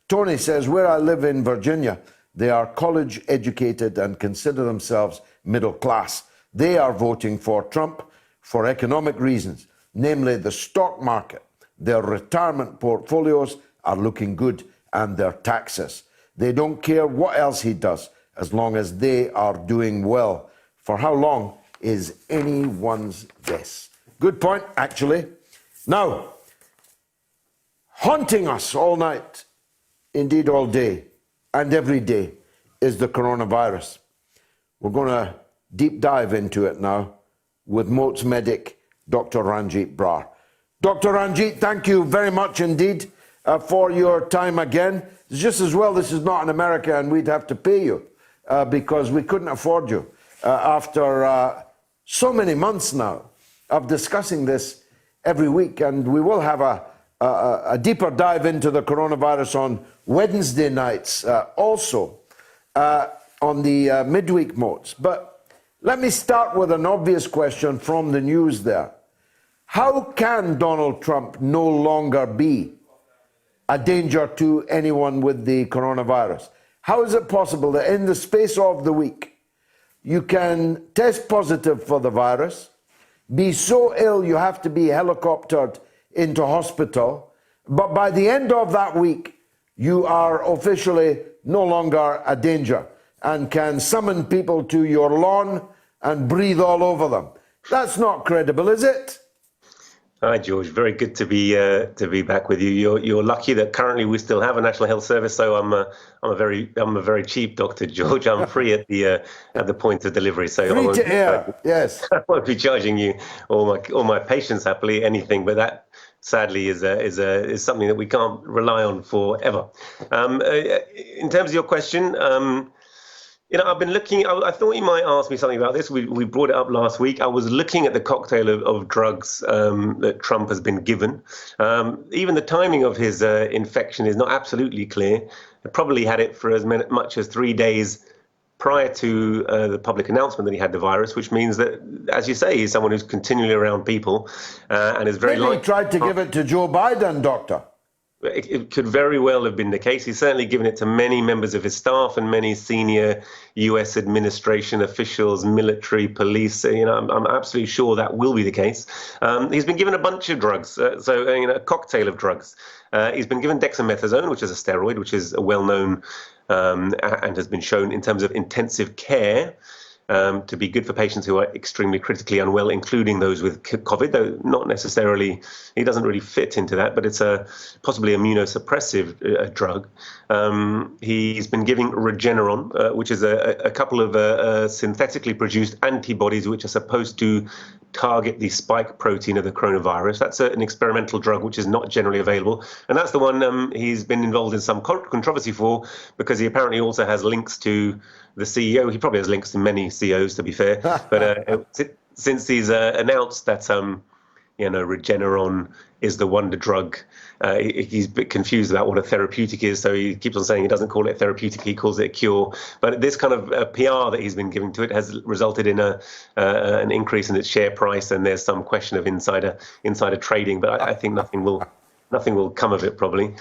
Tony says, where I live in Virginia, they are college educated and consider themselves middle class. They are voting for Trump for economic reasons, namely the stock market. Their retirement portfolios are looking good and their taxes. They don't care what else he does as long as they are doing well. For how long is anyone's guess? Good point, actually. Now, haunting us all night, indeed all day, and every day, is the coronavirus. We're going to deep dive into it now with Moats medic, Dr. Ranjit Brar. Dr. Ranjit, thank you very much indeed for your time again. It's just as well this is not in America and we'd have to pay you because we couldn't afford you after so many months now of discussing this every week. And we will have a deeper dive into the coronavirus on Wednesday nights also on the midweek modes. But let me start with an obvious question from the news there. How can Donald Trump no longer be a danger to anyone with the coronavirus? How is it possible that in the space of the week you can test positive for the virus, be so ill you have to be helicoptered into hospital, but by the end of that week you are officially no longer a danger and can summon people to your lawn and breathe all over them? That's not credible, is it? Hi, George. Very good to be back with you. You're lucky that currently we still have a National Health Service, so I'm a very cheap doctor, George. I'm free at the point of delivery, so free to air. Yes. I won't be charging you all my patients happily anything, but that sadly is something that we can't rely on forever. In terms of your question. I've been looking, I thought you might ask me something about this. We brought it up last week. I was looking at the cocktail of drugs that Trump has been given. Even the timing of his infection is not absolutely clear. He probably had it for as much as 3 days prior to the public announcement that he had the virus, which means that, as you say, he's someone who's continually around people and is very likely. He tried to give it to Joe Biden, Doctor. It could very well have been the case. He's certainly given it to many members of his staff and many senior U.S. administration officials, military, police. I'm absolutely sure that will be the case. He's been given a bunch of drugs, a cocktail of drugs. He's been given dexamethasone, which is a steroid, which is well-known and has been shown in terms of intensive care to be good for patients who are extremely critically unwell, including those with COVID, though not necessarily, he doesn't really fit into that, but it's a possibly immunosuppressive drug. He's been giving Regeneron, which is a couple of synthetically produced antibodies which are supposed to target the spike protein of the coronavirus. That's an experimental drug which is not generally available. And that's the one he's been involved in some controversy for, because he apparently also has links to the CEO. He probably has links to many CEOs, to be fair. But since he's announced that, Regeneron is the wonder drug, he's a bit confused about what a therapeutic is. So he keeps on saying he doesn't call it a therapeutic, he calls it a cure. But this kind of PR that he's been giving to it has resulted in an increase in its share price. And there's some question of insider trading. But I think nothing will come of it, probably.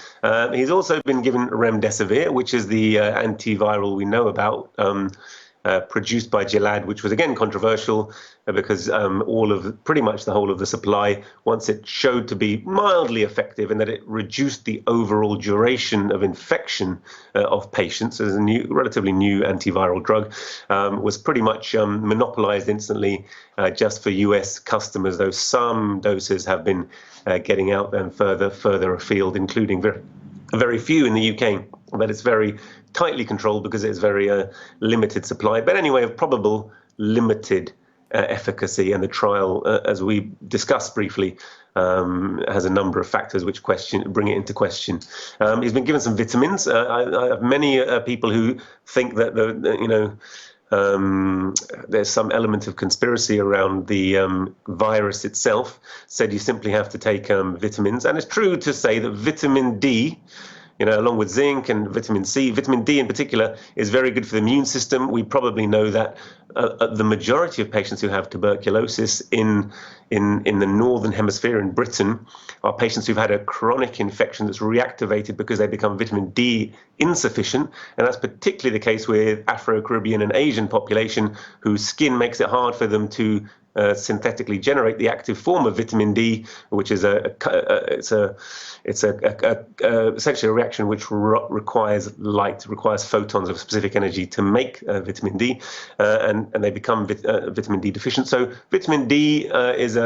He's also been given remdesivir, which is the antiviral we know about, produced by Gilead, which was again controversial because pretty much the whole of the supply, once it showed to be mildly effective and that it reduced the overall duration of infection of patients as a relatively new antiviral drug, was pretty much monopolized instantly just for US customers, though some doses have been getting out and further afield, including very few in the UK. But it's very tightly controlled because it's very limited supply. But anyway, of probable limited efficacy, and the trial, as we discussed briefly, has a number of factors which bring it into question. He's been given some vitamins. I have many people who think that there's some element of conspiracy around the virus itself. Said you simply have to take vitamins, and it's true to say that vitamin D, along with zinc and vitamin C, vitamin D in particular is very good for the immune system. We probably know that the majority of patients who have tuberculosis in the northern hemisphere in Britain are patients who've had a chronic infection that's reactivated because they become vitamin D insufficient. And that's particularly the case with Afro-Caribbean and Asian population whose skin makes it hard for them to synthetically generate the active form of vitamin D, which is essentially a reaction which requires light, requires photons of specific energy to make vitamin D, and they become vitamin D deficient. So vitamin D is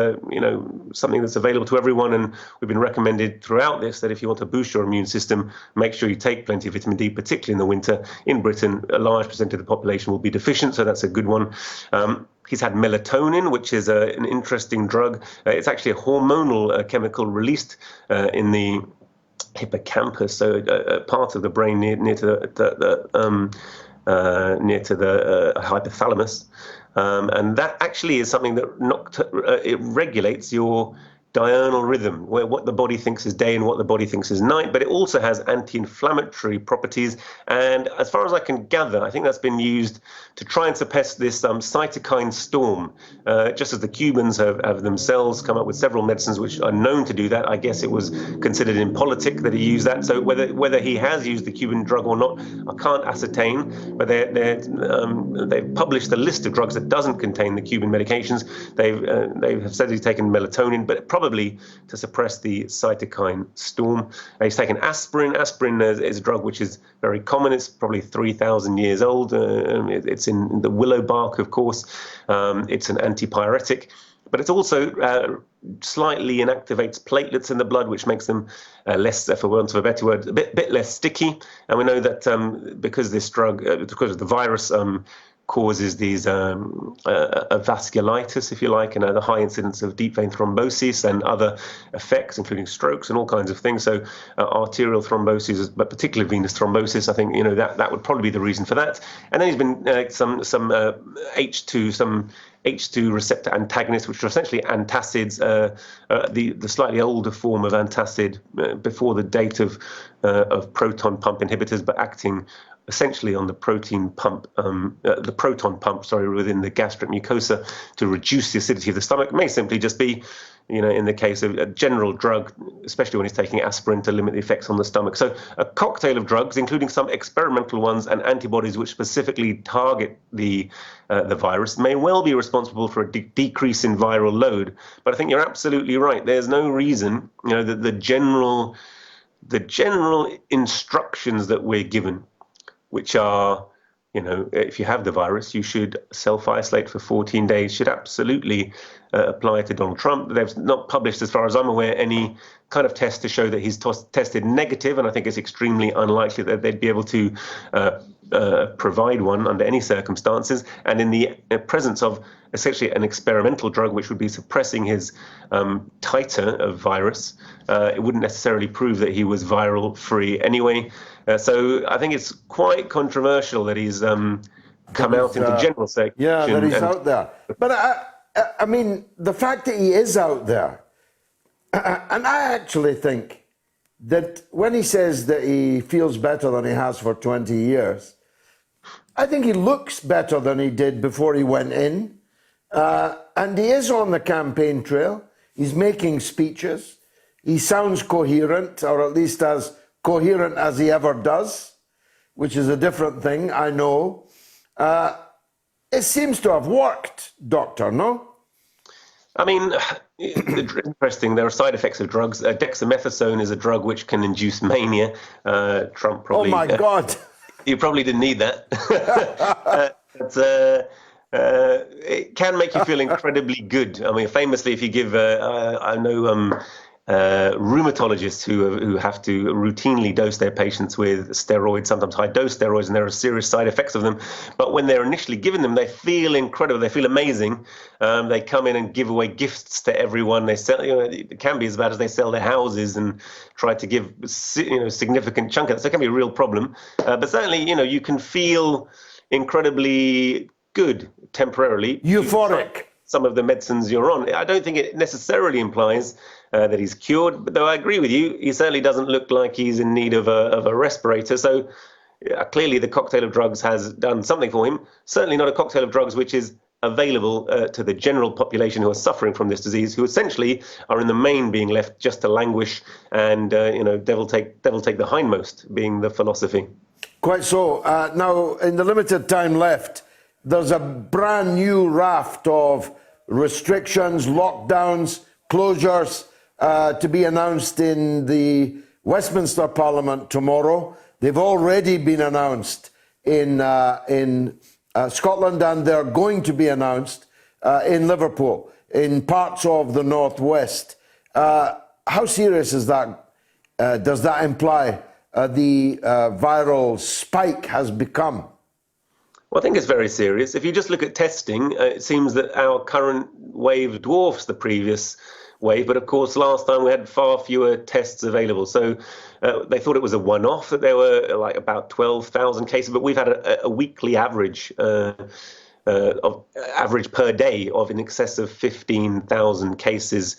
something that's available to everyone, and we've been recommended throughout this that if you want to boost your immune system, make sure you take plenty of vitamin D, particularly in the winter. In Britain, a large percent of the population will be deficient, so that's a good one. He's had melatonin, which is an interesting drug. It's actually a hormonal chemical released in the hippocampus, so a part of the brain near to the hypothalamus, and that actually is something that it regulates your diurnal rhythm, where what the body thinks is day and what the body thinks is night, but it also has anti-inflammatory properties. And as far as I can gather, I think that's been used to try and suppress this cytokine storm. Just as the Cubans have themselves come up with several medicines which are known to do that, I guess it was considered impolitic that he used that. So whether he has used the Cuban drug or not, I can't ascertain. But they've published a list of drugs that doesn't contain the Cuban medications. They have said he's taken melatonin, but probably to suppress the cytokine storm. He's taken aspirin. Aspirin is a drug which is very common. It's probably 3,000 years old. It's in the willow bark, of course. It's an antipyretic, but it also slightly inactivates platelets in the blood, which makes them less, for want of a better word, a bit less sticky. And we know that because this drug, because of the virus, causes these vasculitis, if you like, and the high incidence of deep vein thrombosis and other effects, including strokes and all kinds of things. So arterial thrombosis, but particularly venous thrombosis, I think that would probably be the reason for that. And then he's been some H2 receptor antagonists, which are essentially antacids, the slightly older form of antacid before the date of proton pump inhibitors, but acting essentially on the proton pump, within the gastric mucosa to reduce the acidity of the stomach. It may simply just be, in the case of a general drug, especially when he's taking aspirin, to limit the effects on the stomach. So a cocktail of drugs, including some experimental ones and antibodies which specifically target the virus, may well be responsible for a decrease in viral load. But I think you're absolutely right. There's no reason, that the general instructions that we're given, which are, if you have the virus, you should self-isolate for 14 days, should absolutely apply to Donald Trump. They've not published, as far as I'm aware, any kind of test to show that he's tested negative, and I think it's extremely unlikely that they'd be able to provide one under any circumstances. And in the presence of essentially an experimental drug, which would be suppressing his titer of virus, it wouldn't necessarily prove that he was viral-free anyway. So I think it's quite controversial that he's come out into general circulation. Yeah, that he's out there. But I mean, the fact that he is out there, and I actually think that when he says that he feels better than he has for 20 years, I think he looks better than he did before he went in. And he is on the campaign trail. He's making speeches. He sounds coherent, or at least as coherent as he ever does, which is a different thing, I know. It seems to have worked, Doctor, no? I mean, it's interesting. There are side effects of drugs. Dexamethasone is a drug which can induce mania. Trump probably... Oh, my God. You probably didn't need that. It can make you feel incredibly good. I mean, famously, if you give... I know rheumatologists who have to routinely dose their patients with steroids, sometimes high-dose steroids, and there are serious side effects of them. But when they're initially given them, they feel incredible. They feel amazing. They come in and give away gifts to everyone. They sell. It can be as bad as they sell their houses and try to give significant chunk of it. So it can be a real problem. But certainly, you can feel incredibly good temporarily. Euphoric. Some of the medicines you're on. I don't think it necessarily implies that he's cured, but though I agree with you, he certainly doesn't look like he's in need of a respirator. So clearly the cocktail of drugs has done something for him. Certainly not a cocktail of drugs which is available to the general population who are suffering from this disease, who essentially are in the main being left just to languish and, devil take the hindmost, being the philosophy. Quite so. Now, in the limited time left, there's a brand new raft of restrictions, lockdowns, closures to be announced in the Westminster Parliament tomorrow. They've already been announced in Scotland, and they're going to be announced in Liverpool, in parts of the northwest. How serious is that? Does that imply the viral spike has become? Well, I think it's very serious. If you just look at testing, it seems that our current wave dwarfs the previous wave. But of course, last time we had far fewer tests available. So they thought it was a one-off, that there were like about 12,000 cases. But we've had a weekly average of average per day of in excess of 15,000 cases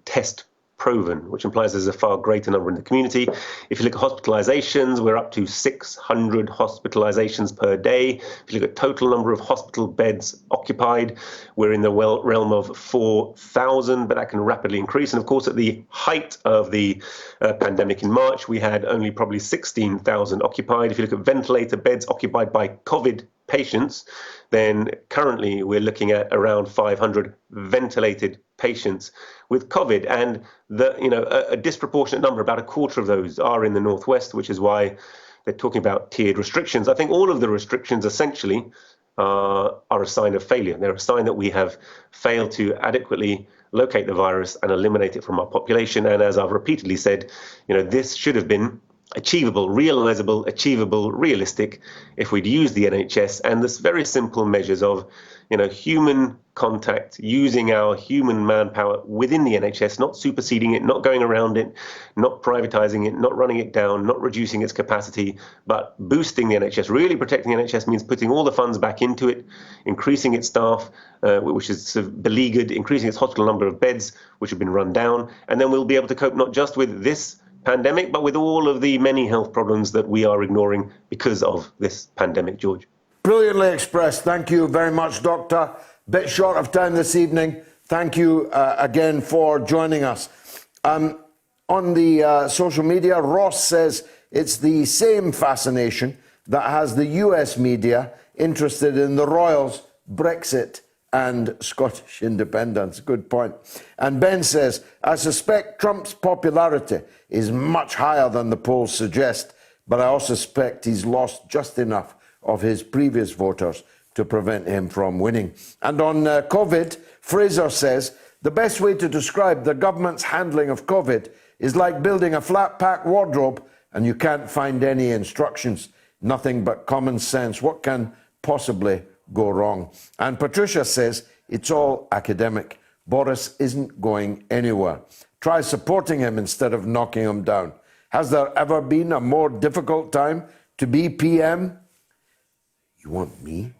test proven, which implies there's a far greater number in the community. If you look at hospitalizations, we're up to 600 hospitalizations per day. If you look at total number of hospital beds occupied, we're in the realm of 4,000, but that can rapidly increase. And of course, at the height of the pandemic in March, we had only probably 16,000 occupied. If you look at ventilator beds occupied by COVID patients, then currently we're looking at around 500 ventilated patients with COVID, and a disproportionate number, about a quarter of those, are in the northwest, which is why they're talking about tiered restrictions. I think all of the restrictions essentially are a sign of failure. They're a sign that we have failed to adequately locate the virus and eliminate it from our population. And as I've repeatedly said, this should have been achievable, realizable, achievable, realistic if we'd used the NHS and this very simple measures of, human contact, using our human manpower within the NHS, not superseding it, not going around it, not privatizing it, not running it down, not reducing its capacity, but boosting the NHS. Really protecting the NHS means putting all the funds back into it, increasing its staff, which is sort of beleaguered, increasing its hospital number of beds, which have been run down, and then we'll be able to cope not just with this pandemic, but with all of the many health problems that we are ignoring because of this pandemic, George. Brilliantly expressed. Thank you very much, Doctor. Bit short of time this evening. Thank you again for joining us. On the social media, Ross says it's the same fascination that has the US media interested in the Royals, Brexit and Scottish independence. Good point. And Ben says, I suspect Trump's popularity is much higher than the polls suggest, but I also suspect he's lost just enough of his previous voters to prevent him from winning. And on COVID, Fraser says, the best way to describe the government's handling of COVID is like building a flat-pack wardrobe and you can't find any instructions. Nothing but common sense. What can possibly go wrong? And Patricia says, it's all academic. Boris isn't going anywhere. Try supporting him instead of knocking him down. Has there ever been a more difficult time to be PM? You want me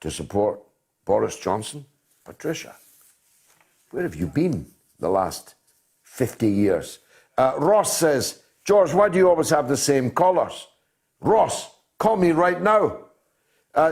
to support Boris Johnson? Patricia, where have you been the last 50 years? Ross says, George, why do you always have the same callers? Ross, call me right now.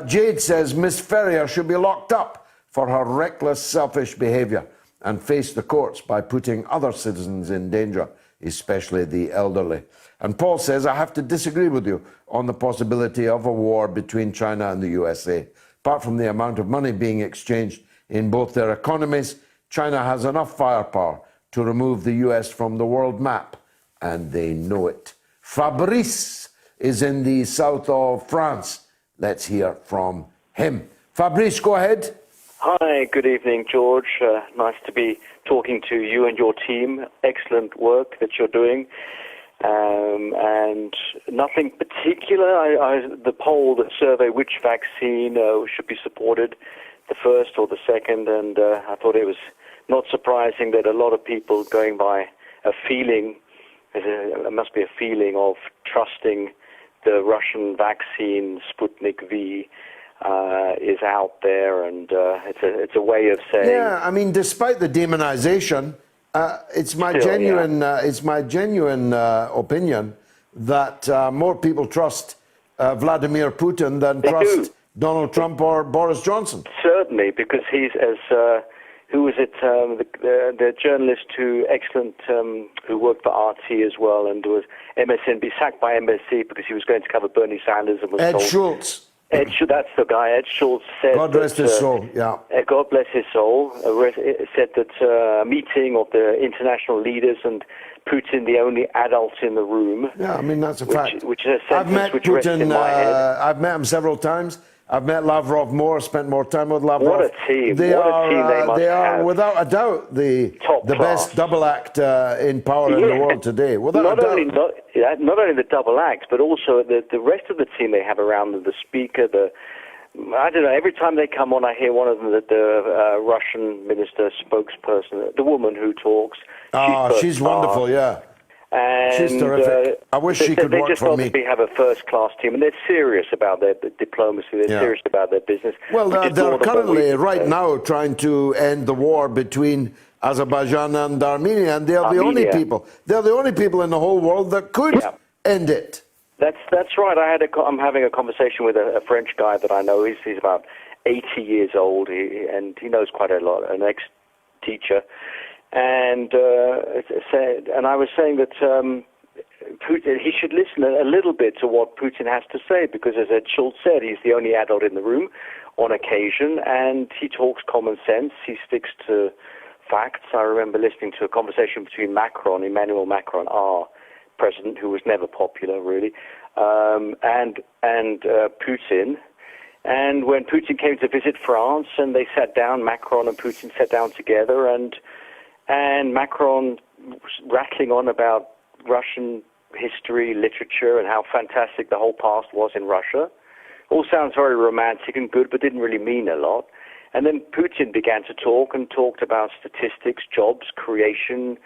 Jade says, Miss Ferrier should be locked up for her reckless, selfish behaviour and face the courts by putting other citizens in danger, especially the elderly. And Paul says, I have to disagree with you on the possibility of a war between China and the USA. Apart from the amount of money being exchanged in both their economies, China has enough firepower to remove the US from the world map, and they know it. Fabrice is in the south of France. Let's hear from him. Fabrice, go ahead. Hi, good evening, George. Nice to be talking to you and your team. Excellent work that you're doing. And nothing particular. The poll, the survey, which vaccine should be supported, the first or the second, and I thought it was not surprising that a lot of people going by a feeling, there must be a feeling of trusting the Russian vaccine, Sputnik V, is out there, and it's a way of saying... Yeah, I mean, despite the demonization, it's my genuine opinion that more people trust Vladimir Putin than trust Donald Trump or Boris Johnson. Certainly, because he's as who was it? The journalist who worked for RT as well and was MSNBC, sacked by MSC because he was going to cover Bernie Sanders and was Ed told. Schultz. That's the guy. Ed Schultz said. God rest his soul. Yeah. God bless his soul. Said that a meeting of the international leaders and Putin, the only adult in the room. Yeah, I mean that's a fact. Which is a sentence I've met which rests in my head. I've met him several times. I've met Lavrov more. Spent more time with Lavrov. What a team! They are without a doubt the best double act in power in the world today. Without a doubt. Not only the double act, but also the rest of the team they have around them. The speaker, I don't know. Every time they come on, I hear one of them, the Russian minister spokesperson, the woman who talks. She's wonderful. Yeah. And she's terrific. I wish she could work for me. They just have a first-class team, and they're serious about their diplomacy. They're serious about their business. Well, they're currently, right now, trying to end the war between Azerbaijan and Armenia, and they're the only people. They're the only people in the whole world that could end it. That's right. I'm having a conversation with a French guy that I know. He's about 80 years old, and he knows quite a lot. An ex-teacher. And I was saying that Putin, he should listen a little bit to what Putin has to say, because as Ed Schultz said, he's the only adult in the room on occasion, and he talks common sense. He sticks to facts. I remember listening to a conversation between Emmanuel Macron, our president, who was never popular really, and Putin. And when Putin came to visit France, and they sat down, Macron and Putin sat down together, and Macron was rattling on about Russian history, literature, and how fantastic the whole past was in Russia. All sounds very romantic and good, but didn't really mean a lot. And then Putin began to talk and talked about statistics, jobs, creation,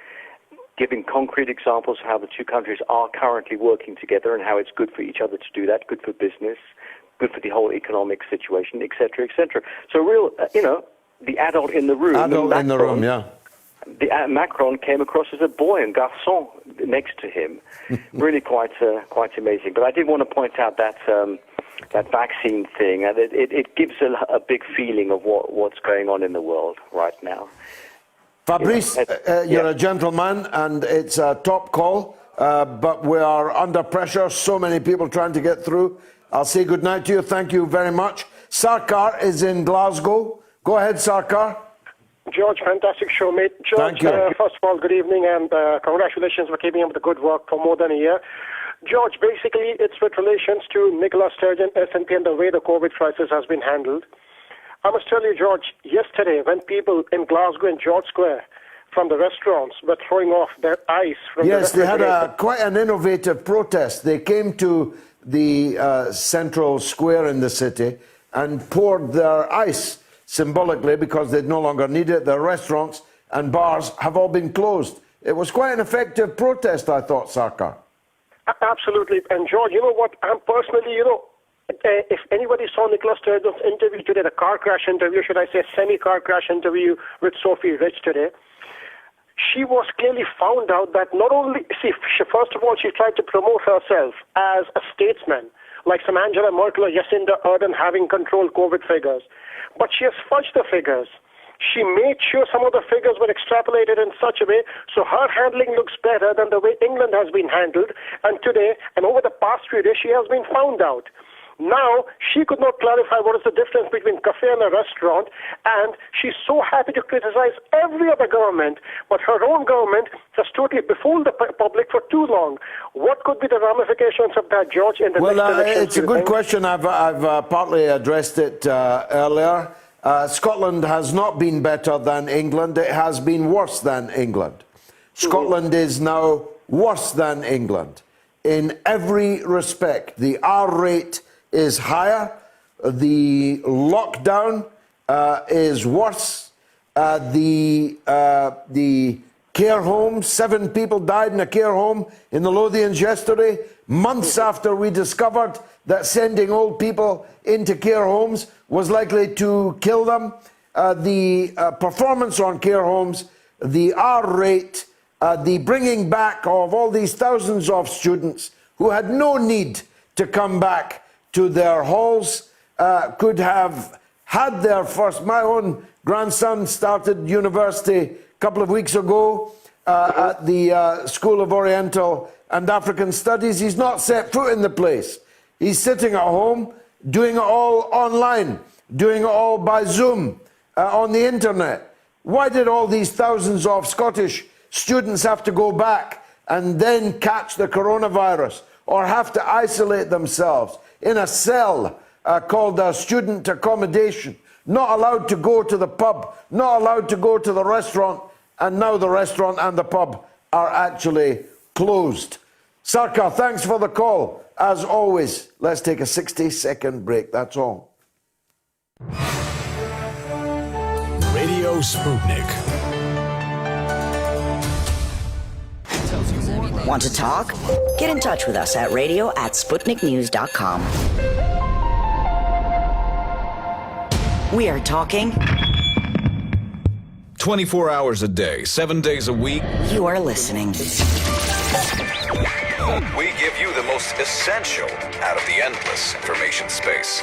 giving concrete examples of how the two countries are currently working together and how it's good for each other to do that, good for business, good for the whole economic situation, et cetera, et cetera. So real, the adult in the room. Adult in the room, yeah. Macron came across as a boy and garçon next to him. Really quite amazing. But I did want to point out that vaccine thing. It gives a big feeling of what's going on in the world right now. Fabrice, you're a gentleman, and it's a top call, but we are under pressure. So many people trying to get through. I'll say good night to you. Thank you very much. Sarkar is in Glasgow. Go ahead, Sarkar. George, fantastic show, mate. George, Thank you. First of all, good evening, and congratulations for keeping up the good work for more than a year. George, basically, it's with relations to Nicola Sturgeon, S&P, and the way the COVID crisis has been handled. I must tell you, George, yesterday, when people in Glasgow and George Square from the restaurants were throwing off their ice from they had quite an innovative protest. They came to the central square in the city and poured their ice symbolically because they no longer need it. The restaurants and bars have all been closed. It was quite an effective protest, I thought, Sarkar. Absolutely. And George, you know what? I'm personally, if anybody saw Nicola Sturgeon's interview today, the car crash interview, should I say semi-car crash interview with Sophie Rich today, she was clearly found out that not only, first of all, she tried to promote herself as a statesman, like some Angela Merkel or Jacinda Ardern having controlled COVID figures. But she has fudged the figures. She made sure some of the figures were extrapolated in such a way so her handling looks better than the way England has been handled. And today, and over the past few days, she has been found out. Now, she could not clarify what is the difference between cafe and a restaurant, and she's so happy to criticize every other government, but her own government has totally befooled the public for too long. What could be the ramifications of that, George, in the next election? It's a good question. I've partly addressed it earlier. Scotland has not been better than England. It has been worse than England. Scotland is now worse than England in every respect. The R rate is higher. The lockdown is worse. The care home, 7 people died in a care home in the Lothians yesterday, months after we discovered that sending old people into care homes was likely to kill them. The performance on care homes, the R rate, the bringing back of all these thousands of students who had no need to come back to their halls, could have had their first. My own grandson started university a couple of weeks ago at the School of Oriental and African Studies. He's not set foot in the place. He's sitting at home, doing it all online, doing it all by Zoom, on the internet. Why did all these thousands of Scottish students have to go back and then catch the coronavirus or have to isolate themselves in a cell called student accommodation, not allowed to go to the pub, not allowed to go to the restaurant, and now the restaurant and the pub are actually closed? Sarkar, thanks for the call. As always, let's take a 60-second break, that's all. Radio Sputnik. Want to talk? Get in touch with us at radio@sputniknews.com. We are talking 24 hours a day, 7 days a week. You are listening. We give you the most essential out of the endless information space.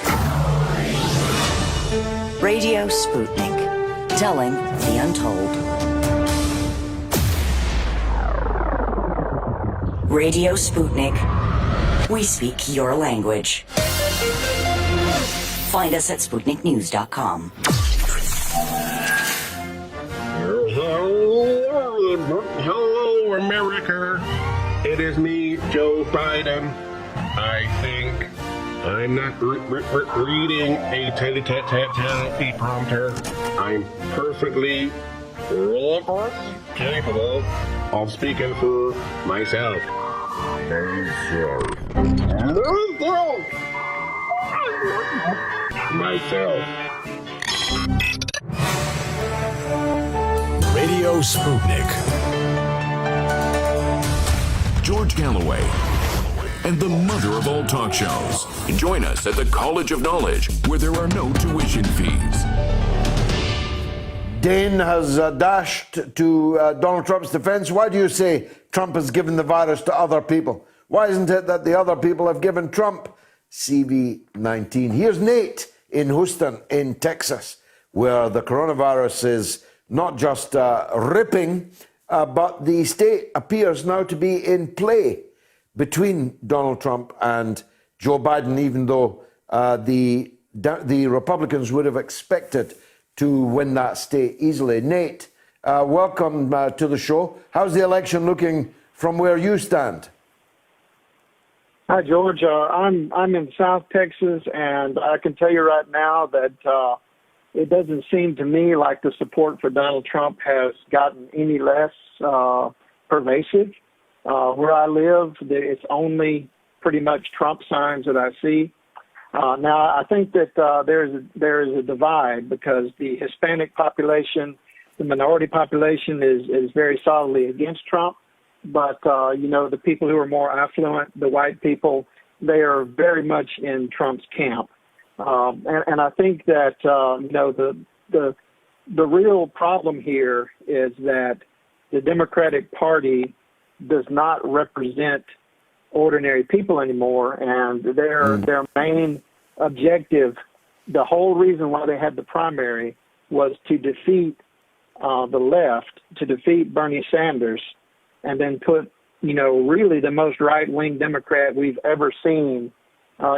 Radio Sputnik. Telling the untold. Radio Sputnik. We speak your language. Find us at SputnikNews.com. Hello, America. It is me, Joe Biden. I think I'm not reading a teleprompter. I'm perfectly capable of speaking for myself. Myself. Radio Sputnik. George Galloway and the mother of all talk shows. Join us at the College of Knowledge, where there are no tuition fees. Dane has dashed to Donald Trump's defense. Why do you say Trump has given the virus to other people? Why isn't it that the other people have given Trump CV-19? Here's Nate in Houston in Texas, where the coronavirus is not just ripping, but the state appears now to be in play between Donald Trump and Joe Biden, even though the Republicans would have expected to win that state easily. Nate, welcome to the show. How's the election looking from where you stand? Hi, George. I'm in South Texas, and I can tell you right now that it doesn't seem to me like the support for Donald Trump has gotten any less pervasive. Where I live, it's only pretty much Trump signs that I see. Now, I think that there is a divide because the Hispanic population, the minority population is very solidly against Trump. But, the people who are more affluent, the white people, they are very much in Trump's camp. And I think that, the real problem here is that the Democratic Party does not represent ordinary people anymore, and their main objective, the whole reason why they had the primary, was to defeat the left, to defeat Bernie Sanders, and then put, really the most right-wing Democrat we've ever seen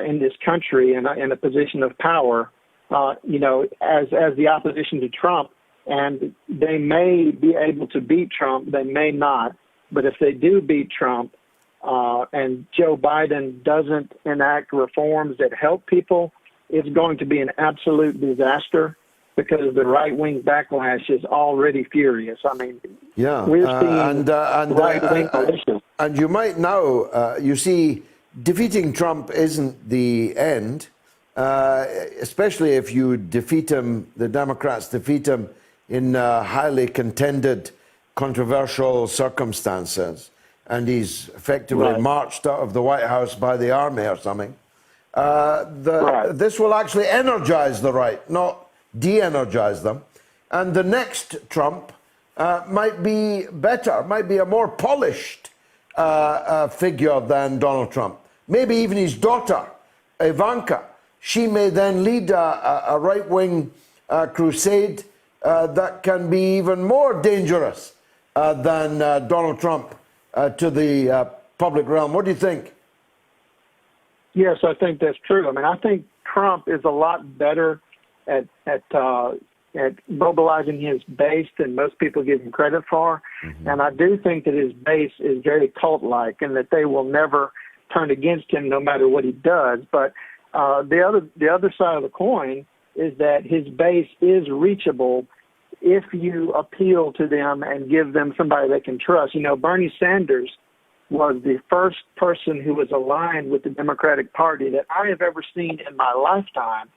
in this country in a position of power, as the opposition to Trump. And they may be able to beat Trump, they may not. But if they do beat Trump and Joe Biden doesn't enact reforms that help people, it's going to be an absolute disaster because the right-wing backlash is already furious. I mean, we're seeing right-wing militia. And you might now, you see, defeating Trump isn't the end, especially if you defeat him, the Democrats defeat him in highly contended, controversial circumstances, and he's effectively marched out of the White House by the army or something. This will actually energize the right, not de-energize them. And the next Trump might be better, might be a more polished figure than Donald Trump. Maybe even his daughter, Ivanka, she may then lead a right-wing crusade that can be even more dangerous than Donald Trump to the public realm. What do you think? Yes, I think that's true. I mean, I think Trump is a lot better at mobilizing his base than most people give him credit for. And I do think that his base is very cult-like and that they will never turn against him no matter what he does. But the other side of the coin is that his base is reachable if you appeal to them and give them somebody they can trust. You know, Bernie Sanders was the first person who was aligned with the Democratic Party that I have ever seen in my lifetime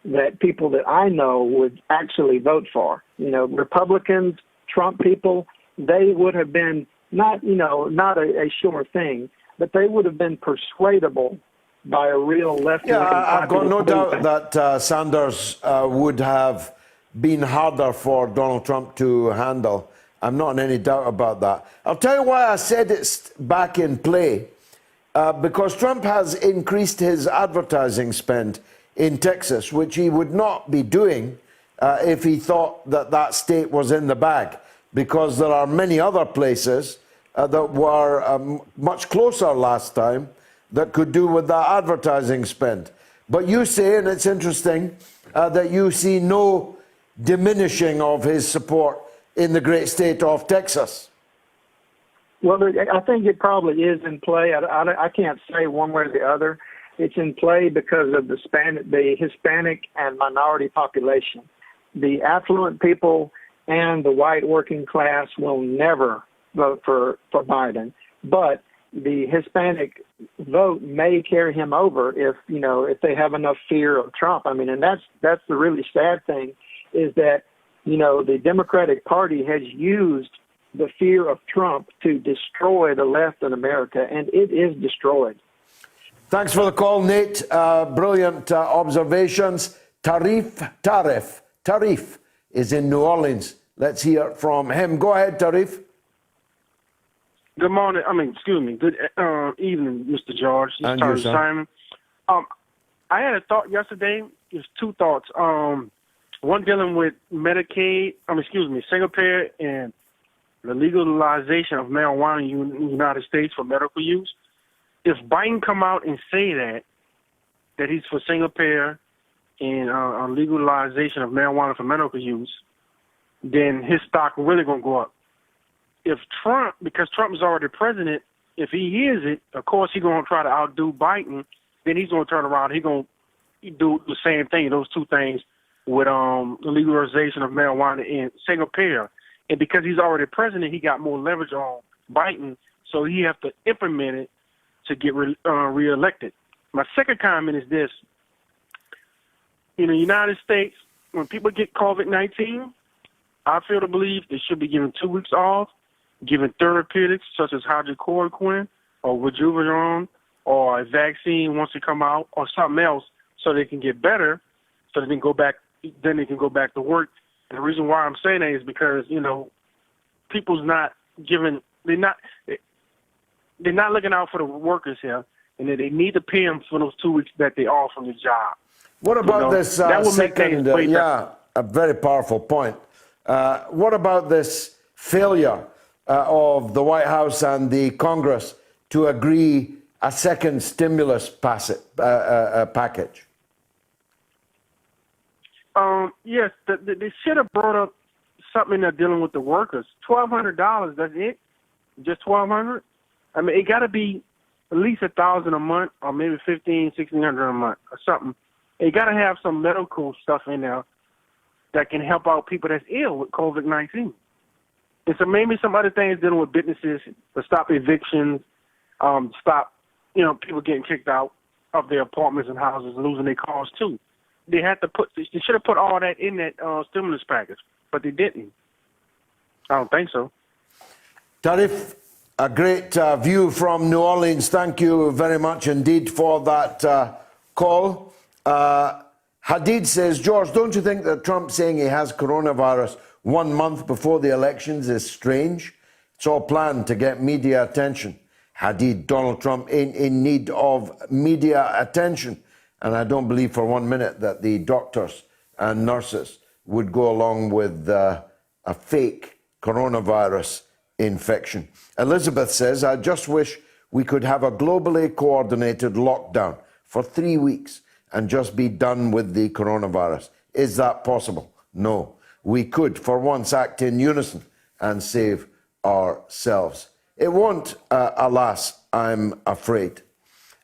that people that I know would actually vote for. You know, Republicans, Trump people, they would have been not a sure thing, but they would have been persuadable by a real left-wing. Yeah, I've got no doubt that Sanders would have been harder for Donald Trump to handle. I'm not in any doubt about that. I'll tell you why I said it's back in play. Because Trump has increased his advertising spend in Texas, which he would not be doing if he thought that that state was in the bag, because there are many other places that were much closer last time that could do with that advertising spend. But you say, and it's interesting, that you see no diminishing of his support in the great state of Texas. Well, I think it probably is in play. I can't say one way or the other. It's in play because of the Hispanic and minority population. The affluent people and the white working class will never vote for Biden, but the Hispanic vote may carry him over if they have enough fear of Trump. I mean, and that's the really sad thing, is that the Democratic Party has used the fear of Trump to destroy the left in America, and it is destroyed. Thanks for the call, Nate. Brilliant observations. Tarif is in New Orleans. Let's hear from him. Go ahead, Tarif. Good morning. Good evening, Mr. George. And you, Simon. I had a thought yesterday. There's two thoughts. One dealing with single payer and the legalization of marijuana in the United States for medical use. If Biden come out and say that he's for single payer and legalization of marijuana for medical use, then his stock really going to go up. If Trump, because Trump is already president, if he hears it, of course he's going to try to outdo Biden, then he's going to turn around. He's going to do the same thing, those two things, with the legalization of marijuana and single payer. And because he's already president, he got more leverage on Biden, so he have to implement it to get reelected. My second comment is this. In the United States, when people get COVID-19, I feel to believe they should be given 2 weeks off, given therapeutics such as hydrochloroquine or Rejuvenone or a vaccine once it come out or something else so they can get better, so they can go back to work. And the reason why I'm saying that is because, people's not giving, they're not looking out for the workers here, and they need to pay them for those 2 weeks that they're off from the job. What about this second, a very powerful point. What about this failure of the White House and the Congress to agree a second stimulus package? Yes, they should have brought up something that's dealing with the workers. $1,200, that's it? Just $1,200? I mean, it got to be at least $1,000 a month, or maybe $1,500, $1,600 a month, or something. It got to have some medical stuff in there. that can help out people that's ill with COVID-19. And so maybe some other things dealing with businesses to stop evictions, stop, people getting kicked out of their apartments and houses, losing their cars too. They should have put all that in that stimulus package, but they didn't. I don't think so. Tarif, a great view from New Orleans. Thank you very much indeed for that call. Hadid says, George, don't you think that Trump saying he has coronavirus 1 month before the elections is strange? It's all planned to get media attention. Hadid, Donald Trump ain't in need of media attention. And I don't believe for 1 minute that the doctors and nurses would go along with a fake coronavirus infection. Elizabeth says, I just wish we could have a globally coordinated lockdown for 3 weeks and just be done with the coronavirus. Is that possible? No. We could, for once, act in unison and save ourselves. It won't, alas, I'm afraid,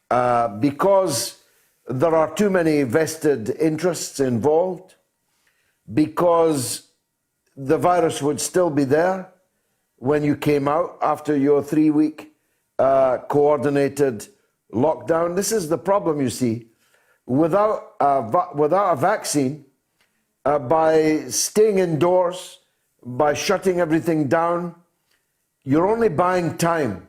because there are too many vested interests involved, because the virus would still be there when you came out after your 3-week coordinated lockdown. This is the problem, you see. Without a vaccine, by staying indoors, by shutting everything down, you're only buying time.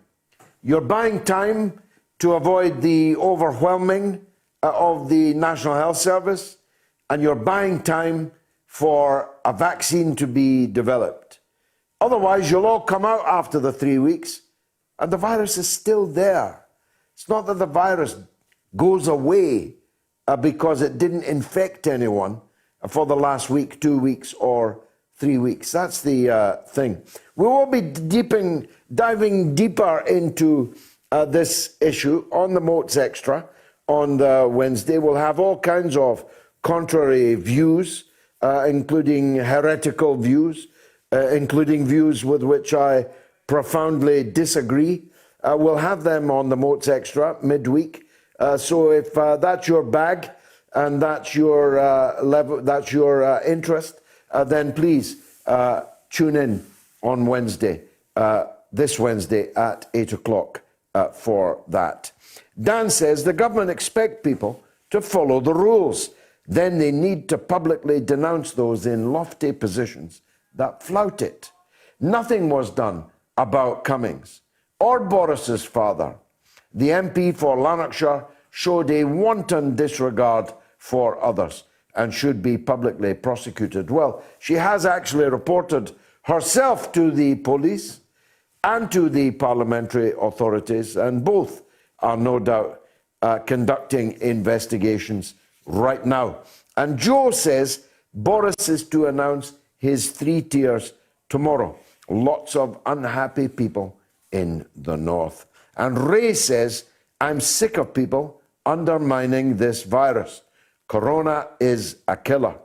You're buying time to avoid the overwhelming of the National Health Service, and you're buying time for a vaccine to be developed. Otherwise, you'll all come out after the 3 weeks, and the virus is still there. It's not that the virus goes away because it didn't infect anyone for the last week, 2 weeks, or 3 weeks. That's the thing. We will be diving deeper into this issue on the Moats Extra on the Wednesday. We'll have all kinds of contrary views, including heretical views, including views with which I profoundly disagree. We'll have them on the Moats Extra midweek. So if that's your bag and that's your level, that's your interest, then please tune in on Wednesday, this Wednesday at 8 o'clock for that. Dan says the government expect people to follow the rules. Then they need to publicly denounce those in lofty positions that flout it. Nothing was done about Cummings or Boris's father. The MP for Lanarkshire showed a wanton disregard for others and should be publicly prosecuted. Well, she has actually reported herself to the police and to the parliamentary authorities, and both are no doubt conducting investigations right now. And Joe says Boris is to announce his 3 tiers tomorrow. Lots of unhappy people in the north. And Ray says, I'm sick of people undermining this virus. Corona is a killer.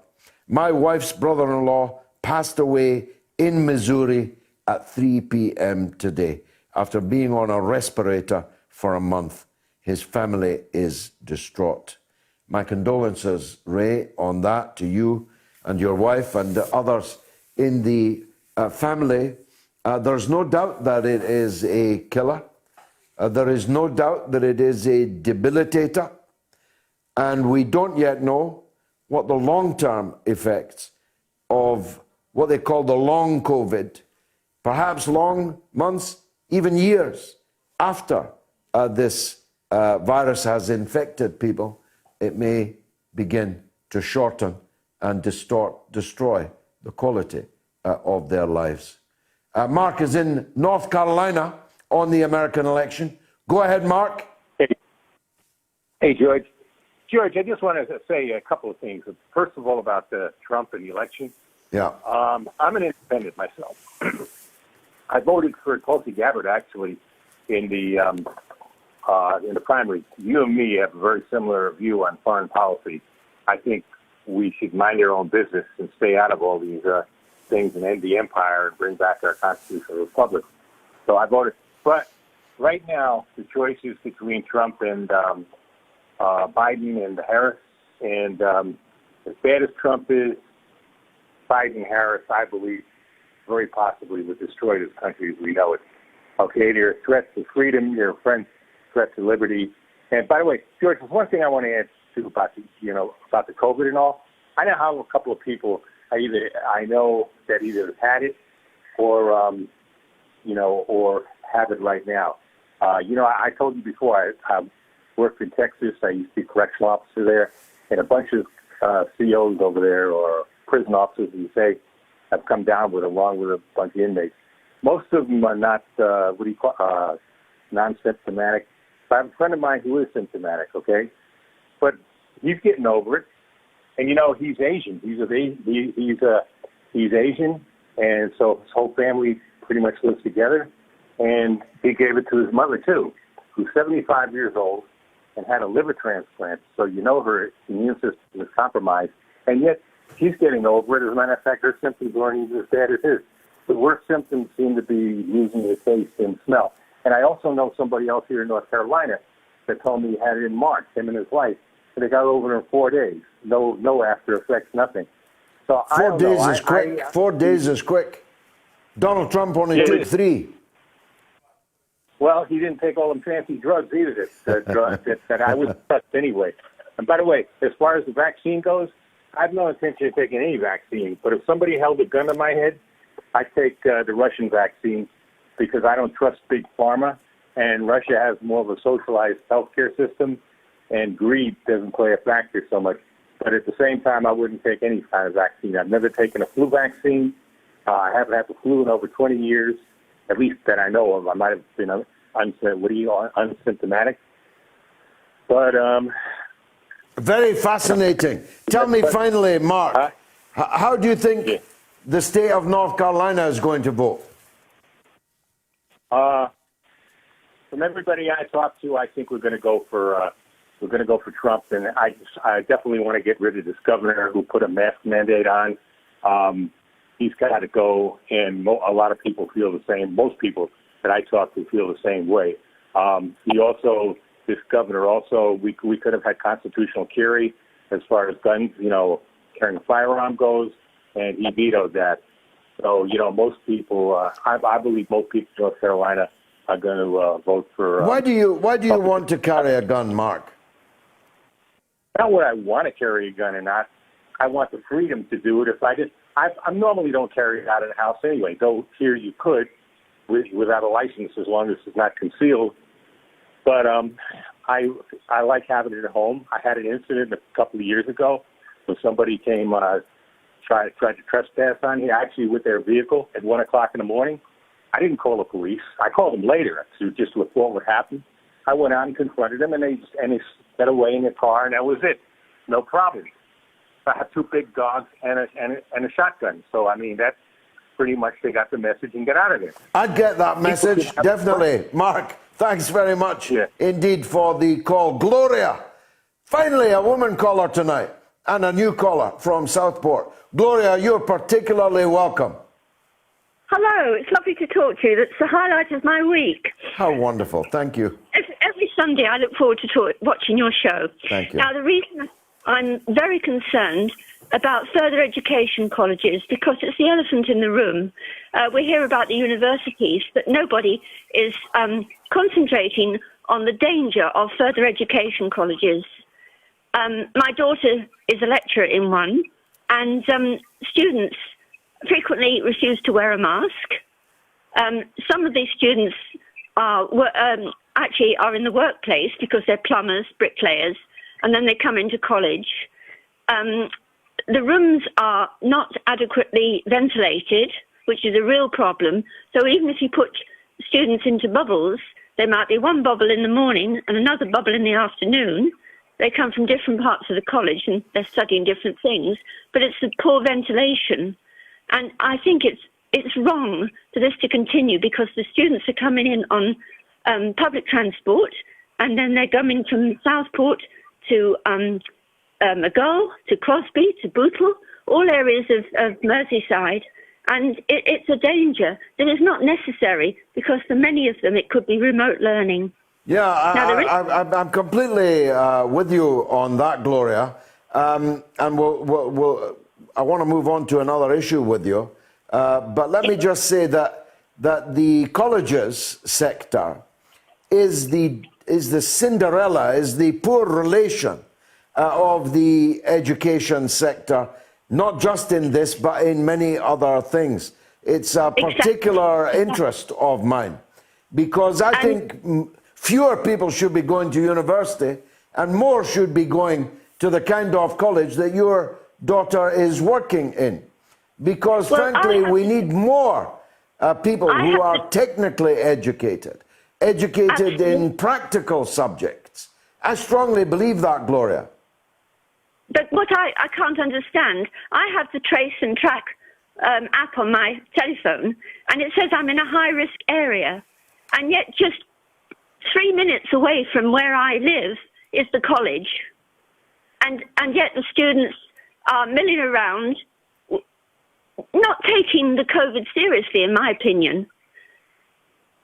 My wife's brother-in-law passed away in Missouri at 3 p.m. today after being on a respirator for a month. His family is distraught. My condolences, Ray, on that to you and your wife and the others in the family. There's no doubt that it is a killer. There is no doubt that it is a debilitator. And we don't yet know what the long-term effects of what they call the long COVID, perhaps long months, even years after this virus has infected people, it may begin to shorten and destroy the quality of their lives. Mark is in North Carolina on the American election. Go ahead, Mark. Hey, George. George, I just wanted to say a couple of things. First of all, about Trump and the election. Yeah. I'm an independent myself. I voted for Tulsi Gabbard, actually, in the primary. You and me have a very similar view on foreign policy. I think we should mind our own business and stay out of all these things and end the empire and bring back our constitutional republic. So I voted. But right now, the choice is between Trump and Biden and Harris. And as bad as Trump is, Biden-Harris, I believe, very possibly would destroy this country as we know it. Okay, there are threats to freedom, there are threats to liberty. And by the way, George, there's one thing I want to add too about the COVID and all. I know how a couple of people I know that either had it or or have it right now. I told you before I worked in Texas. I used to be a correctional officer there, and a bunch of COs over there, or prison officers, as you say, have come down along with a bunch of inmates. Most of them are not non-symptomatic. But I have a friend of mine who is symptomatic. Okay, but he's getting over it, and he's Asian. He's Asian, and so his whole family pretty much lives together. And he gave it to his mother too, who's 75 years old and had a liver transplant. So her immune system is compromised, and yet she's getting over it. As a matter of fact, her symptoms aren't even as bad as his. The worst symptoms seem to be losing the taste and smell. And I also know somebody else here in North Carolina that told me he had it in March, him and his wife, and they got over it in 4 days. No after effects, nothing. So 4 days is quick. 4 days is quick. Donald Trump only took 3. Well, he didn't take all them fancy drugs either that I would trust anyway. And by the way, as far as the vaccine goes, I have no intention of taking any vaccine. But if somebody held a gun to my head, I'd take the Russian vaccine because I don't trust big pharma. And Russia has more of a socialized healthcare system, and greed doesn't play a factor so much. But at the same time, I wouldn't take any kind of vaccine. I've never taken a flu vaccine. I haven't had the flu in over 20 years. At least that I know of. I might have been unsymptomatic. But very fascinating. Tell me finally, Mark, how do you think the state of North Carolina is going to vote? From everybody I talked to, I think we're going to go for Trump, and I definitely want to get rid of this governor who put a mask mandate on. He's got to go, and a lot of people feel the same. Most people that I talk to feel the same way. This governor also, we could have had constitutional carry as far as guns, carrying a firearm goes, and he vetoed that. So, most people, I believe most people in North Carolina are going to vote for. Why do you want to carry a gun, Mark? Not what I want to carry a gun or not. I want the freedom to do it. If I normally don't carry it out of the house anyway, though here you could without a license as long as it's not concealed. But I like having it at home. I had an incident a couple of years ago when somebody came tried to trespass on me, actually with their vehicle at 1 o'clock in the morning. I didn't call the police. I called them later to report what happened. I went out and confronted them, and they sped away in their car, and that was it. No problem. I have 2 big dogs and a shotgun. So, that's pretty much they got the message and get out of there. I'd get that message, definitely. Mark, thanks very much indeed for the call. Gloria, finally a woman caller tonight and a new caller from Southport. Gloria, you're particularly welcome. Hello, it's lovely to talk to you. That's the highlight of my week. How wonderful. Thank you. Every Sunday I look forward to watching your show. Thank you. Now, the reason I'm very concerned about further education colleges, because it's the elephant in the room. We hear about the universities, but nobody is concentrating on the danger of further education colleges. My daughter is a lecturer in one, and students frequently refuse to wear a mask. Some of these students actually are in the workplace because they're plumbers, bricklayers, and then they come into college. The rooms are not adequately ventilated, which is a real problem. So even if you put students into bubbles, there might be one bubble in the morning and another bubble in the afternoon. They come from different parts of the college and they're studying different things, but it's the poor ventilation. And I think it's wrong for this to continue because the students are coming in on public transport, and then they're coming from Southport to Maghull, to Crosby, to Bootle, all areas of Merseyside. And it's a danger that is not necessary because for many of them it could be remote learning. Yeah, I'm completely with you on that, Gloria. And I want to move on to another issue with you. But let me just say that the colleges sector is the Cinderella, is the poor relation of the education sector, not just in this, but in many other things. It's a particular interest of mine, because I think fewer people should be going to university and more should be going to the kind of college that your daughter is working in. Because frankly, we need more people who are technically educated in practical subjects. I strongly believe that, Gloria. But what I can't understand, I have the Trace and Track app on my telephone, and it says I'm in a high-risk area, and yet just 3 minutes away from where I live is the college, and yet the students are milling around, not taking the COVID seriously, in my opinion.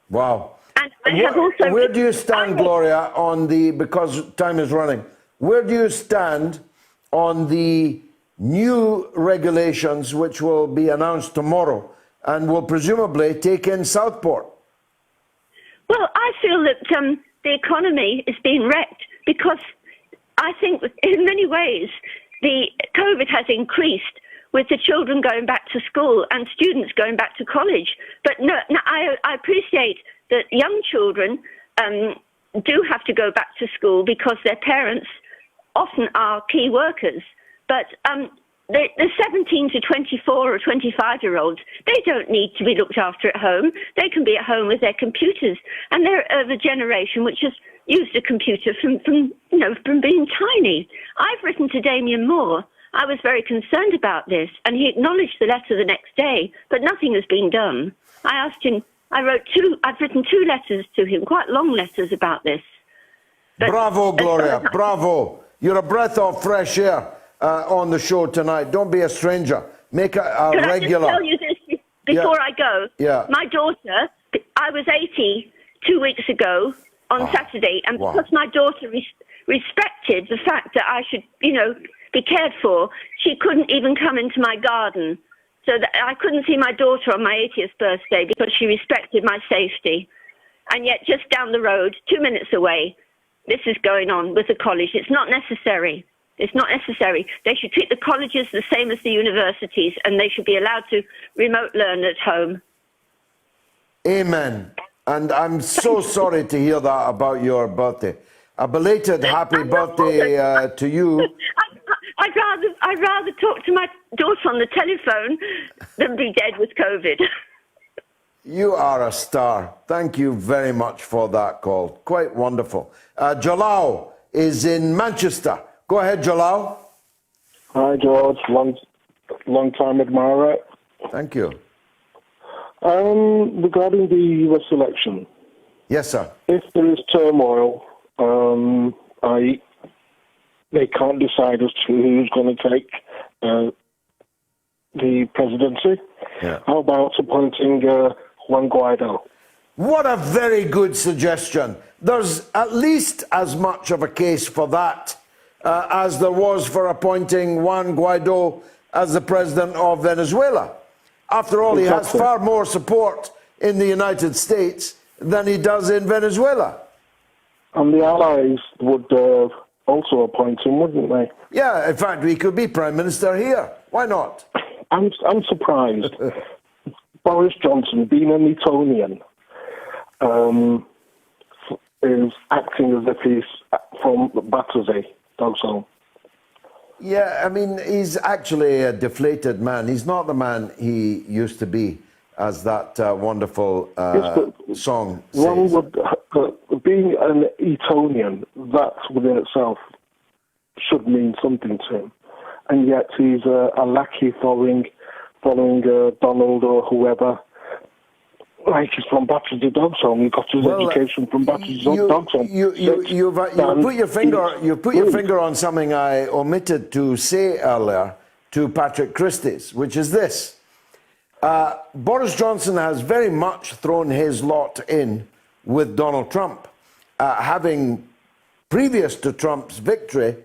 Wow. And I have also... Where do you stand, Gloria, on the, because time is running, where do you stand on the new regulations which will be announced tomorrow and will presumably take in Southport? Well, I feel that the economy is being wrecked because I think in many ways the COVID has increased with the children going back to school and students going back to college. But no, I appreciate that young children do have to go back to school because their parents often are key workers. But the 17 to 24 or 25-year-olds, they don't need to be looked after at home. They can be at home with their computers. And they're of a generation which has used a computer from being tiny. I've written to Damien Moore. I was very concerned about this, and he acknowledged the letter the next day, but nothing has been done. I asked him, I've written 2 letters to him, quite long letters about this. But bravo, Gloria, bravo. You're a breath of fresh air on the show tonight. Don't be a stranger. Make a Can regular. I just tell you this before I go? Yeah. My daughter, I was 80 2 weeks ago on Saturday, and because my daughter respected the fact that I should, be cared for, she couldn't even come into my garden. So that I couldn't see my daughter on my 80th birthday because she respected my safety. And yet just down the road, 2 minutes away, this is going on with the college. It's not necessary. It's not necessary. They should treat the colleges the same as the universities, and they should be allowed to remote learn at home. Amen. And I'm so sorry to hear that about your birthday. A belated happy birthday to you. I'd rather talk to my daughter on the telephone than be dead with COVID. You are a star. Thank you very much for that call. Quite wonderful. Jalal is in Manchester. Go ahead, Jalal. Hi, George. Long time admirer. Thank you. Regarding the US election. Yes, sir. If there is turmoil, they can't decide as to who's going to take the presidency. Yeah. How about appointing Juan Guaido? What a very good suggestion. There's at least as much of a case for that as there was for appointing Juan Guaido as the president of Venezuela. After all, he has far more support in the United States than he does in Venezuela. And the allies would also appoint him, wouldn't they? Yeah, in fact, we could be prime minister here. Why not? I'm surprised. Boris Johnson, being an Etonian, is acting as if he's from Battersea, Dogsall. Yeah, I mean, he's actually a deflated man. He's not the man he used to be, as that wonderful song says. One would, being an Etonian, that within itself should mean something to him. And yet he's a lackey following Donald or whoever. Like he's from Battersea Dogsall. He got his education from Battersea Dogsall. You've put your finger on something I omitted to say earlier to Patrick Christie's, which is this. Boris Johnson has very much thrown his lot in with Donald Trump, having, previous to Trump's victory,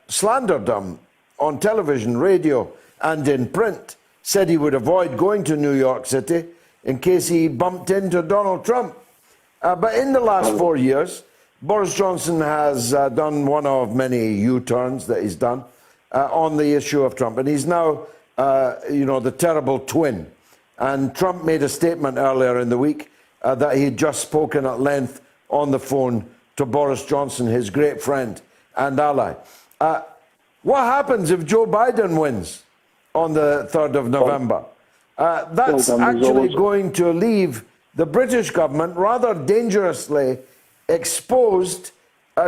slandered him on television, radio, and in print, said he would avoid going to New York City in case he bumped into Donald Trump. But in the last 4 years, Boris Johnson has done one of many U-turns that he's done on the issue of Trump. And he's now, the terrible twin. And Trump made a statement earlier in the week that he'd just spoken at length on the phone to Boris Johnson, his great friend and ally. What happens if Joe Biden wins on the 3rd of November? That's actually going to leave the British government rather dangerously exposed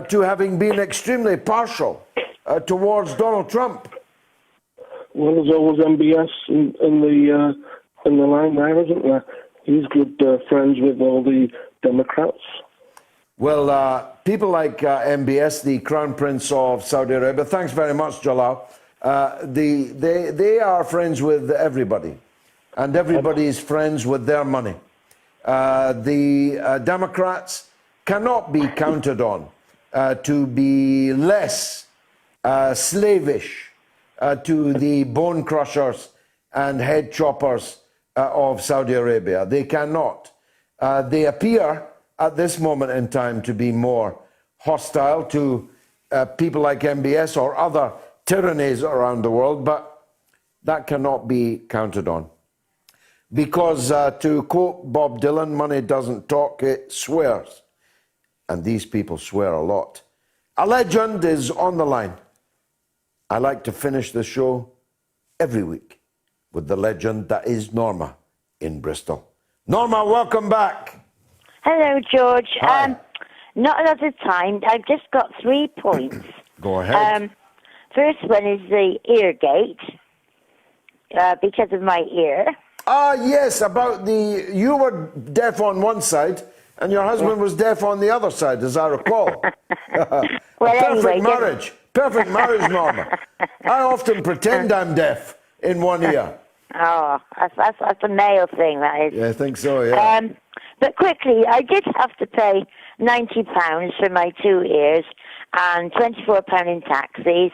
to having been extremely partial towards Donald Trump. Well, there's always MBS in the line there, isn't there? He's good friends with all the Democrats. Well, people like MBS, the Crown Prince of Saudi Arabia, thanks very much, Jalal. They are friends with everybody, and everybody is friends with their money. The Democrats cannot be counted on to be less slavish to the bone crushers and head choppers of Saudi Arabia. They cannot. They appear at this moment in time to be more hostile to people like MBS or other tyrannies around the world, but that cannot be counted on. Because to quote Bob Dylan, money doesn't talk, it swears. And these people swear a lot. A legend is on the line. I like to finish the show every week with the legend that is Norma in Bristol. Norma, welcome back. Hello, George. Hi. Not a lot of time. I've just got 3 points. Go ahead. First one is the ear gate, because of my ear. Yes, about you were deaf on one side and your husband was deaf on the other side, as I recall. Perfect marriage, Norma. I often pretend I'm deaf in one ear. Oh, that's a male thing, that is. Yeah, I think so, yeah. But quickly, I did have to pay £90 for my 2 ears and £24 in taxis,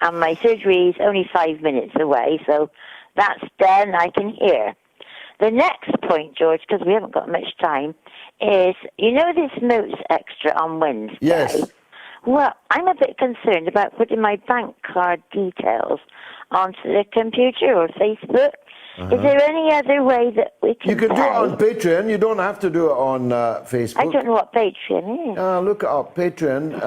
and my surgery is only 5 minutes away, so that's done, I can hear. The next point, George, because we haven't got much time, is, this Moots Extra on Wednesday? Yes. Well, I'm a bit concerned about putting my bank card details onto the computer or Facebook. Is there any other way that we can You can pay? do it on Patreon. You don't have to do it on Facebook. I don't know what Patreon is. Look it up, Patreon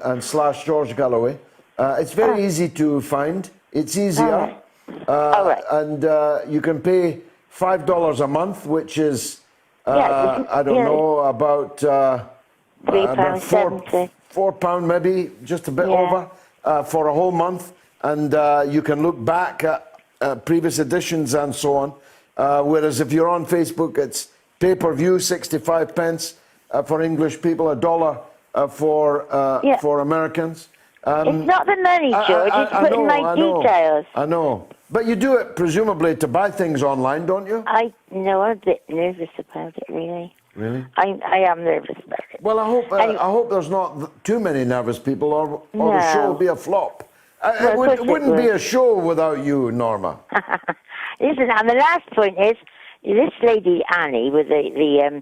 and / George Galloway. It's very easy to find. It's easier. All right. And you can pay $5 a month, which is, about £4 maybe, just a bit over, for a whole month. And you can look back at previous editions and so on. Whereas if you're on Facebook, it's pay-per-view, 65 pence for English people, $1 for Americans. It's not the money, George. It's putting my details. I know. But you do it presumably to buy things online, don't you? I'm a bit nervous about it, really. Really? I am nervous about it. Well, I hope there's not too many nervous people, or the show will be a flop. It wouldn't be a show without you, Norma. Listen, and the last point is this lady Annie, with the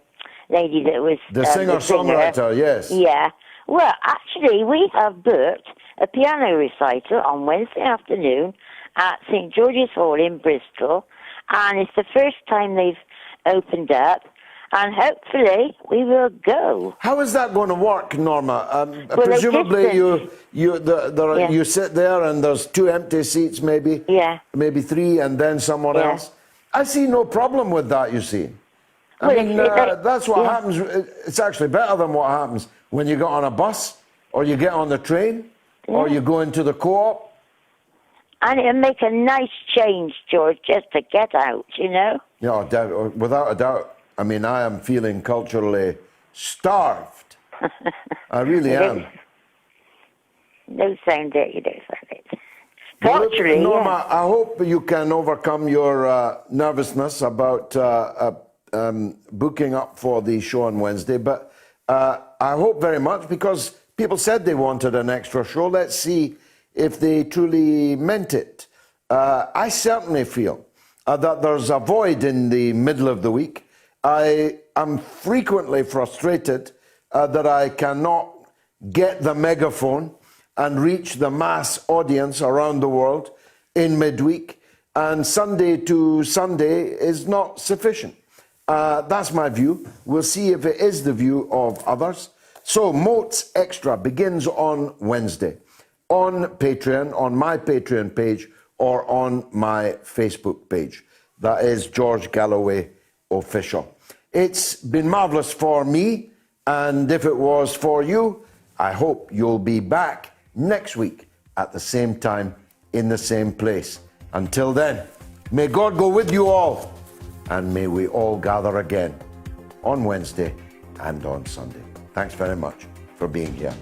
lady that was the singer-songwriter. Yes. Yeah. Well, actually, we have booked a piano recital on Wednesday afternoon at St George's Hall in Bristol, and it's the first time they've opened up, and hopefully we will go. How is that going to work, Norma? Presumably you sit there and there's 2 empty seats, maybe. Yeah. Maybe 3, and then someone else. I see no problem with that. You see. That's what happens. It's actually better than what happens when you get on a bus, or you get on the train, or you go into the co-op. And it'll make a nice change, George, just to get out, Yeah, without a doubt. I mean, I am feeling culturally starved. I really am. No sound there, you don't sound it. Well, Culturally, Norma, I hope you can overcome your nervousness about booking up for the show on Wednesday. But I hope very much, because people said they wanted an extra show. Let's see if they truly meant it. I certainly feel that there's a void in the middle of the week. I am frequently frustrated that I cannot get the megaphone and reach the mass audience around the world in midweek, and Sunday to Sunday is not sufficient. That's my view. We'll see if it is the view of others. So Moats Extra begins on Wednesday on Patreon, on my Patreon page, or on my Facebook page. That is George Galloway Official. It's been marvellous for me, and if it was for you, I hope you'll be back next week at the same time in the same place. Until then, may God go with you all, and may we all gather again on Wednesday and on Sunday. Thanks very much for being here.